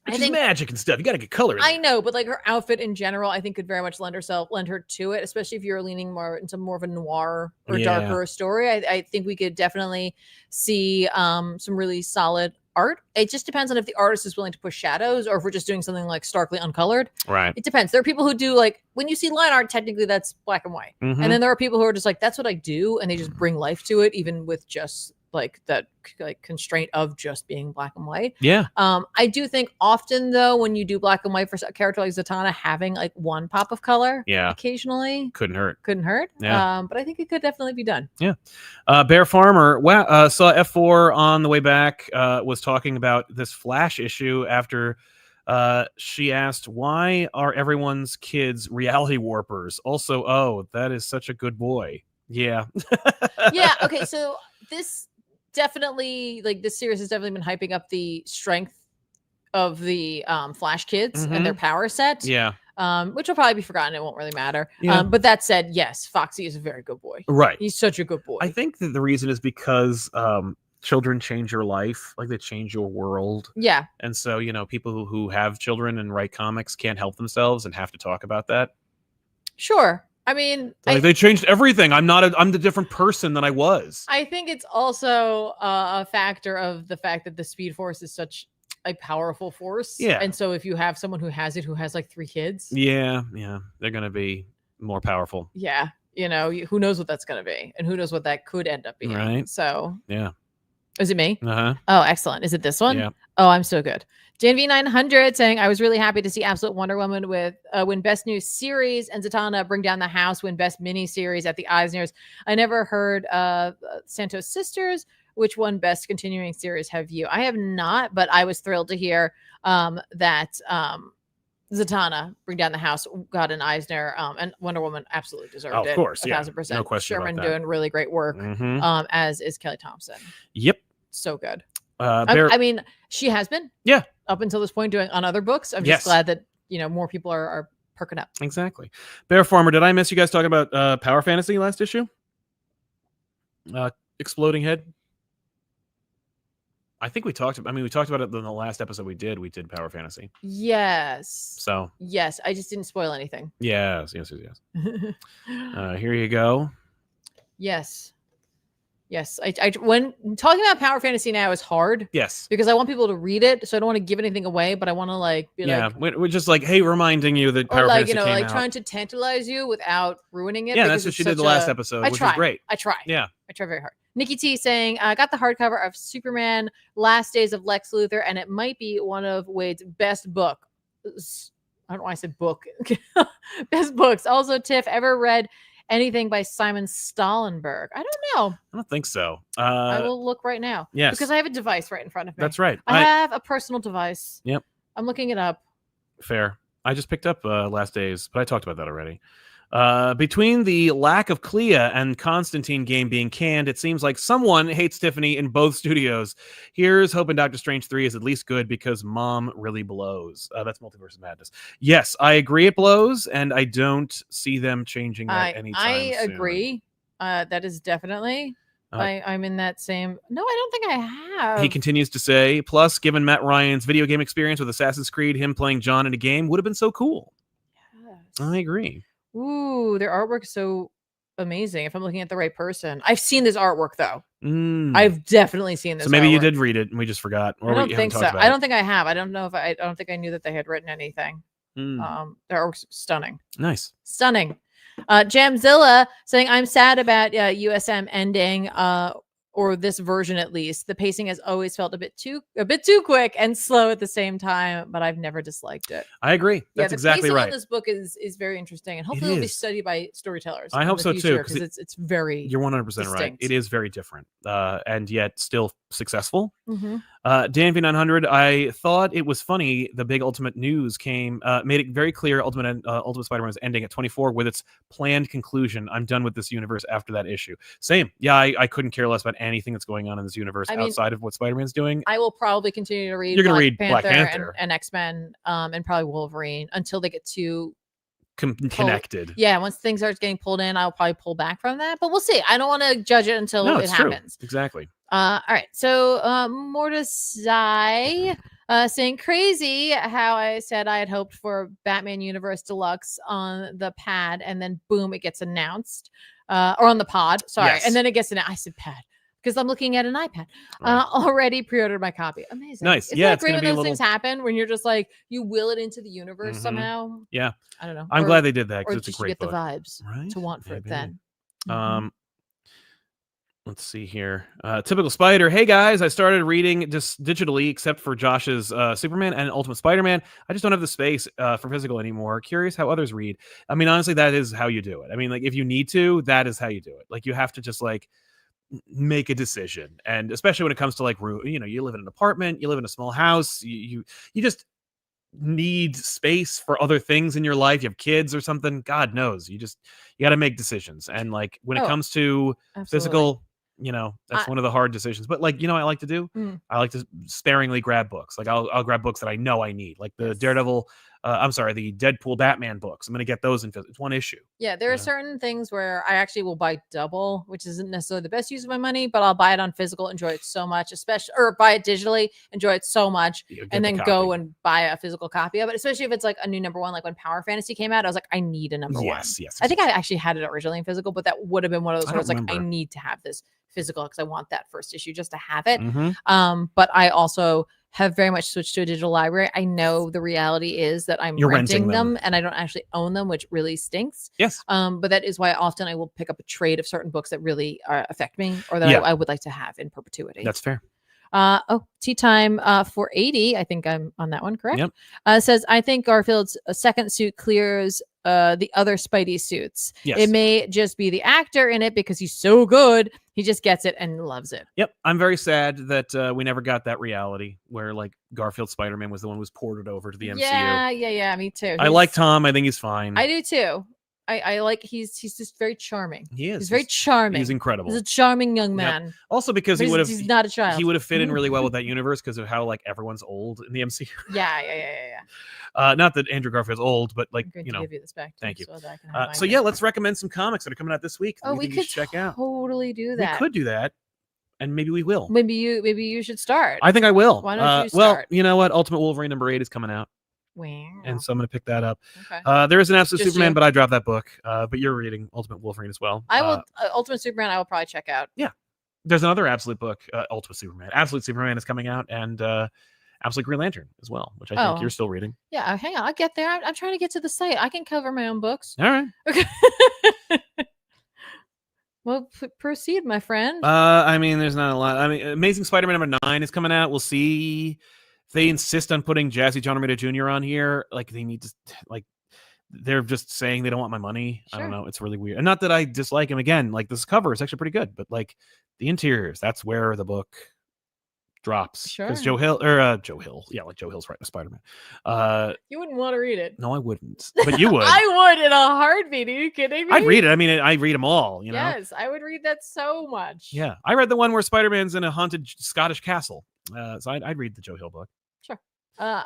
Which is magic and stuff. You got to get color in I there. know, but like her outfit in general, I think could very much lend her to it, especially if you're leaning more into more of a noir or darker story. I think we could definitely see some really solid art. It just depends on if the artist is willing to push shadows or if we're just doing something like starkly uncolored. Right. It depends. There are people who do like when you see line art, technically that's black and white. Mhm. And then there are people who are just like, that's what I do. And they just bring life to it, even with just like that like constraint of just being black and white. Yeah. I do think often though, when you do black and white for a character like Zatanna, having like one pop of color occasionally couldn't hurt. Yeah. But I think it could definitely be done. Yeah. Bear Farmer saw F4 on the way back, was talking about this Flash issue after she asked, why are everyone's kids reality warpers? Also, oh, that is such a good boy. Yeah. Yeah. Okay. So this definitely, like, this series has definitely been hyping up the strength of the Flash kids and their power set. Yeah. Which will probably be forgotten. It won't really matter. Yeah. But that said, yes, Foxy is a very good boy. Right. He's such a good boy. I think that the reason is because children change your life, like they change your world. Yeah. And so, you know, people who have children and write comics can't help themselves and have to talk about that. Sure. I mean, like they changed everything. I'm the different person than I was. I think it's also a factor of the fact that the Speed Force is such a powerful force. Yeah. And so if you have someone who has it, who has like 3 kids. Yeah. They're going to be more powerful. Yeah. You know, who knows what that's going to be and who knows what that could end up being. Right. So. Yeah. Is it me? Uh-huh. Oh, excellent. Is it this one? Yeah. Oh, I'm so good. JNV900 saying, I was really happy to see Absolute Wonder Woman win Best New Series and Zatanna Bring Down the House win Best Mini Series at the Eisners. I never heard Santos Sisters, which won Best Continuing Series. Have you? I have not, but I was thrilled to hear that Zatanna Bring Down the House got an Eisner, and Wonder Woman absolutely deserved it. Of course, 1,000%. No question Sherman about that. doing really great work, as is Kelly Thompson. Yep. So good. I mean, she has been. Yeah. Up until this point doing on other books. I'm just glad that, you know, more people are perking up. Exactly. Bear Farmer, did I miss you guys talking about Power Fantasy last issue? Exploding Head? I think we talked about it in the last episode we did Power Fantasy. Yes. So. Yes, I just didn't spoil anything. Yes. Here you go. Yes. Yes, I when talking about Power Fantasy now is hard. Yes, because I want people to read it, so I don't want to give anything away, but I want to we're just like, hey, reminding you that Power Fantasy came out. trying to tantalize you without ruining it. Yeah, that's what she did the last episode, which was great. I try. Yeah, I try very hard. Nikki T saying, I got the hardcover of Superman: Last Days of Lex Luthor, and it might be one of Wade's best book. I don't know why I said book. Best books. Also, Tiff, ever read anything by Simon Stollenberg? I don't know. I don't think so. I will look right now. Yes. Because I have a device right in front of me. That's right. I have a personal device. Yep. I'm looking it up. Fair. I just picked up Last Days, but I talked about that already. Between the lack of Clea and Constantine game being canned, it seems like someone hates Tiffany in both studios. Here's hoping Doctor Strange 3 is at least good because Mom really blows. That's Multiverse of Madness. Yes, I agree it blows, and I don't see them changing that anytime soon. I agree. That is definitely... I'm in that same... No, I don't think I have. He continues to say, plus, given Matt Ryan's video game experience with Assassin's Creed, him playing John in a game would have been so cool. Yes. I agree. Ooh, their artwork is so amazing if I'm looking at the right person. I've seen this artwork though. Mm. I've definitely seen this. So maybe artwork. you did read it and we just forgot, or I don't we think haven't so. talked about I it. don't think I have. I don't know if I don't think I knew that they had written anything. Mm. Their artwork's stunning. Nice. Stunning. Jamzilla saying, I'm sad about USM ending, or this version at least. The pacing has always felt a bit too quick and slow at the same time, but I've never disliked it. I agree. That's the exactly pacing right. on this book is very interesting, and hopefully It it'll be is. studied by storytellers. I in hope the so future, too, because it's very. You're 100% right. distinct. It is very different, and yet still successful. Mm-hmm. Dan V900, I thought it was funny. The big Ultimate news came, made it very clear. Ultimate Spider-Man is ending at 24 with its planned conclusion. I'm done with this universe after that issue. Same. Yeah, I couldn't care less about anything that's going on in this universe outside of what Spider-Man's doing. I will probably continue to read. You're going to read Black Panther and X-Men, and probably Wolverine until they get too connected. Yeah, once things start getting pulled in, I'll probably pull back from that. But we'll see. I don't want to judge it until it happens. Exactly. All right. So Mortisai saying, crazy how I said I had hoped for Batman Universe Deluxe on the pad, and then boom, it gets announced. Or on the pod. Sorry. Yes. And then it gets announced. I said pad because I'm looking at an iPad. Right. Already pre-ordered my copy. Amazing. Nice. Isn't Yeah, that it's great going to when be those things happen when you're just like, you will it into the universe somehow. Yeah. I don't know. I'm glad they did that Or because it's a you great get book. the vibes to want for it then. Let's see here. Typical Spider. Hey guys, I started reading just digitally, except for Josh's Superman and Ultimate Spider-Man. I just don't have the space for physical anymore. Curious how others read. I mean, honestly, that is how you do it. I mean, like if you need to, that is how you do it. Like you have to just like make a decision, and especially when it comes to like, you know, you live in an apartment, you live in a small house, you just need space for other things in your life. You have kids or something. God knows, you got to make decisions. And like when it comes to physical, you know, that's one of the hard decisions. But like, you know, I like to do. I like to sparingly grab books. Like I'll grab books that I know I need, like the Daredevil. The Deadpool Batman books. I'm going to get those in. It's one issue. Yeah, there are certain things where I actually will buy double, which isn't necessarily the best use of my money, but I'll buy it on physical, enjoy it so much, or buy it digitally, enjoy it so much, and then go and buy a physical copy of it. Especially if it's like a new number one, like when Power Fantasy came out, I was like, I need a number one. Yes. I think I actually had it originally in physical, but that would have been one of those where I was like, I need to have this physical because I want that first issue just to have it. But I also have very much switched to a digital library. I know the reality is that I'm renting them and I don't actually own them, which really stinks. Yes. But that is why often I will pick up a trade of certain books that really affect me or that I would like to have in perpetuity. That's fair. Tea Time 480. I think I'm on that one, correct? Yep. Says, I think Garfield's second suit clears the other Spidey suits. Yes. It may just be the actor in it because he's so good. He just gets it and loves it. Yep. I'm very sad that we never got that reality where like Garfield Spider-Man was the one who was ported over to the MCU. Yeah. Me too. I like Tom. I think he's fine. I do too. I like he's just very charming. He is. He's very charming. He's incredible. He's a charming young man. Yep. Also because he's not a child. He would have fit in really well with that universe because of how like everyone's old in the MCU. Yeah. Not that Andrew Garfield's old, but like, I'm you know, give you this back thank you. So let's recommend some comics that are coming out this week. Oh, we could check out. Totally do that. We could do that. And maybe we will. Maybe you should start. I think I will. Why don't you start? Well, you know what? Ultimate Wolverine number 8 is coming out. Wow. And so I'm going to pick that up. Okay. There is an Absolute Just Superman, you. but I dropped that book. But you're reading Ultimate Wolverine as well. I will. Ultimate Superman, I will probably check out. Yeah. There's another Absolute book, Ultimate Superman. Absolute Superman is coming out, and Absolute Green Lantern as well, which I think you're still reading. Yeah. Hang on. I'll get there. I'm trying to get to the site. I can cover my own books. All right. Okay. Well, proceed, my friend. I mean, there's not a lot. I mean, Amazing Spider-Man number 9 is coming out. We'll see if they insist on putting Jazzy John Romita Jr. on here. Like, they need to, like, they're just saying they don't want my money. Sure. I don't know. It's really weird. And not that I dislike him. Again, like, this cover is actually pretty good, but like the interiors, that's where the book drops. Sure. Because Joe Hill. Yeah, like Joe Hill's writing a Spider-Man. You wouldn't want to read it. No, I wouldn't. But you would. I would in a heartbeat. Are you kidding me? I'd read it. I mean, I read them all, you know? Yes, I would read that so much. Yeah. I read the one where Spider-Man's in a haunted Scottish castle. So I'd read the Joe Hill book. Sure.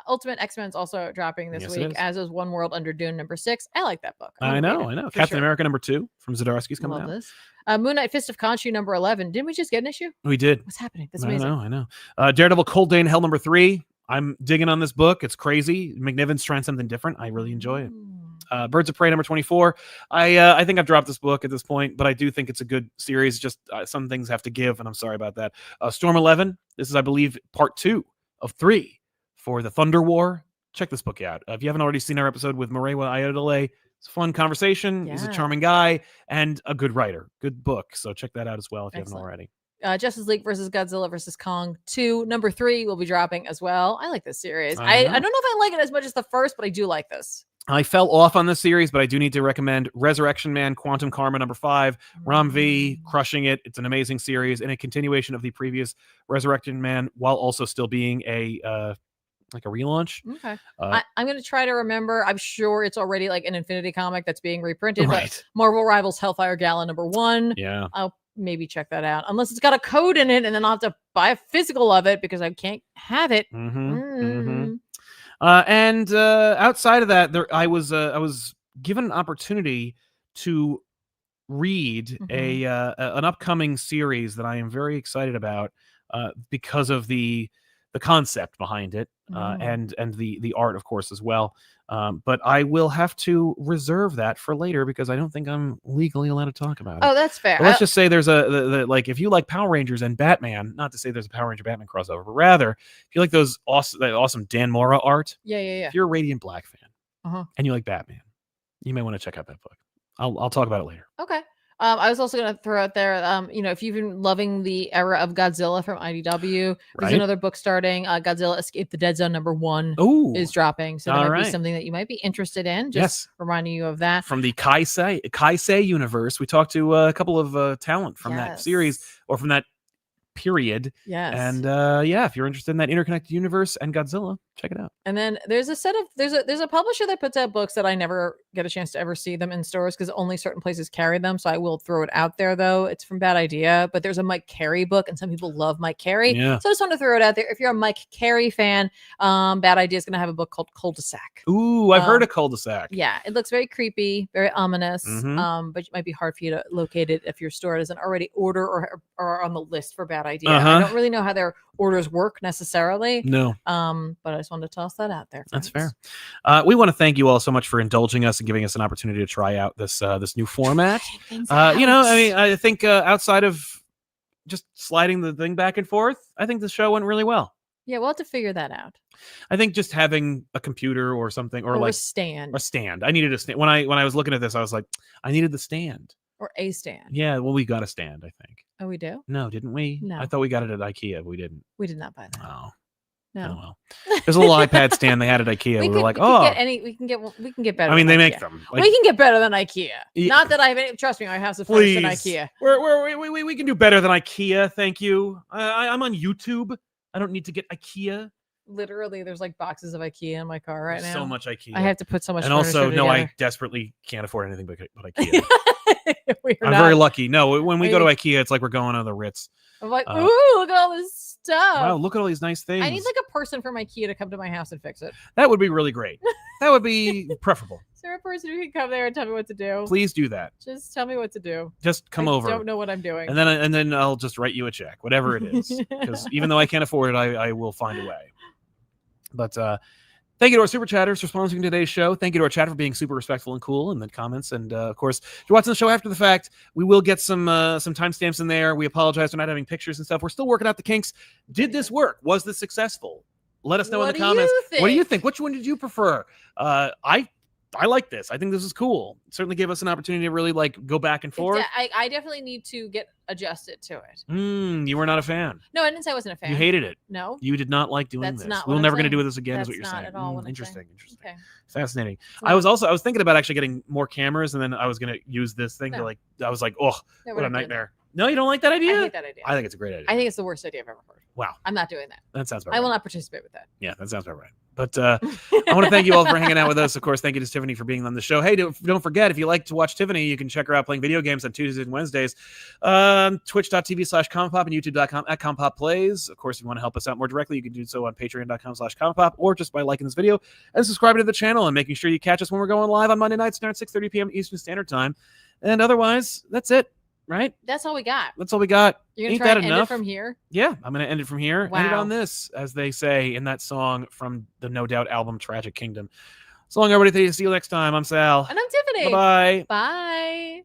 Ultimate X-Men's also dropping this week, as is One World Under Dune number 6. I like that book. I know. Captain America number 2 from Zdarsky's coming out. This. Moon Knight Fist of Khonshu number 11. Didn't we just get an issue? We did. What's happening? That's amazing. I know. Daredevil Cold Day in Hell number 3. I'm digging on this book. It's crazy. McNiven's trying something different. I really enjoy it. Birds of Prey number 24. I think I've dropped this book at this point, but I do think it's a good series. Just some things have to give, and I'm sorry about that. Storm 11. This is, I believe, part 2 of 3 for the Thunder War. Check this book out. If you haven't already seen our episode with Marewa Ayodele, it's a fun conversation. He's a charming guy and a good writer. Good book. So check that out as well if you haven't already. Justice League versus Godzilla versus Kong 2, number 3 will be dropping as well. I like this series. I don't know if I like it as much as the first, but I do like this. I fell off on this series, but I do need to recommend Resurrection Man, Quantum Karma number 5. Ram V, crushing it. It's an amazing series and a continuation of the previous Resurrection Man, while also still being a relaunch. Okay. I'm going to try to remember. I'm sure it's already like an Infinity comic that's being reprinted. Right. But Marvel Rivals Hellfire Gala number 1. Yeah. I'll maybe check that out. Unless it's got a code in it, and then I'll have to buy a physical of it because I can't have it. And outside of that, I was given an opportunity to read an upcoming series that I am very excited about because of the concept behind it and the art, of course, as well. But I will have to reserve that for later because I don't think I'm legally allowed to talk about it. Oh, that's fair. But let's just say there's like if you like Power Rangers and Batman, not to say there's a Power Ranger Batman crossover, but rather if you like those awesome Dan Mora art. Yeah. If you're a Radiant Black fan and you like Batman, you may want to check out that book. I'll talk about it later. Okay. I was also going to throw out there, if you've been loving the era of Godzilla from IDW, there's another book starting. Godzilla Escape the Dead Zone number 1 is dropping. So that might be something that you might be interested in. Just reminding you of that. From the Kaisei universe, we talked to a couple of talent from that series or from that period. Yes. And if you're interested in that interconnected universe and Godzilla, check it out. And then there's a publisher that puts out books that I never get a chance to ever see them in stores because only certain places carry them. So I will throw it out there though. It's from Bad Idea, but there's a Mike Carey book and some people love Mike Carey. Yeah. So I just want to throw it out there. If you're a Mike Carey fan, Bad Idea is going to have a book called Cul-de-sac. Ooh, I've heard of Cul-de-sac. Yeah. It looks very creepy, very ominous. But it might be hard for you to locate it if your store doesn't already order or on the list for Bad Idea. I don't really know how their orders work necessarily. No. But I just wanted to toss that out there. That's fair. We want to thank you all so much for indulging us and giving us an opportunity to try out this new format. I think outside of just sliding the thing back and forth, I think the show went really well. Yeah, we'll have to figure that out. I think just having a computer or something, or like a stand. A stand. I needed a stand. When I was looking at this, I was like, I needed the stand. Or a stand. Yeah, well, we got a stand, I think. Oh, we do? No, didn't we? No. I thought we got it at IKEA. We didn't. We did not buy that. Oh. No. Oh, well. There's a little iPad stand they had at IKEA. We can get better. I mean, than they IKEA. make them. We can get better than IKEA. Not that I have any. Trust me, my house is furnished than IKEA. We can do better than IKEA. Thank you. I'm on YouTube. I don't need to get IKEA. Literally, there's like boxes of IKEA in my car right now. So much IKEA. I have to put so much. And also, together. I desperately can't afford anything but IKEA. I'm not. very lucky. No, when we go to IKEA, it's like we're going to the Ritz. I'm like, ooh, look at all this stuff. Wow, look at all these nice things. I need like a person from IKEA to come to my house and fix it. That would be really great. That would be preferable. Is there a person who can come there and tell me what to do? Please do that. Just tell me what to do. Just come over. I don't know what I'm doing. And then I'll just write you a check, whatever it is. Because even though I can't afford it, I will find a way. But thank you to our super chatters for sponsoring today's show. Thank you to our chat for being super respectful and cool in the comments. And of course, if you're watching the show after the fact, we will get some timestamps in there. We apologize for not having pictures and stuff. We're still working out the kinks. Did this work? Was this successful? Let us know in the comments. What do you think? Which one did you prefer? I like this. I think this is cool. It certainly gave us an opportunity to really like go back and forth. I definitely need to get adjusted to it. You were not a fan. No, I didn't say I wasn't a fan. You hated it. No. You did not like doing this. Not we're what never I'm going to do this again, is what you're That's saying. not at all what Interesting. Okay. Fascinating. I was thinking about actually getting more cameras, and then I was going to use this thing to like, I was like, oh, what a nightmare. No, you don't like that idea? I hate that idea. I think it's a great idea. I think it's the worst idea I've ever heard. Wow. I'm not doing that. That sounds about right. I will right. not participate with that. Yeah, that sounds about right. But I want to thank you all for hanging out with us. Of course, thank you to Tiffany for being on the show. Hey, don't forget, if you like to watch Tiffany, you can check her out playing video games on Tuesdays and Wednesdays. Twitch.tv/ComicPop and YouTube.com/ComicPopPlays. Of course, if you want to help us out more directly, you can do so on Patreon.com/ComicPop or just by liking this video and subscribing to the channel and making sure you catch us when we're going live on Monday nights at 6:30 p.m. Eastern Standard Time. And otherwise, that's it. Right? That's all we got. That's all we got. You're Ain't gonna try that to enough? end it from here? Yeah, I'm gonna end it from here. Wow. End it on this, as they say in that song from the No Doubt album Tragic Kingdom. So long, everybody. See you next time. I'm Sal. And I'm Tiffany. Bye-bye. Bye.